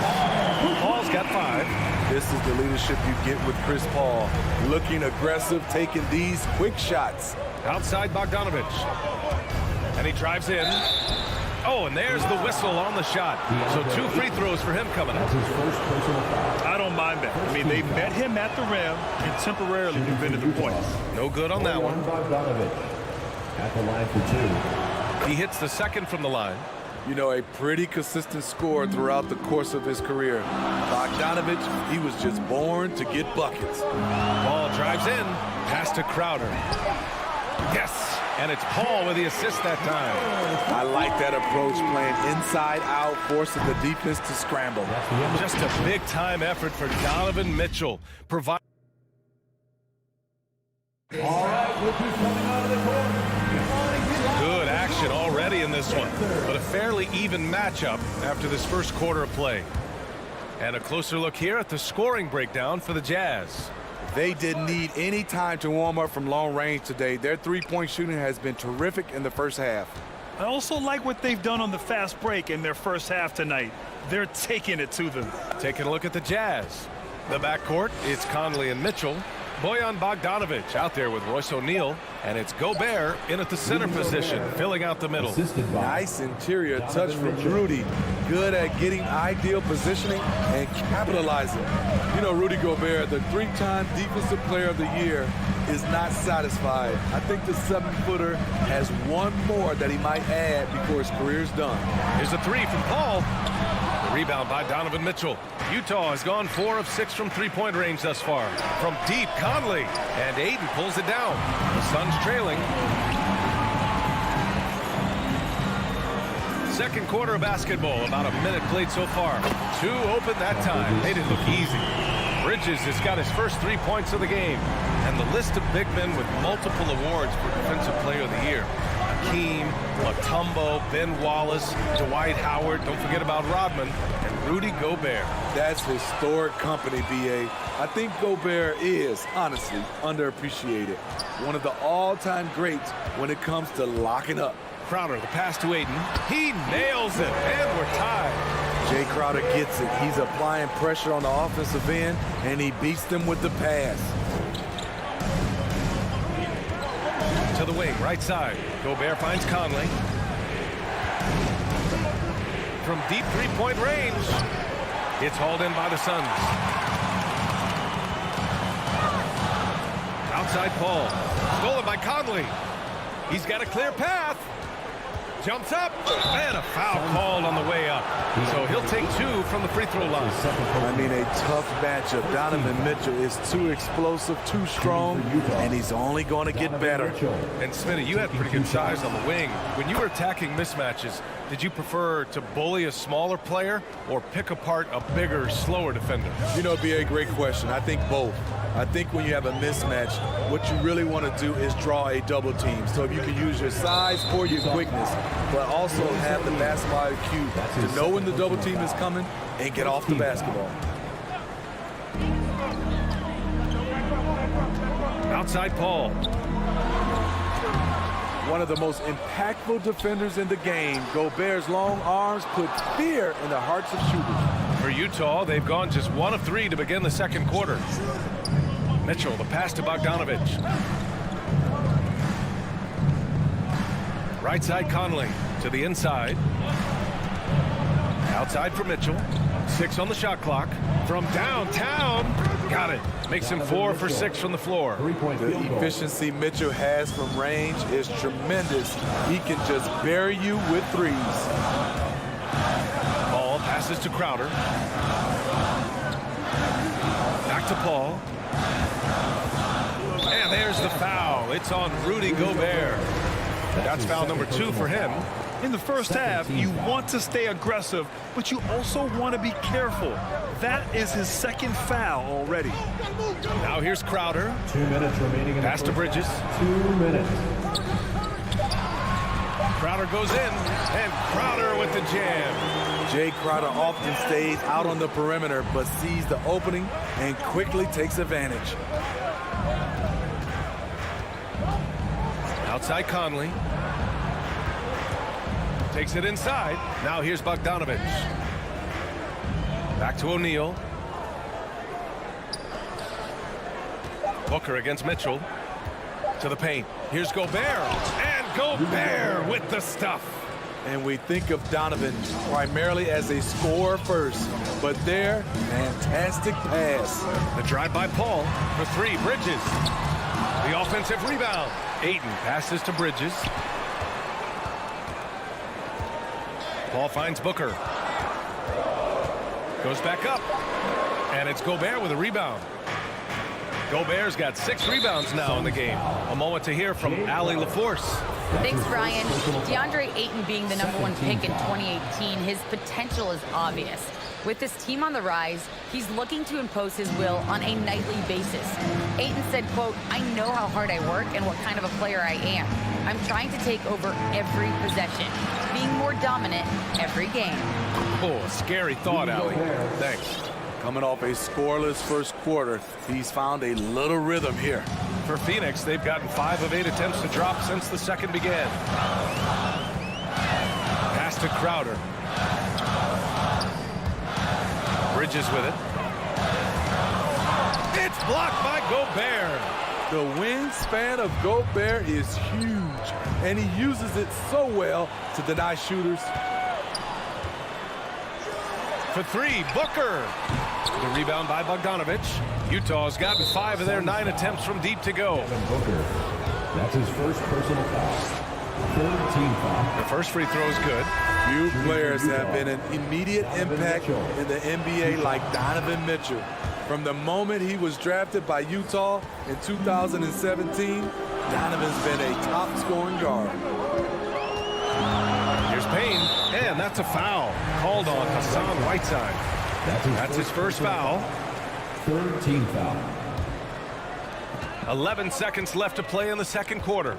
Paul's got 5. This is the leadership you get with Chris Paul. Looking aggressive, taking these quick shots. Outside Bogdanovic. And he drives in. Oh, and there's the whistle on the shot. So 2 free throws for him coming up. I don't mind that. I mean, they met him at the rim and temporarily prevented the points. No good on that one. Bogdanovic at the line for 2. He hits the second from the line. You know, a pretty consistent scorer throughout the course of his career. Bogdanovic, he was just born to get buckets. Ball drives in. Pass to Crowder. Yes. And it's Paul with the assist that time. I like that approach, playing inside out, forcing the defense to scramble. Just a big-time effort for Donovan Mitchell. All right, look who's coming out of the court. Good action already in this one, but a fairly even matchup after this first quarter of play. And a closer look here at the scoring breakdown for the Jazz. They didn't need any time to warm up from long range today. Their three-point shooting has been terrific in the first half. I also like what they've done on the fast break in their first half tonight. They're taking it to them. Taking a look at the Jazz. The backcourt, it's Conley and Mitchell. Bojan Bogdanovic out there with Royce O'Neal. And it's Gobert in at the center position, filling out the middle. Nice interior touch from Rudy. Good at getting ideal positioning and capitalizing. You know, Rudy Gobert, the 3-time Defensive Player of the Year, is not satisfied. I think the 7-footer has one more that he might add before his career's done. Here's a 3 from Paul. The rebound by Donovan Mitchell. Utah has gone 4 of 6 from three-point range thus far. From deep, Conley. And Aiden pulls it down. The Suns trailing. Second quarter of basketball. About a minute played so far. 2 open that time. They didn't look easy. Bridges has got his first 3 points of the game. And the list of big men with multiple awards for Defensive Player of the Year. Hakeem, Mutombo, Ben Wallace, Dwight Howard, don't forget about Rodman, and Rudy Gobert. That's historic company, B.A. I think Gobert is, honestly, underappreciated. One of the all-time greats when it comes to locking up. Crowder, the pass to Aiden. He nails it, and we're tied. Jay Crowder gets it. He's applying pressure on the offensive end, and he beats them with the pass. To the wing, right side. Gobert finds Conley. From deep three-point range. It's hauled in by the Suns. Outside Paul. Stolen by Conley. He's got a clear path. Jumps up, and a foul called on the way up. So he'll take 2 from the free throw line. I mean, a tough matchup. Donovan Mitchell is too explosive, too strong, and he's only going to get better. And Smitty, you had pretty good size on the wing. When you were attacking mismatches, did you prefer to bully a smaller player or pick apart a bigger, slower defender? You know, it'd be a great question. I think both. I think when you have a mismatch, what you really want to do is draw a double team. So if you can use your size or your quickness, but also have the basketball IQ to know when the double team is coming and get off the basketball. Outside Paul. One of the most impactful defenders in the game. Gobert's long arms put fear in the hearts of shooters. For Utah, they've gone just 1 of 3 to begin the second quarter. Mitchell, the pass to Bogdanovic. Right side Conley to the inside. Outside for Mitchell. 6 on the shot clock. From downtown. Got it. Makes him 4 for 6 from the floor. The efficiency Mitchell has from range is tremendous. He can just bury you with threes. Paul passes to Crowder. Back to Paul. And there's the foul. It's on Rudy Gobert. That's foul number 2 for him. In the first half, you want to stay aggressive, but you also want to be careful. That is his second foul already. Now here's Crowder. 2 minutes remaining. Pass to Bridges. 2 minutes. Crowder goes in, and Crowder with the jam. Jay Crowder often stays out on the perimeter, but sees the opening and quickly takes advantage. Outside Conley. Takes it inside. Now here's Bogdanovich. Back to O'Neal. Booker against Mitchell. To the paint. Here's Gobert. And Gobert with the stuff. And we think of Donovan primarily as a scorer first, but there, fantastic pass. The drive by Paul for 3. Bridges. The offensive rebound. Ayton passes to Bridges. Paul finds Booker. Goes back up. And it's Gobert with a rebound. Gobert's got 6 rebounds now in the game. A moment to hear from Allie LaForce. Thanks, Brian. DeAndre Ayton being the #1 pick in 2018, his potential is obvious. With this team on the rise, he's looking to impose his will on a nightly basis. Ayton said, quote, "I know how hard I work and what kind of a player I am. I'm trying to take over every possession, being more dominant every game." Oh, a scary thought, Allie. Thanks. Coming off a scoreless first quarter, he's found a little rhythm here. For Phoenix, they've gotten 5 of 8 attempts to drop since the second began. Pass to Crowder. Bridges with it. It's blocked by Gobert. The wingspan of Gobert is huge, and he uses it so well to deny shooters. For 3, Booker. The rebound by Bogdanovich. Utah's gotten 5 of their 9 attempts from deep to go. Booker. That's his first personal foul. 3rd team foul. The first free throw is good. Few players have been an immediate impact in the NBA like Donovan Mitchell. From the moment he was drafted by Utah in 2017, Donovan's been a top-scoring guard. Here's Payne, and that's a foul called on Hassan Whiteside. That's his first foul. 3rd team foul. 11 seconds left to play in the second quarter.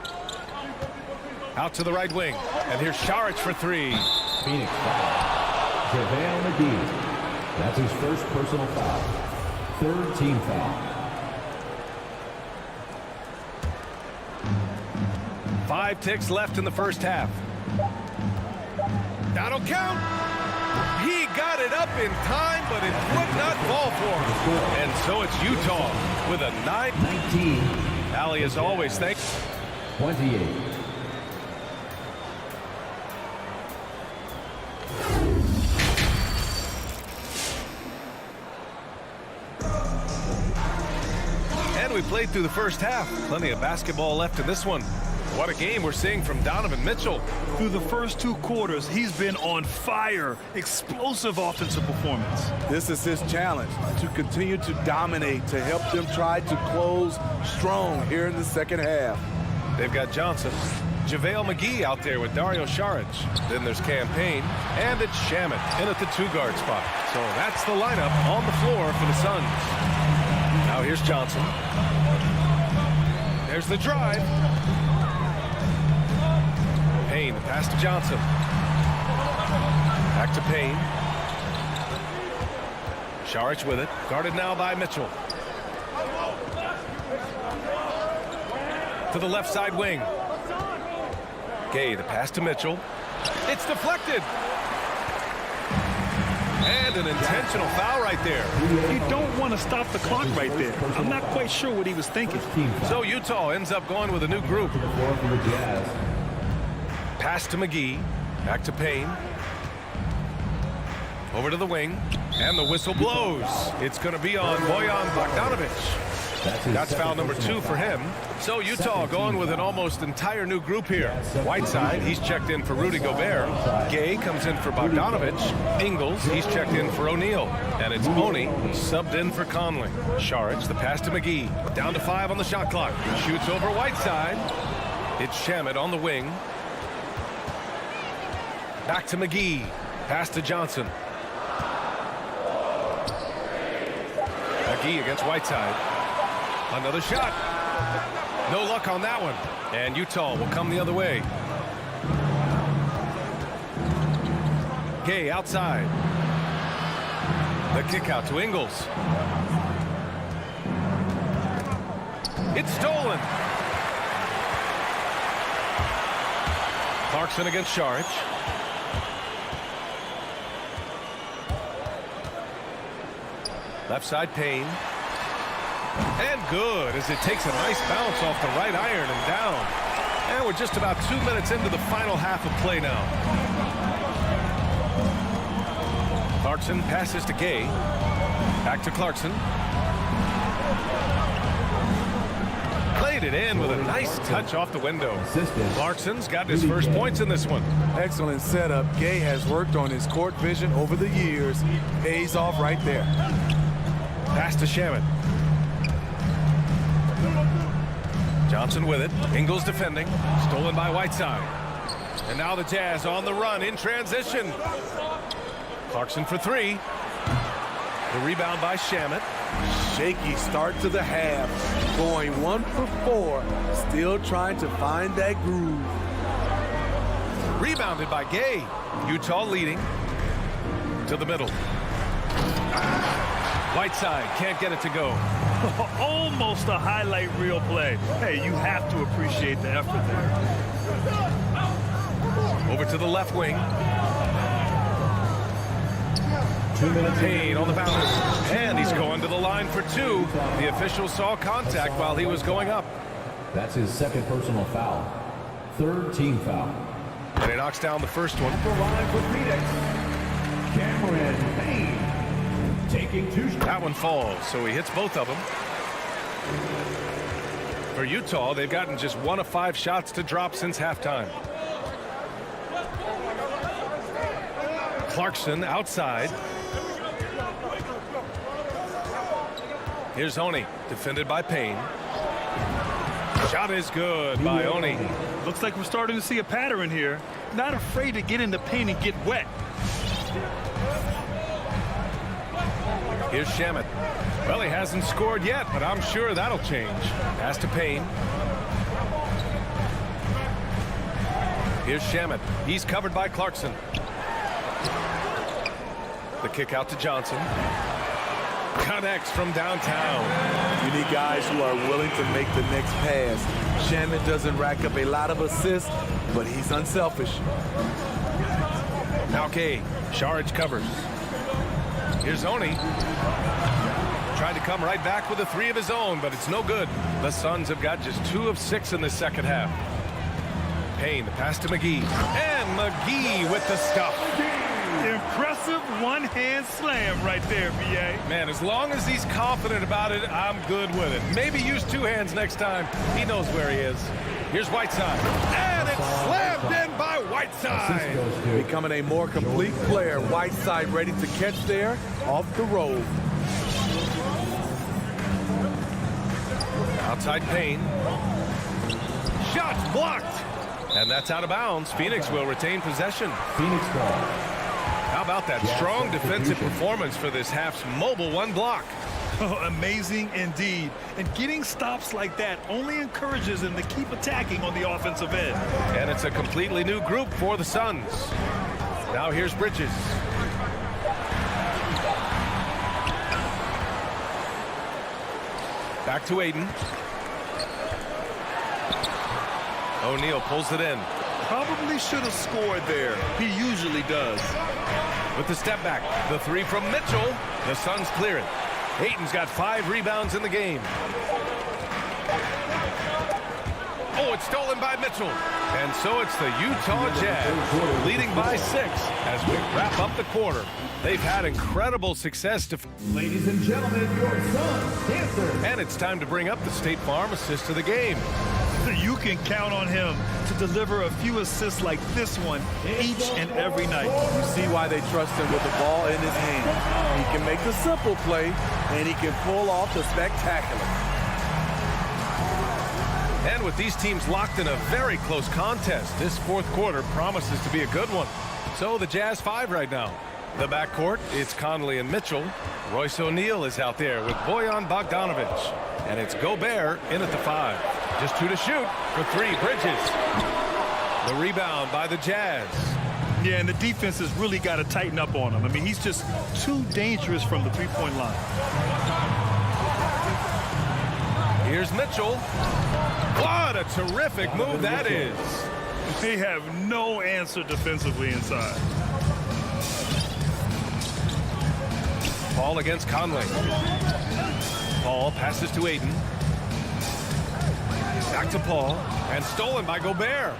Out to the right wing, and here's Saric for 3. Phoenix foul. JaVale McGee. That's his first personal foul. 3rd team foul. 5 ticks left in the first half. That'll count. He got it up in time, but it would not fall for him. And so it's Utah with a 9-19. Allie, as always, thanks. 28. And we played through the first half. Plenty of basketball left in this one. What a game we're seeing from Donovan Mitchell. Through the first 2 quarters, he's been on fire. Explosive offensive performance. This is his challenge, to continue to dominate, to help them try to close strong here in the second half. They've got Johnson, JaVale McGee out there with Dario Saric. Then there's Cam Payne, and it's Shamet in at the 2-guard spot. So that's the lineup on the floor for the Suns. Now here's Johnson. There's the drive. Payne, pass to Johnson. Back to Payne. Saric with it. Guarded now by Mitchell. To the left side wing. Gay, the pass to Mitchell. It's deflected. And an intentional foul right there. You don't want to stop the clock right there. I'm not quite sure what he was thinking. So Utah ends up going with a new group. Pass to McGee. Back to Payne. Over to the wing. And the whistle blows. It's going to be on Bojan Bogdanovic. That's foul number 2 for him. So Utah going with an almost entire new group here. Whiteside, he's checked in for Rudy Gobert. Gay comes in for Bogdanovic. Ingles, he's checked in for O'Neal. And it's Oni subbed in for Conley. Saric, the pass to McGee. Down to 5 on the shot clock. Shoots over Whiteside. It's Shamet on the wing. Back to McGee. Pass to Johnson. McGee against Whiteside. Another shot. No luck on that one. And Utah will come the other way. Gay outside. The kick out to Ingles. It's stolen. Clarkson against Saric. Left side Payne. And good as it takes a nice bounce off the right iron and down. And we're just about 2 minutes into the final half of play now. Clarkson passes to Gay. Back to Clarkson. Played it in with a nice touch off the window. Clarkson's got his first points in this one. Excellent setup. Gay has worked on his court vision over the years. Pays off right there. Pass to Shamet. Johnson with it. Ingles defending. Stolen by Whiteside. And now the Jazz on the run in transition. Clarkson for 3. The rebound by Shamet. Shaky start to the half. Going 1 for 4. Still trying to find that groove. Rebounded by Gay. Utah leading. To the middle. Whiteside can't get it to go. Almost a highlight reel play. Hey, you have to appreciate the effort there. Over to the left wing. 2 minutes. Payne on the bounce. And he's going to the line for 2. The official saw contact while he was going up. That's his second personal foul. Third team foul. And he knocks down the first one. The line for Phoenix. Cameron Payne. Taking 2 shots. That one falls, so he hits both of them. For Utah, they've gotten just 1 of 5 shots to drop since halftime. Clarkson outside. Here's Oni, defended by Payne. Shot is good by Oni. Looks like we're starting to see a pattern here. Not afraid to get in the paint and get wet. Here's Shamet. Well, he hasn't scored yet, but I'm sure that'll change. Pass to Payne. Here's Shamet. He's covered by Clarkson. The kick out to Johnson. Connects from downtown. You need guys who are willing to make the next pass. Shamet doesn't rack up a lot of assists, but he's unselfish. Now Gay. Saric covers. Here's Oni. Tried to come right back with a 3 of his own, but it's no good. The Suns have got just 2 of 6 in the second half. Payne, the pass to McGee. And McGee with the stuff. Impressive one-hand slam right there, B.A. Man, as long as he's confident about it, I'm good with it. Maybe use 2 hands next time. He knows where he is. Here's Whiteside. And it's slammed in by Whiteside. Becoming a more complete player. Whiteside ready to catch there off the roll. Outside Payne. Shots blocked. And that's out of bounds. Phoenix will retain possession. Phoenix ball. How about that strong defensive performance for this half's mobile 1 block? Oh, amazing indeed. And getting stops like that only encourages them to keep attacking on the offensive end. And it's a completely new group for the Suns. Now here's Bridges. Back to Aiden. O'Neal pulls it in. Probably should have scored there. He usually does. With the step back, the 3 from Mitchell. The Suns clear it. Ayton's got 5 rebounds in the game. Oh, it's stolen by Mitchell. And so it's the Utah Jazz leading by 6 as we wrap up the quarter. They've had incredible success. Ladies and gentlemen, your Suns Dancers. And it's time to bring up the State Farm assist of the game. You can count on him to deliver a few assists like this one each and every night. You see why they trust him with the ball in his hand. He can make the simple play, and he can pull off the spectacular. And with these teams locked in a very close contest, this fourth quarter promises to be a good one. So the Jazz 5 right now. The backcourt, it's Conley and Mitchell. Royce O'Neal is out there with Bojan Bogdanovic. And it's Gobert in at the 5. Just 2 to shoot for 3. Bridges. The rebound by the Jazz. Yeah, and the defense has really got to tighten up on him. I mean, he's just too dangerous from the three-point line. Here's Mitchell. What a terrific move that is. They have no answer defensively inside. Paul against Conley. Paul passes to Ayton. Back to Paul. And stolen by Gobert.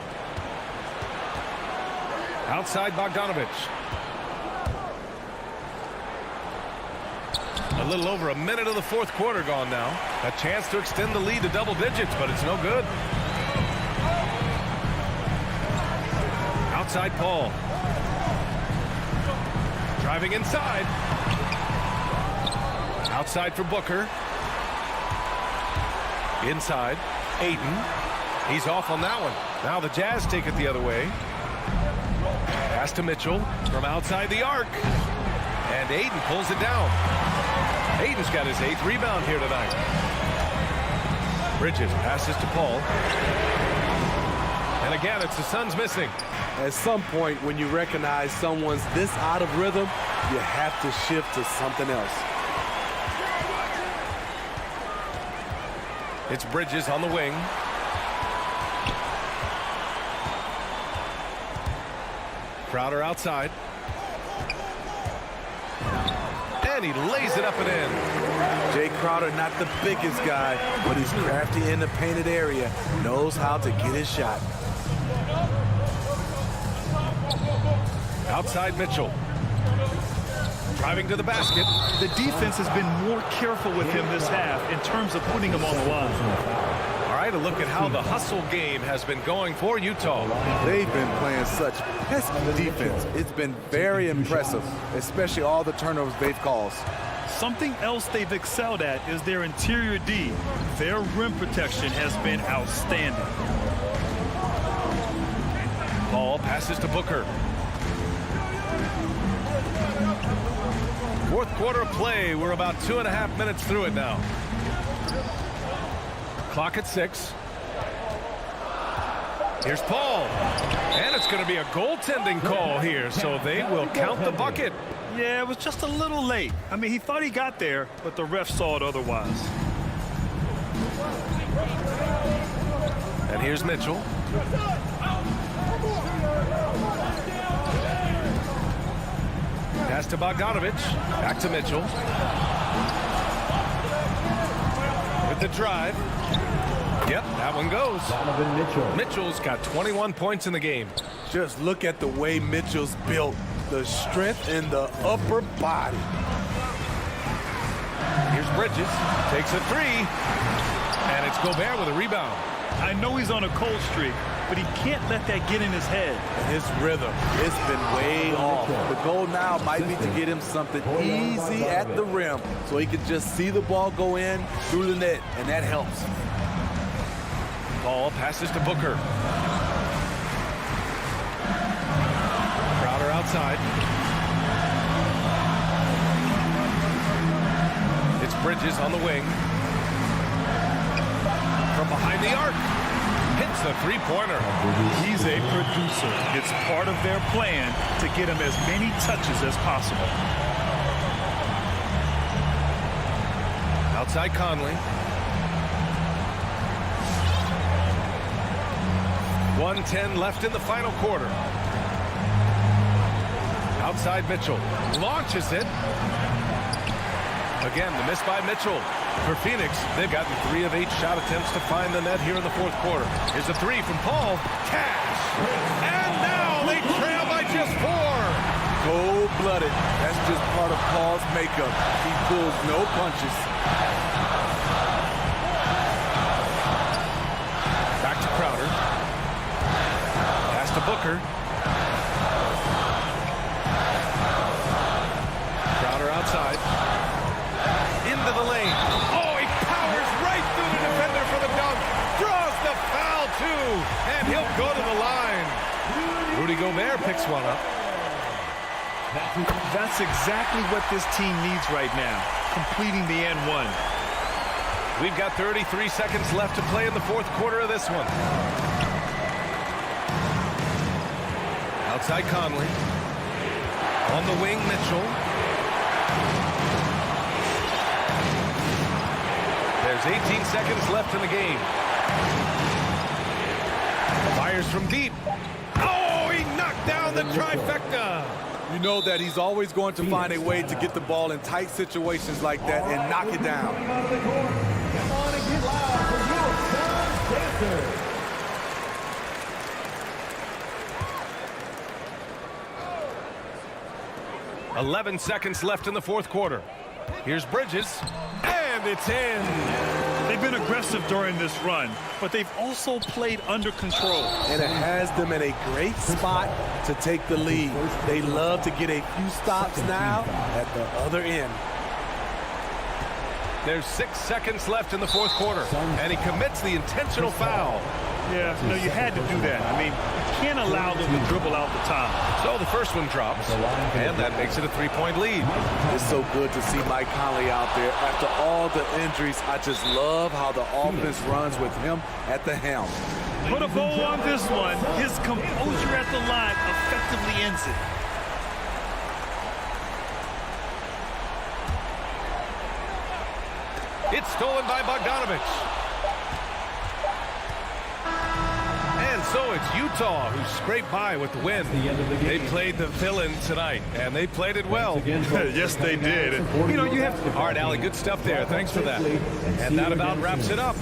Outside Bogdanovic. A little over a minute of the fourth quarter gone now. A chance to extend the lead to double digits, but it's no good. Outside Paul. Driving inside. Outside for Booker. Inside. Ayton. He's off on that one. Now the Jazz take it the other way. Pass to Mitchell from outside the arc. And Ayton pulls it down. Ayton's got his 8th rebound here tonight. Bridges passes to Paul. And again, it's the Suns missing. At some point, when you recognize someone's this out of rhythm, you have to shift to something else. It's Bridges on the wing. Crowder outside. And he lays it up and in. Jay Crowder, not the biggest guy, but he's crafty in the painted area. Knows how to get his shot. Outside Mitchell. Driving to the basket. The defense has been more careful with him this half in terms of putting him on the line. All right, a look at how the hustle game has been going for Utah. They've been playing such pesky defense. It's been very impressive, especially all the turnovers they've caused. Something else they've excelled at is their interior D. Their rim protection has been outstanding. Paul passes to Booker. Fourth quarter of play. We're about 2.5 minutes through it now. Clock at 6. Here's Paul. And it's going to be a goaltending call here, so they will count the bucket. Yeah, it was just a little late. I mean, he thought he got there, but the ref saw it otherwise. And here's Mitchell. Pass to Bogdanovic. Back to Mitchell. With the drive. Yep, that one goes. Donovan Mitchell. Mitchell's got 21 points in the game. Just look at the way Mitchell's built. The strength in the upper body. Here's Bridges. Takes a 3. And it's Gobert with a rebound. I know he's on a cold streak, but he can't let that get in his head. His rhythm, it's been way off. The goal now might be to get him something easy at the rim so he can just see the ball go in through the net, and that helps. Paul passes to Booker. Crowder outside. It's Bridges on the wing. From behind the arc. Hits the three-pointer. He's a producer. It's part of their plan to get him as many touches as possible. Outside Conley. 1:10 left in the final quarter. Outside Mitchell. Launches it. Again, the miss by Mitchell. For Phoenix, they've gotten 3 of 8 shot attempts to find the net here in the fourth quarter. Here's a 3 from Paul. Cash. And now they trail by just 4. Cold-blooded. That's just part of Paul's makeup. He pulls no punches. Back to Crowder. Pass to Booker. Crowder outside. Into the lane. Oh, he powers right through the defender for the dunk. Draws the foul, too. And he'll go to the line. Rudy Gobert picks one up. That's exactly what this team needs right now, completing the N1. We've got 33 seconds left to play in the fourth quarter of this one. Outside Conley. On the wing, Mitchell. There's 18 seconds left in the game. Fires from deep. Oh, he knocked down the trifecta. You know that he's always going to find a way to get the ball in tight situations like that and knock it down. 11 seconds left in the fourth quarter. Here's Bridges, and it's in. They've been aggressive during this run, but they've also played under control. And it has them in a great spot to take the lead. They love to get a few stops now at the other end. There's 6 seconds left in the fourth quarter, and he commits the intentional foul. Yeah, no, you had to do that. I mean, you can't allow them to dribble out the time. So the first one drops, and that makes it a 3-point lead. It's so good to see Mike Conley out there. After all the injuries, I just love how the offense runs with him at the helm. Put a bow on this one. His composure at the line effectively ends it. It's stolen by Bogdanovich. And so it's Utah who scraped by with the win. They played the villain tonight, and they played it well. Yes, they did. You know, you have to... All right, Allie, good stuff there. Thanks for that. And that about wraps it up.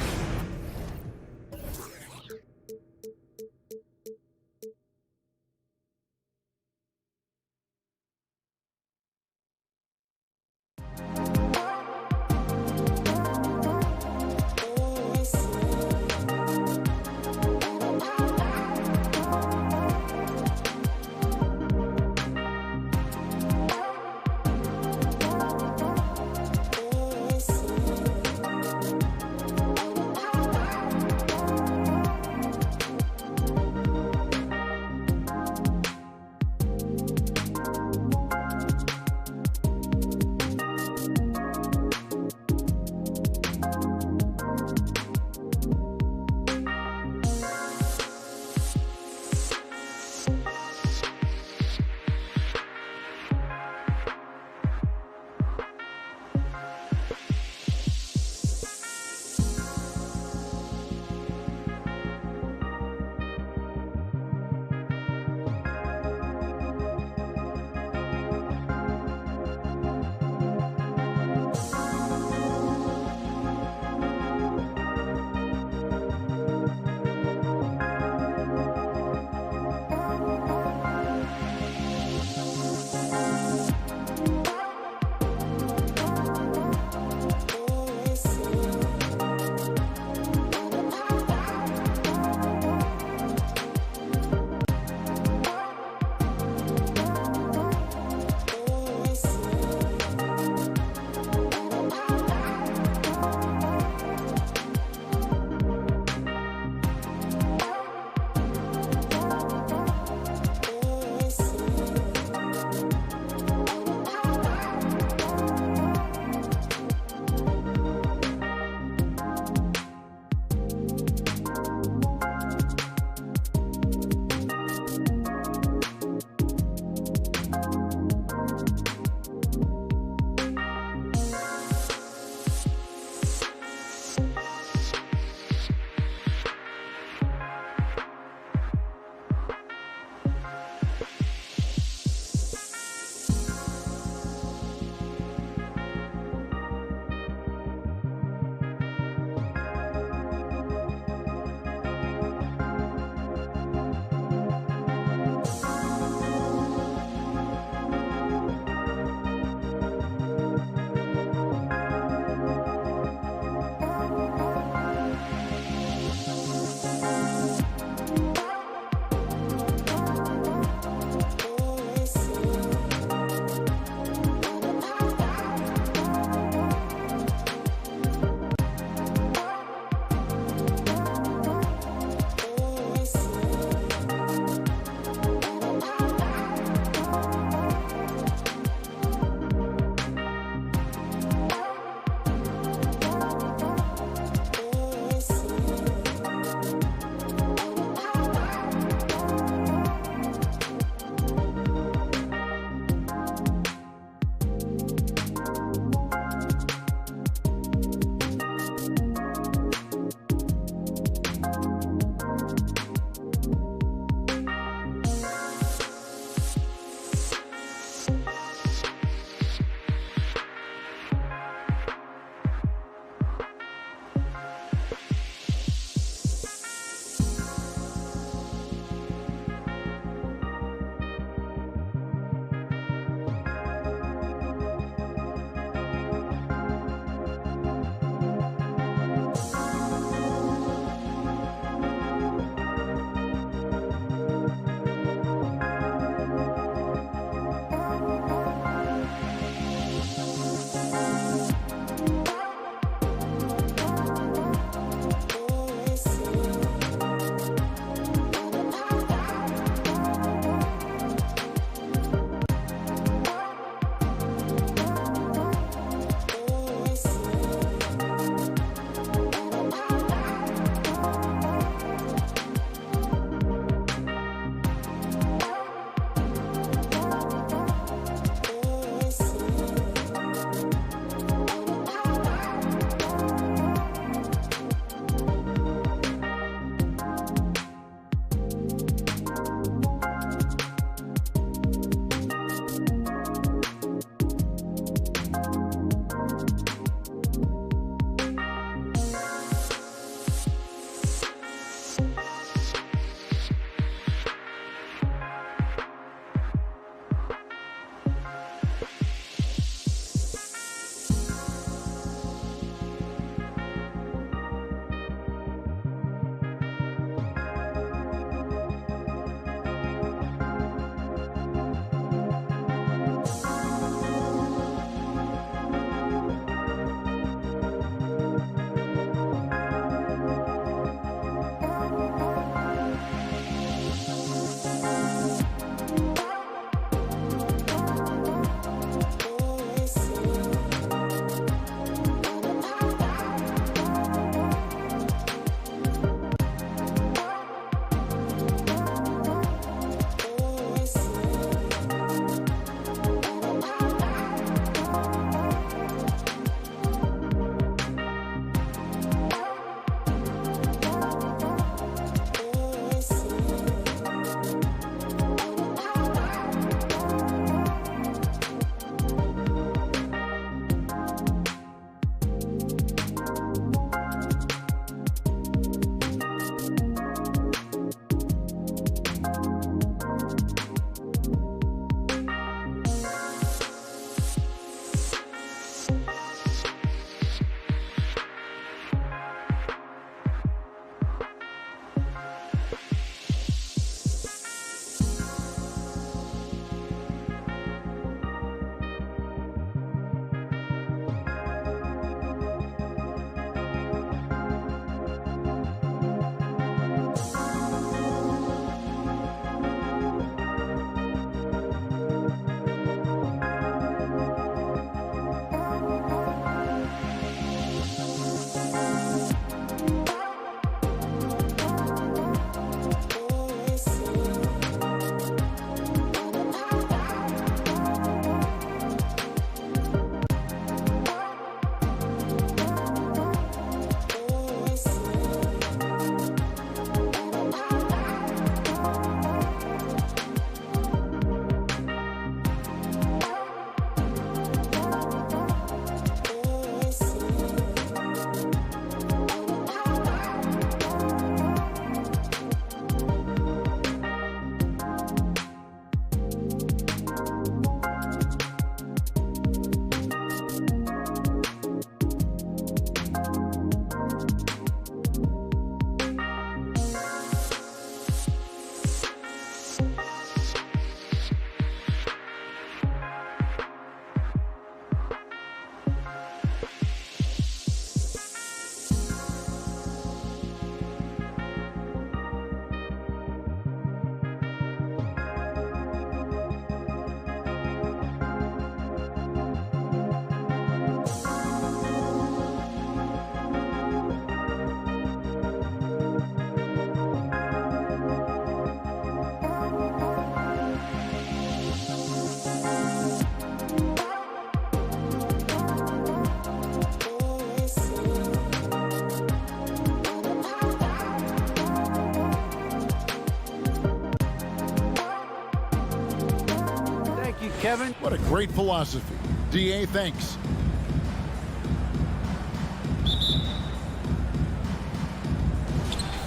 Kevin. What a great philosophy. DA, thanks.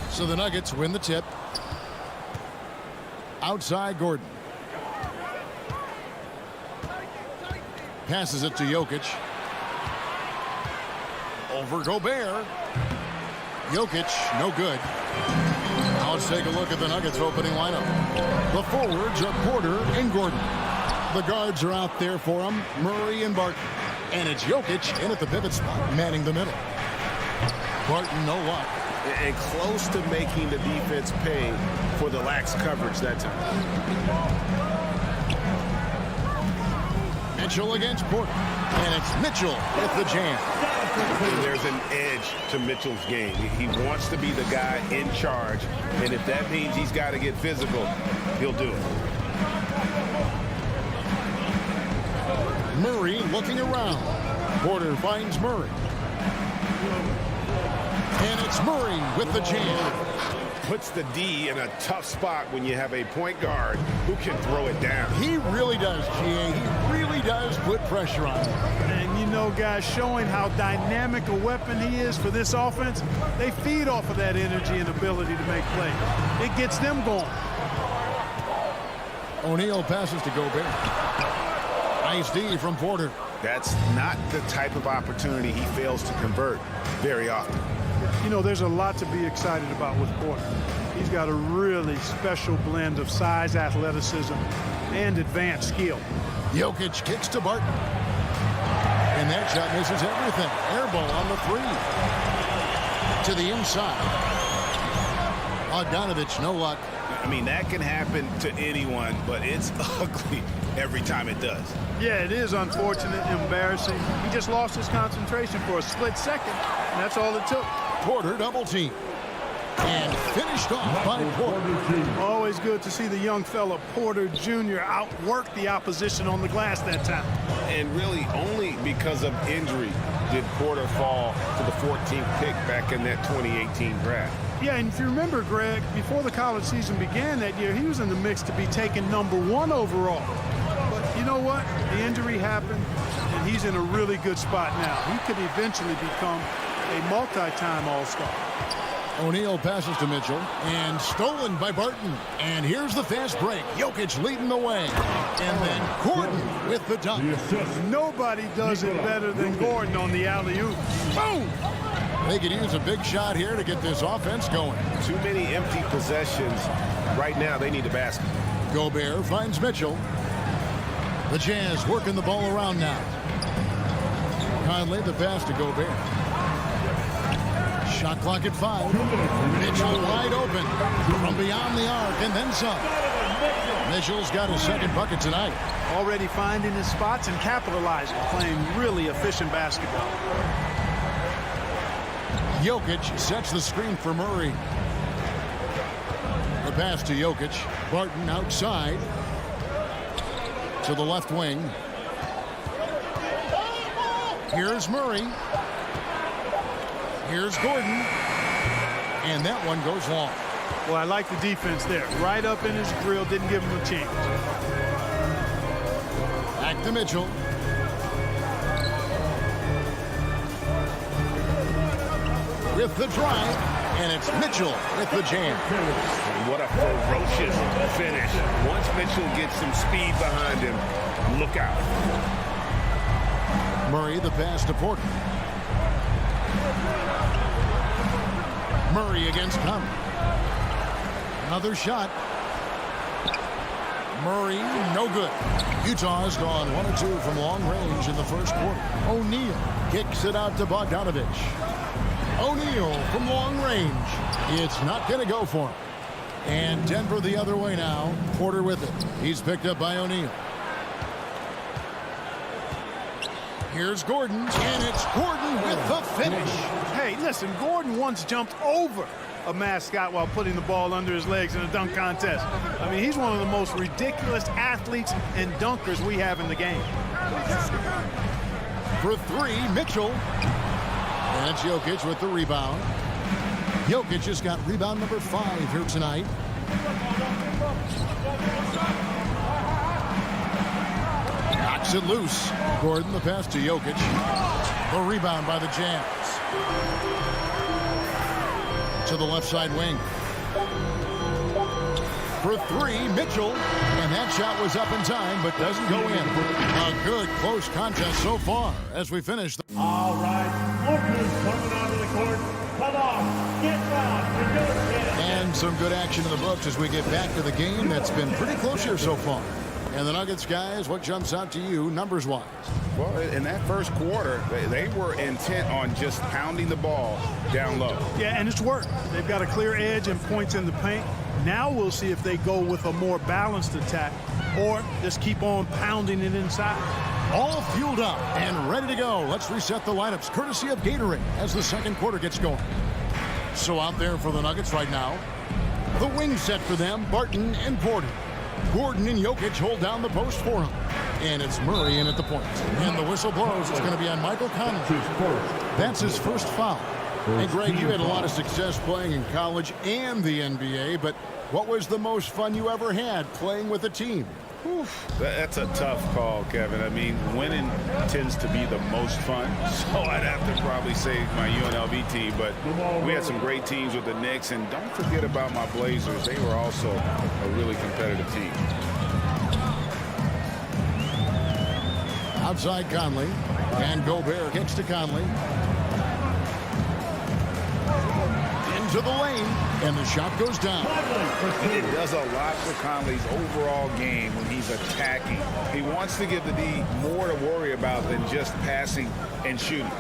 So the Nuggets win the tip. Outside Gordon. Passes it to Jokic. Over Gobert. Jokic, no good. Now let's take a look at the Nuggets opening lineup. The forwards are Porter and Gordon. The guards are out there for them, Murray and Barton. And it's Jokic in at the pivot spot, manning the middle. Barton, no luck. And close to making the defense pay for the lax coverage that time. Mitchell against Porter. And it's Mitchell with the jam. And there's an edge to Mitchell's game. He wants to be the guy in charge. And if that means he's got to get physical, he'll do it. Murray looking around. Porter finds Murray. And it's Murray with the jam. Puts the D in a tough spot when you have a point guard who can throw it down. He really does, GA. He really does put pressure on him. And you know, guys, showing how dynamic a weapon he is for this offense, they feed off of that energy and ability to make plays. It gets them going. O'Neal passes to Gobert. Nice D from Porter. That's not the type of opportunity he fails to convert very often. You know, there's a lot to be excited about with Porter. He's got a really special blend of size, athleticism, and advanced skill. Jokic kicks to Barton. And that shot misses everything. Air ball on the three. To the inside. Bogdanovich, no luck. I mean, that can happen to anyone, but it's ugly every time it does. Yeah, it is unfortunate, embarrassing. He just lost his concentration for a split second, and that's all it took. Porter double team. And finished off by Porter. Always good to see the young fella Porter Jr. outwork the opposition on the glass that time. And really only because of injury did Porter fall to the 14th pick back in that 2018 draft. Yeah, and if you remember, Greg, before the college season began that year, he was in the mix to be taken #1 overall. But you know what? The injury happened, and he's in a really good spot now. He could eventually become a multi-time All-Star. O'Neal passes to Mitchell, and stolen by Barton. And here's the fast break. Jokic leading the way. And then Gordon with the dunk. Nobody does it better than Gordon on the alley-oop. Boom! They could use a big shot here to get this offense going. Too many empty possessions. Right now, they need a basket. Gobert finds Mitchell. The Jazz working the ball around now. Conley the pass to Gobert. Shot clock at 5. Mitchell wide open from beyond the arc and then some. Mitchell's got his second bucket tonight. Already finding his spots and capitalizing, playing really efficient basketball. Jokic sets the screen for Murray. The pass to Jokic. Barton outside to the left wing. Here's Murray. Here's Gordon. And that one goes long. Well, I like the defense there. Right up in his grill, didn't give him a chance. Back to Mitchell. With the drive, and it's Mitchell with the jam. What a ferocious finish. Once Mitchell gets some speed behind him, look out. Murray the pass to Porter. Murray against Conley. Another shot. Murray, no good. Utah's gone 1 of 2 from long range in the first quarter. O'Neal kicks it out to Bogdanovich. O'Neal from long range. It's not going to go for him. And Denver the other way now. Porter with it. He's picked up by O'Neal. Here's Gordon, and it's Gordon with the finish. Hey, listen, Gordon once jumped over a mascot while putting the ball under his legs in a dunk contest. I mean, he's one of the most ridiculous athletes and dunkers we have in the game. For 3, Mitchell. And it's Jokic with the rebound. Jokic just got rebound number 5 here tonight. Knocks it loose. Gordon, the pass to Jokic. The rebound by the Jazz. To the left side wing. For three, Mitchell. And that shot was up in time, but doesn't go in. A good, close contest so far as we finish. All right, Lucas coming onto the court. Come on, get down. And some good action in the books as we get back to the game that's been pretty close here so far. And the Nuggets, guys, what jumps out to you numbers-wise? Well, in that first quarter, they were intent on just pounding the ball down low. Yeah, and it's worked. They've got a clear edge and points in the paint. Now we'll see if they go with a more balanced attack or just keep on pounding it inside. All fueled up and ready to go. Let's reset the lineups courtesy of Gatorade as the second quarter gets going. So out there for the Nuggets right now, the wing set for them, Barton and Porter. Gordon and Jokic hold down the post for him. And it's Murray in at the point. And the whistle blows. It's going to be on Michael Conley. That's his first foul. And Greg, you had a lot of success playing in college and the NBA, but what was the most fun you ever had playing with a team? That's a tough call, Kevin. I mean, winning tends to be the most fun, so I'd have to probably say my UNLV team, but we had some great teams with the Knicks, and don't forget about my Blazers. They were also a really competitive team. Outside Conley, and Gobert kicks to Conley. To the lane, and the shot goes down. It does a lot for Conley's overall game when he's attacking. He wants to give the D more to worry about than just passing and shooting.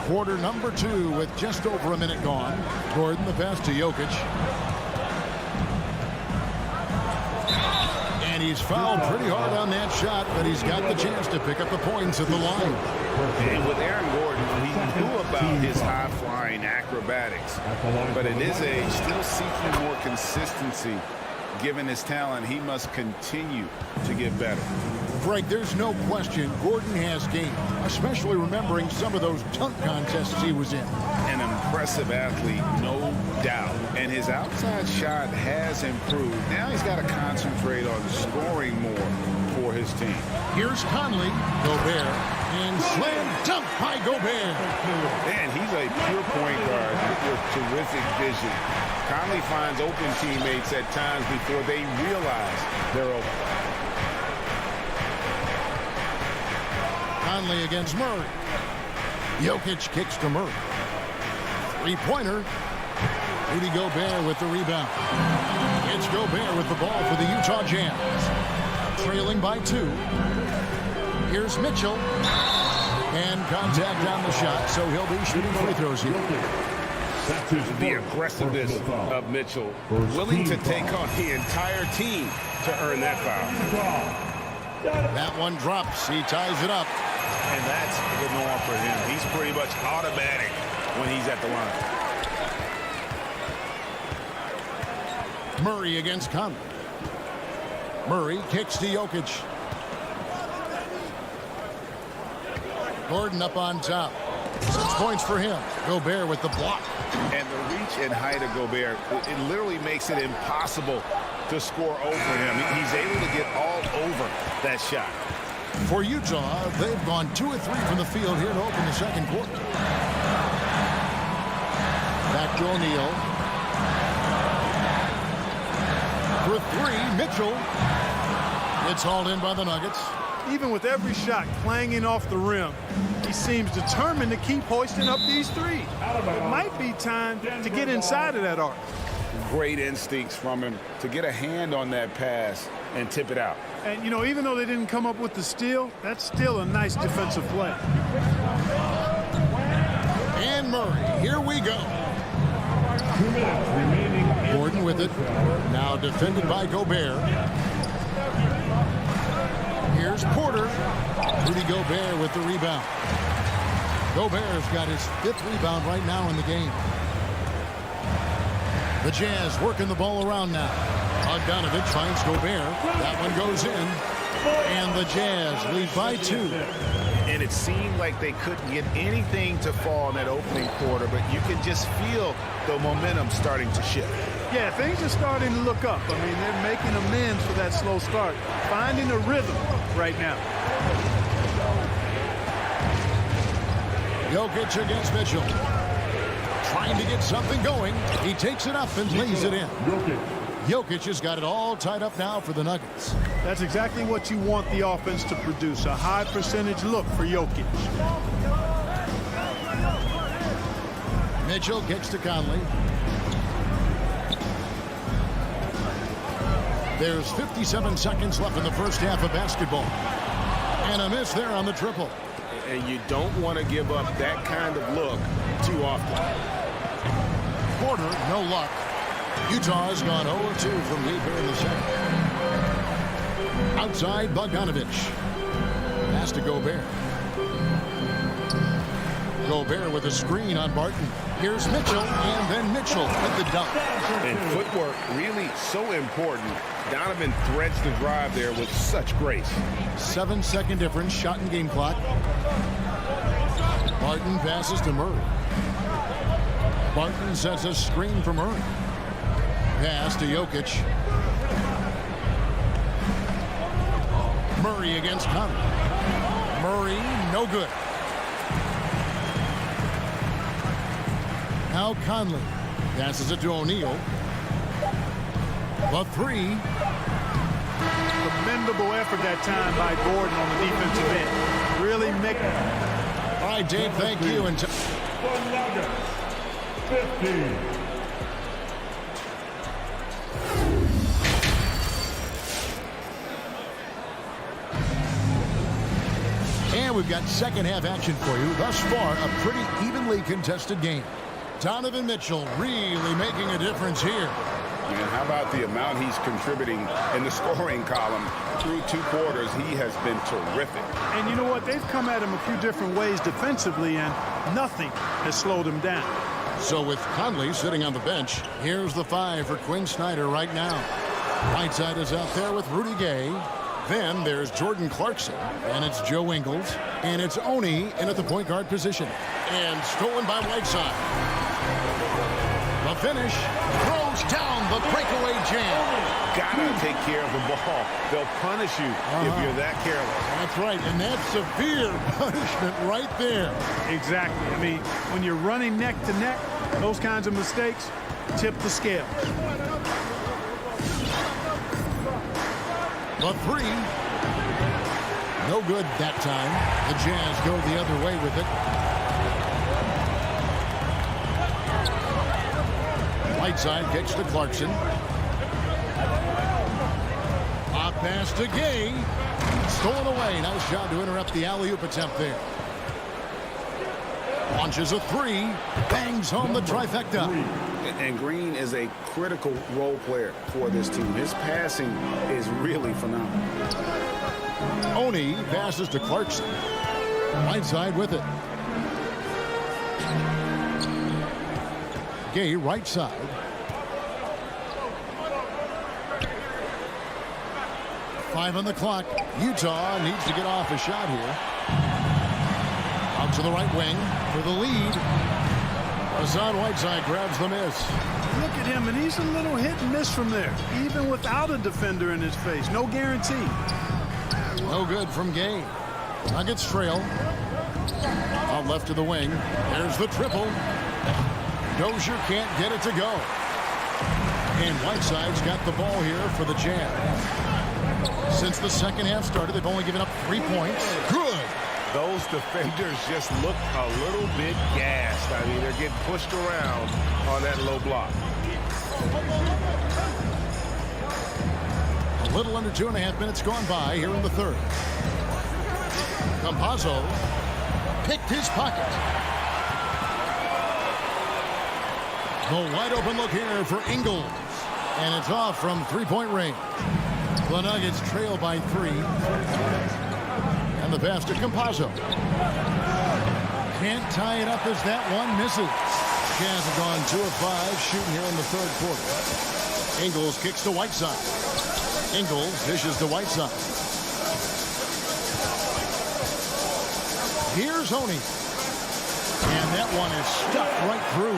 Quarter number 2 with just over a minute gone. Gordon, the pass to Jokic. And he's fouled pretty hard on that shot, but he's got the chance to pick up the points at the line. And with Aaron Gordon, he knew about his high-flying acrobatics, but at his age, still seeking more consistency. Given his talent, he must continue to get better. Greg, there's no question Gordon has game, especially remembering some of those dunk contests he was in. An impressive athlete, no doubt. And his outside shot has improved. Now he's got to concentrate on scoring more for his team. Here's Conley, Gobert, and slam dunk by Gobert. Man, he's a pure point guard with terrific vision. Conley finds open teammates at times before they realize they're open. Conley against Murray. Jokic kicks to Murray. Three-pointer. Rudy Gobert with the rebound. It's Gobert with the ball for the Utah Jazz. Trailing by 2. Here's Mitchell. And contact on the shot, so he'll be shooting free throws here. The aggressiveness of Mitchell, willing to take on the entire team to earn that foul. That one drops. He ties it up. And that's the norm for him. He's pretty much automatic when he's at the line. Murray against Conley. Murray kicks to Jokic. Gordon up on top. 6 points for him. Gobert with the block. And the reach and height of Gobert, it literally makes it impossible to score over him. He's able to get all over that shot. For Utah, they've gone 2 of 3 from the field here to open the second quarter. Back to O'Neal. For 3, Mitchell. It's hauled in by the Nuggets. Even with every shot clanging off the rim, he seems determined to keep hoisting up these threes. It might be time to get inside of that arc. Great instincts from him to get a hand on that pass and tip it out. And, you know, even though they didn't come up with the steal, that's still a nice defensive play. And Murray, here we go. 2 minutes remaining. Gordon with it. Now defended by Gobert. Here's Porter. Rudy Gobert with the rebound. Gobert's got his 5th rebound right now in the game. The Jazz working the ball around now. Bogdanovich finds Gobert. That one goes in. And the Jazz lead by 2. and it seemed like they couldn't get anything to fall in that opening quarter, but you can just feel the momentum starting to shift. Yeah, things are starting to look up. I mean, they're making amends for that slow start, finding a rhythm right now. Jokic against Mitchell. Trying to get something going. He takes it up and lays it in. Jokic has got it all tied up now for the Nuggets. That's exactly what you want the offense to produce, a high percentage look for Jokic. Mitchell kicks to Conley. There's 57 seconds left in the first half of basketball. And a miss there on the triple. And you don't want to give up that kind of look too often. Porter, no luck. Utah has gone 0-2 from deep here in the second. Outside, Bogdanovich. Pass to Gobert. Gobert with a screen on Barton. Here's Mitchell, and then Mitchell with the dunk. And footwork really so important. Donovan threads the drive there with such grace. 7-second difference, shot and game clock. Barton passes to Murray. Barton sets a screen for Murray. Pass to Jokic. Murray against Conley. Murray, no good. Now Conley passes it to O'Neal. The three. Commendable effort that time by Gordon on the defensive end. Really making. All right, Dave, thank you. And 15. And we've got second half action for you. Thus far, a pretty evenly contested game. Donovan Mitchell really making a difference here. And how about the amount he's contributing in the scoring column? Through 2 quarters, he has been terrific. And you know what? They've come at him a few different ways defensively, and nothing has slowed him down. So with Conley sitting on the bench, here's the 5 for Quinn Snyder right now. Whiteside is out there with Rudy Gay. Then there's Jordan Clarkson, and it's Joe Ingles, and it's Oni in at the point guard position. And stolen by Whiteside. The finish, throws down the breakaway jam. Gotta take care of the ball. They'll punish you if you're that careless. That's right, and that's severe punishment right there. Exactly. I mean, when you're running neck to neck, those kinds of mistakes tip the scale. The three. No good that time. The Jazz go the other way with it. Whiteside kicks to Clarkson. A pass to Gay. Stolen away. Nice job to interrupt the alley-oop attempt there. Launches a three. Bangs home the trifecta. And Green is a critical role player for this team. His passing is really phenomenal. Oni passes to Clarkson. Whiteside with it. Gay right side. Five on the clock. Utah needs to get off a shot here. Out to the right wing for the lead. Hassan Whiteside grabs the miss. Look at him, and he's a little hit and miss from there, even without a defender in his face. No guarantee. No good from Gay. Nuggets trail. Out left to the wing. There's the triple. Dozier can't get it to go. And Whiteside's got the ball here for the Jazz. Since the second half started, they've only given up 3 points. Good. Those defenders just look a little bit gassed. I mean, they're getting pushed around on that low block. A little under 2.5 minutes gone by here in the third. Campazzo picked his pocket. The wide open look here for Ingles. And it's off from three-point range. The Nuggets trail by 3. And the pass to Campazzo. Can't tie it up as that one misses. Jazz have gone 2 of 5 shooting here in the third quarter. Ingles kicks to Whiteside. Ingles dishes to Whiteside. Here's Honey. And that one is stuck right through.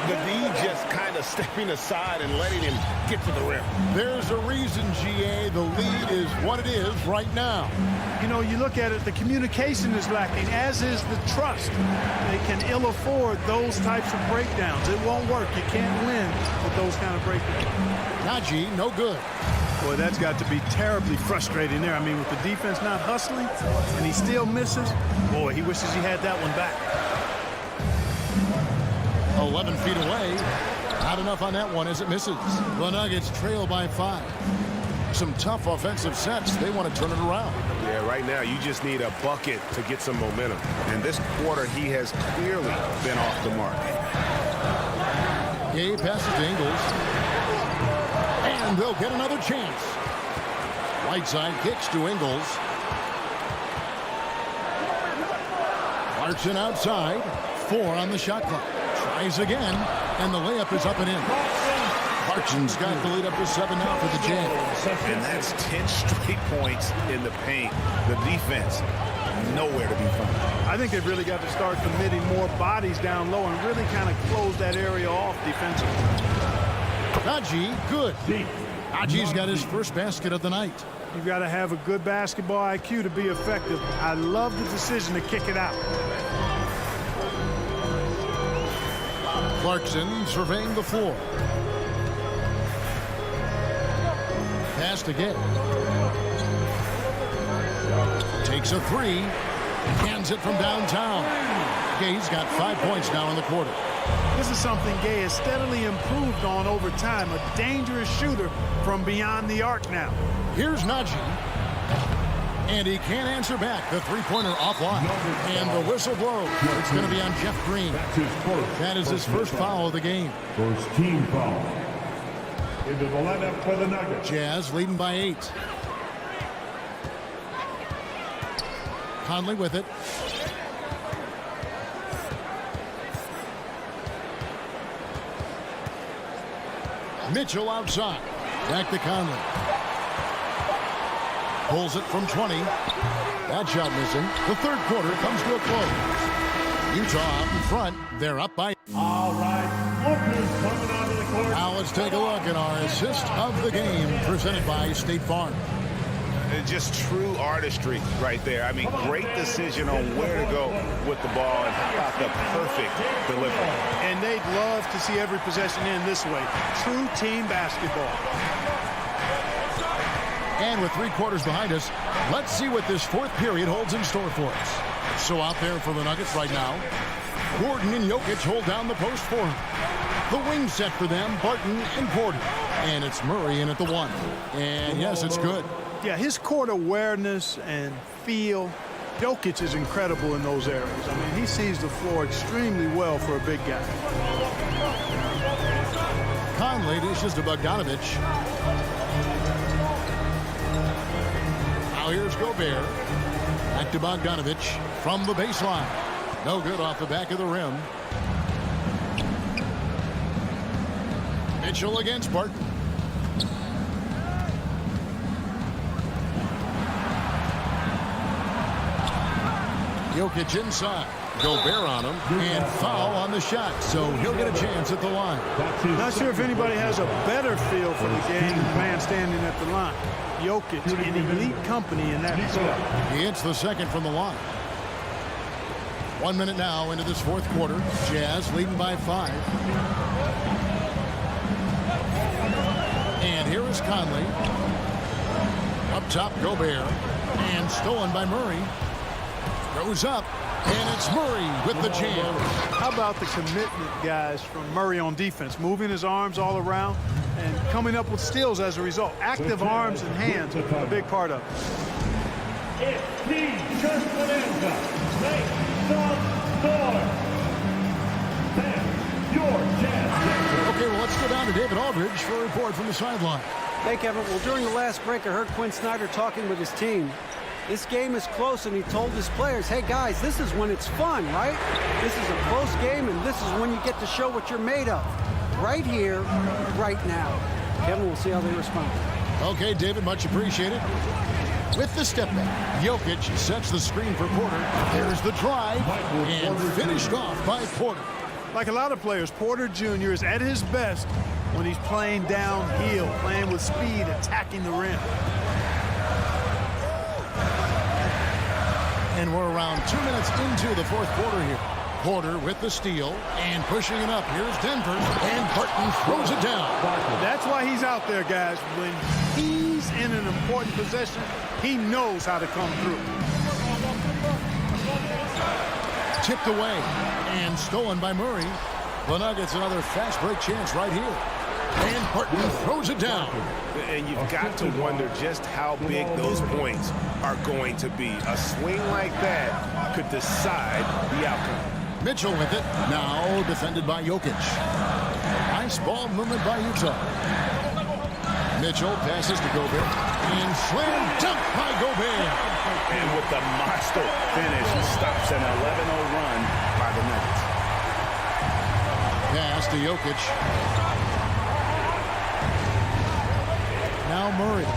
The D just kind of stepping aside and letting him get to the rim. There's a reason, GA. The lead is what it is right now. You know, you look at it, the communication is lacking, as is the trust. They can ill afford those types of breakdowns. It won't work. You can't win with those kind of breakdowns. Najee, no good. Boy, that's got to be terribly frustrating there. I mean, with the defense not hustling and he still misses, boy, he wishes he had that one back. 11 feet away. Not enough on that one as it misses. The Nuggets trail by 5. Some tough offensive sets. They want to turn it around. Yeah, right now you just need a bucket to get some momentum. And this quarter, he has clearly been off the mark. Gay passes to Ingles. And they'll get another chance. Right side kicks to Ingles. Clarkson outside. 4 on the shot clock. Tries again, and the layup is up and in. Clarkson's got the lead up to 7 now for the Jazz. And that's 10 straight points in the paint. The defense, nowhere to be found. I think they've really got to start committing more bodies down low and really kind of close that area off defensively. Najee, good. Najee's got his first basket of the night. You've got to have a good basketball IQ to be effective. I love the decision to kick it out. Clarkson surveying the floor. Pass to Gay. Takes a 3. Hands it from downtown. Gay's got 5 points now in the quarter. This is something Gay has steadily improved on over time. A dangerous shooter from beyond the arc now. Here's Najee. And he can't answer back. The three-pointer offline. And the whistle blows. It's going to be on Jeff Green. That is his first foul of the game. First team foul. Into the lineup for the Nuggets. Jazz leading by 8. Conley with it. Mitchell outside. Back to Conley. Pulls it from 20. That shot missing. The third quarter comes to a close. Utah out in front. They're up by. All right. Lookers coming onto the court. Now let's take a look at our assist of the game presented by State Farm. It's just true artistry right there. I mean, great decision on where to go with the ball and how about the perfect delivery. And they'd love to see every possession end this way. True team basketball. And with 3 quarters behind us, let's see what this fourth period holds in store for us. So out there for the Nuggets right now, Gordon and Jokic hold down the post for him. The wing set for them, Barton and Porter. And it's Murray in at the 1. And yes, it's good. Yeah, his court awareness and feel, Jokic is incredible in those areas. I mean, he sees the floor extremely well for a big guy. Conley dishes to Bogdanovich. Now here's Gobert. Back to Bogdanovich from the baseline. No good off the back of the rim. Mitchell against Barton. Jokic inside. Gobert on him. And foul on the shot. So he'll get a chance at the line. Not sure if anybody has a better feel for the game than the man standing at the line. Jokic in elite company in that respect. He hits the second from the line. 1 minute now into this fourth quarter. Jazz leading by 5. And here is Conley. Up top, Gobert. And stolen by Murray. Goes up. And it's Murray with the jam. How about the commitment, guys, from Murray on defense? Moving his arms all around and coming up with steals as a result. Active arms and hands, a big part of it. It's Team Church-Bonanza. Make some noise. That's your Jazz. Okay, well, let's go down to David Aldridge for a report from the sideline. Hey, Kevin. Well, during the last break, I heard Quinn Snyder talking with his team. This game is close, and he told his players, hey, guys, this is when it's fun, right? This is a close game, and this is when you get to show what you're made of. Right here, right now. Kevin, we'll see how they respond. Okay, David, much appreciated. with the step back. Jokic sets the screen for Porter. There's the drive, and finished off by Porter. Like a lot of players, Porter Jr. is at his best when he's playing downhill, playing with speed, attacking the rim. And we're around 2 minutes into the fourth quarter here. Porter with the steal and pushing it up. Here's Denver, and Barton throws it down. That's why he's out there, guys. When he's in an important possession, he knows how to come through. Tipped away and stolen by Murray. The Nuggets another fast break chance right here. And Barton throws it down. And you've got to wonder just how big those points are going to be. A swing like that could decide the outcome. Mitchell with it. Now defended by Jokic. Nice ball movement by Utah. Mitchell passes to Gobert. And slam dunk by Gobert. And with the monster finish, he stops an 11-0 run by the Nuggets. Pass to Jokic. Now Murray.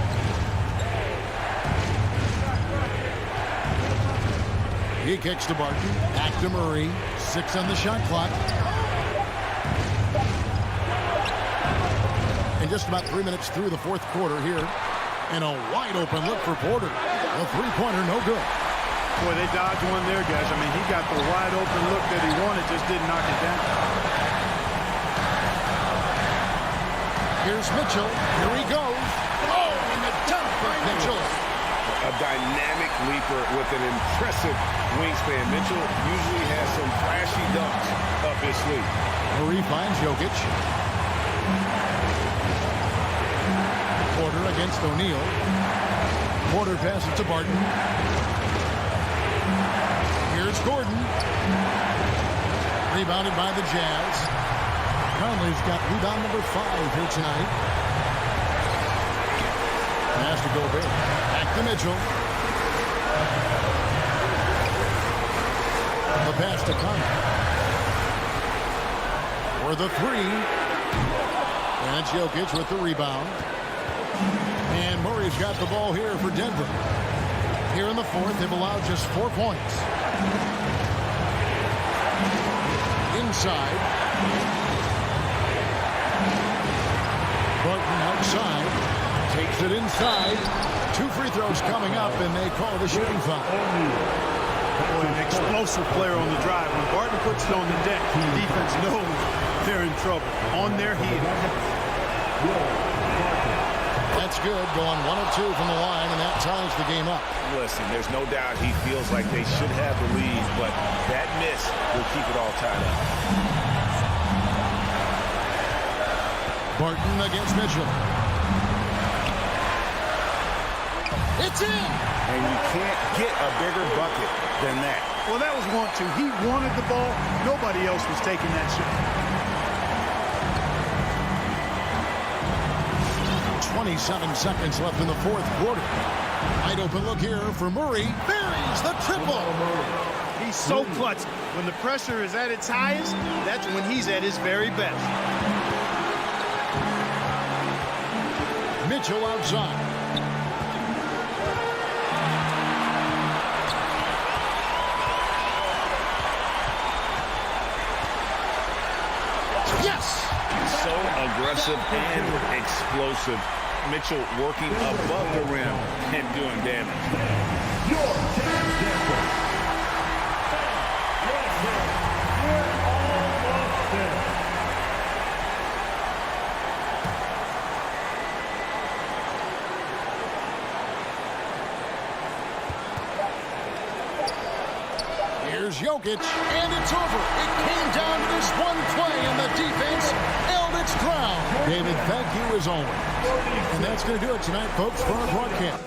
He kicks to Barton. Back to Murray. 6 on the shot clock. And just about 3 minutes through the fourth quarter here. And a wide open look for Porter. A three-pointer, no good. Boy, they dodged one there, guys. I mean, he got the wide open look that he wanted, just didn't knock it down. Here's Mitchell. Here he goes. Oh, and the dunk by Mitchell. A dynamic leaper with an impressive wingspan. Mitchell usually has some flashy dunks up his sleeve. Murray finds Jokic. Porter against O'Neal. Porter passes to Barton. Here's Gordon. Rebounded by the Jazz. Conley's got rebound number 5 here tonight. Pass to Gobert. Back to Mitchell. The pass to Conley. For the 3. And it's Jokic with the rebound. And Murray's got the ball here for Denver. Here in the fourth, they've allowed just 4 points. Inside. Barton outside. Takes it inside. 2 free throws coming up, and they call the shooting foul. Boy, an explosive player on the drive. When Barton puts it on the deck, the defense knows they're in trouble. On their heels. That's good. Going 1 of 2 from the line, and that ties the game up. Listen, there's no doubt he feels like they should have the lead, but that miss will keep it all tied up. Barton against Mitchell. It's in! And you can't get a bigger bucket than that. Well, that was 1-2. He wanted the ball. Nobody else was taking that shot. 27 seconds left in the fourth quarter. Wide open look here for Murray. Buries the triple. He's so clutch. When the pressure is at its highest, that's when he's at his very best. Mitchell outside. Yes! So aggressive and explosive. Mitchell working above the rim and doing damage. Your Denver. We're almost there. Here's Jokic, and it's over. It came down to this one play, and the defense held its ground. David, thank you as always. And that's going to do it tonight, folks, for our broadcast.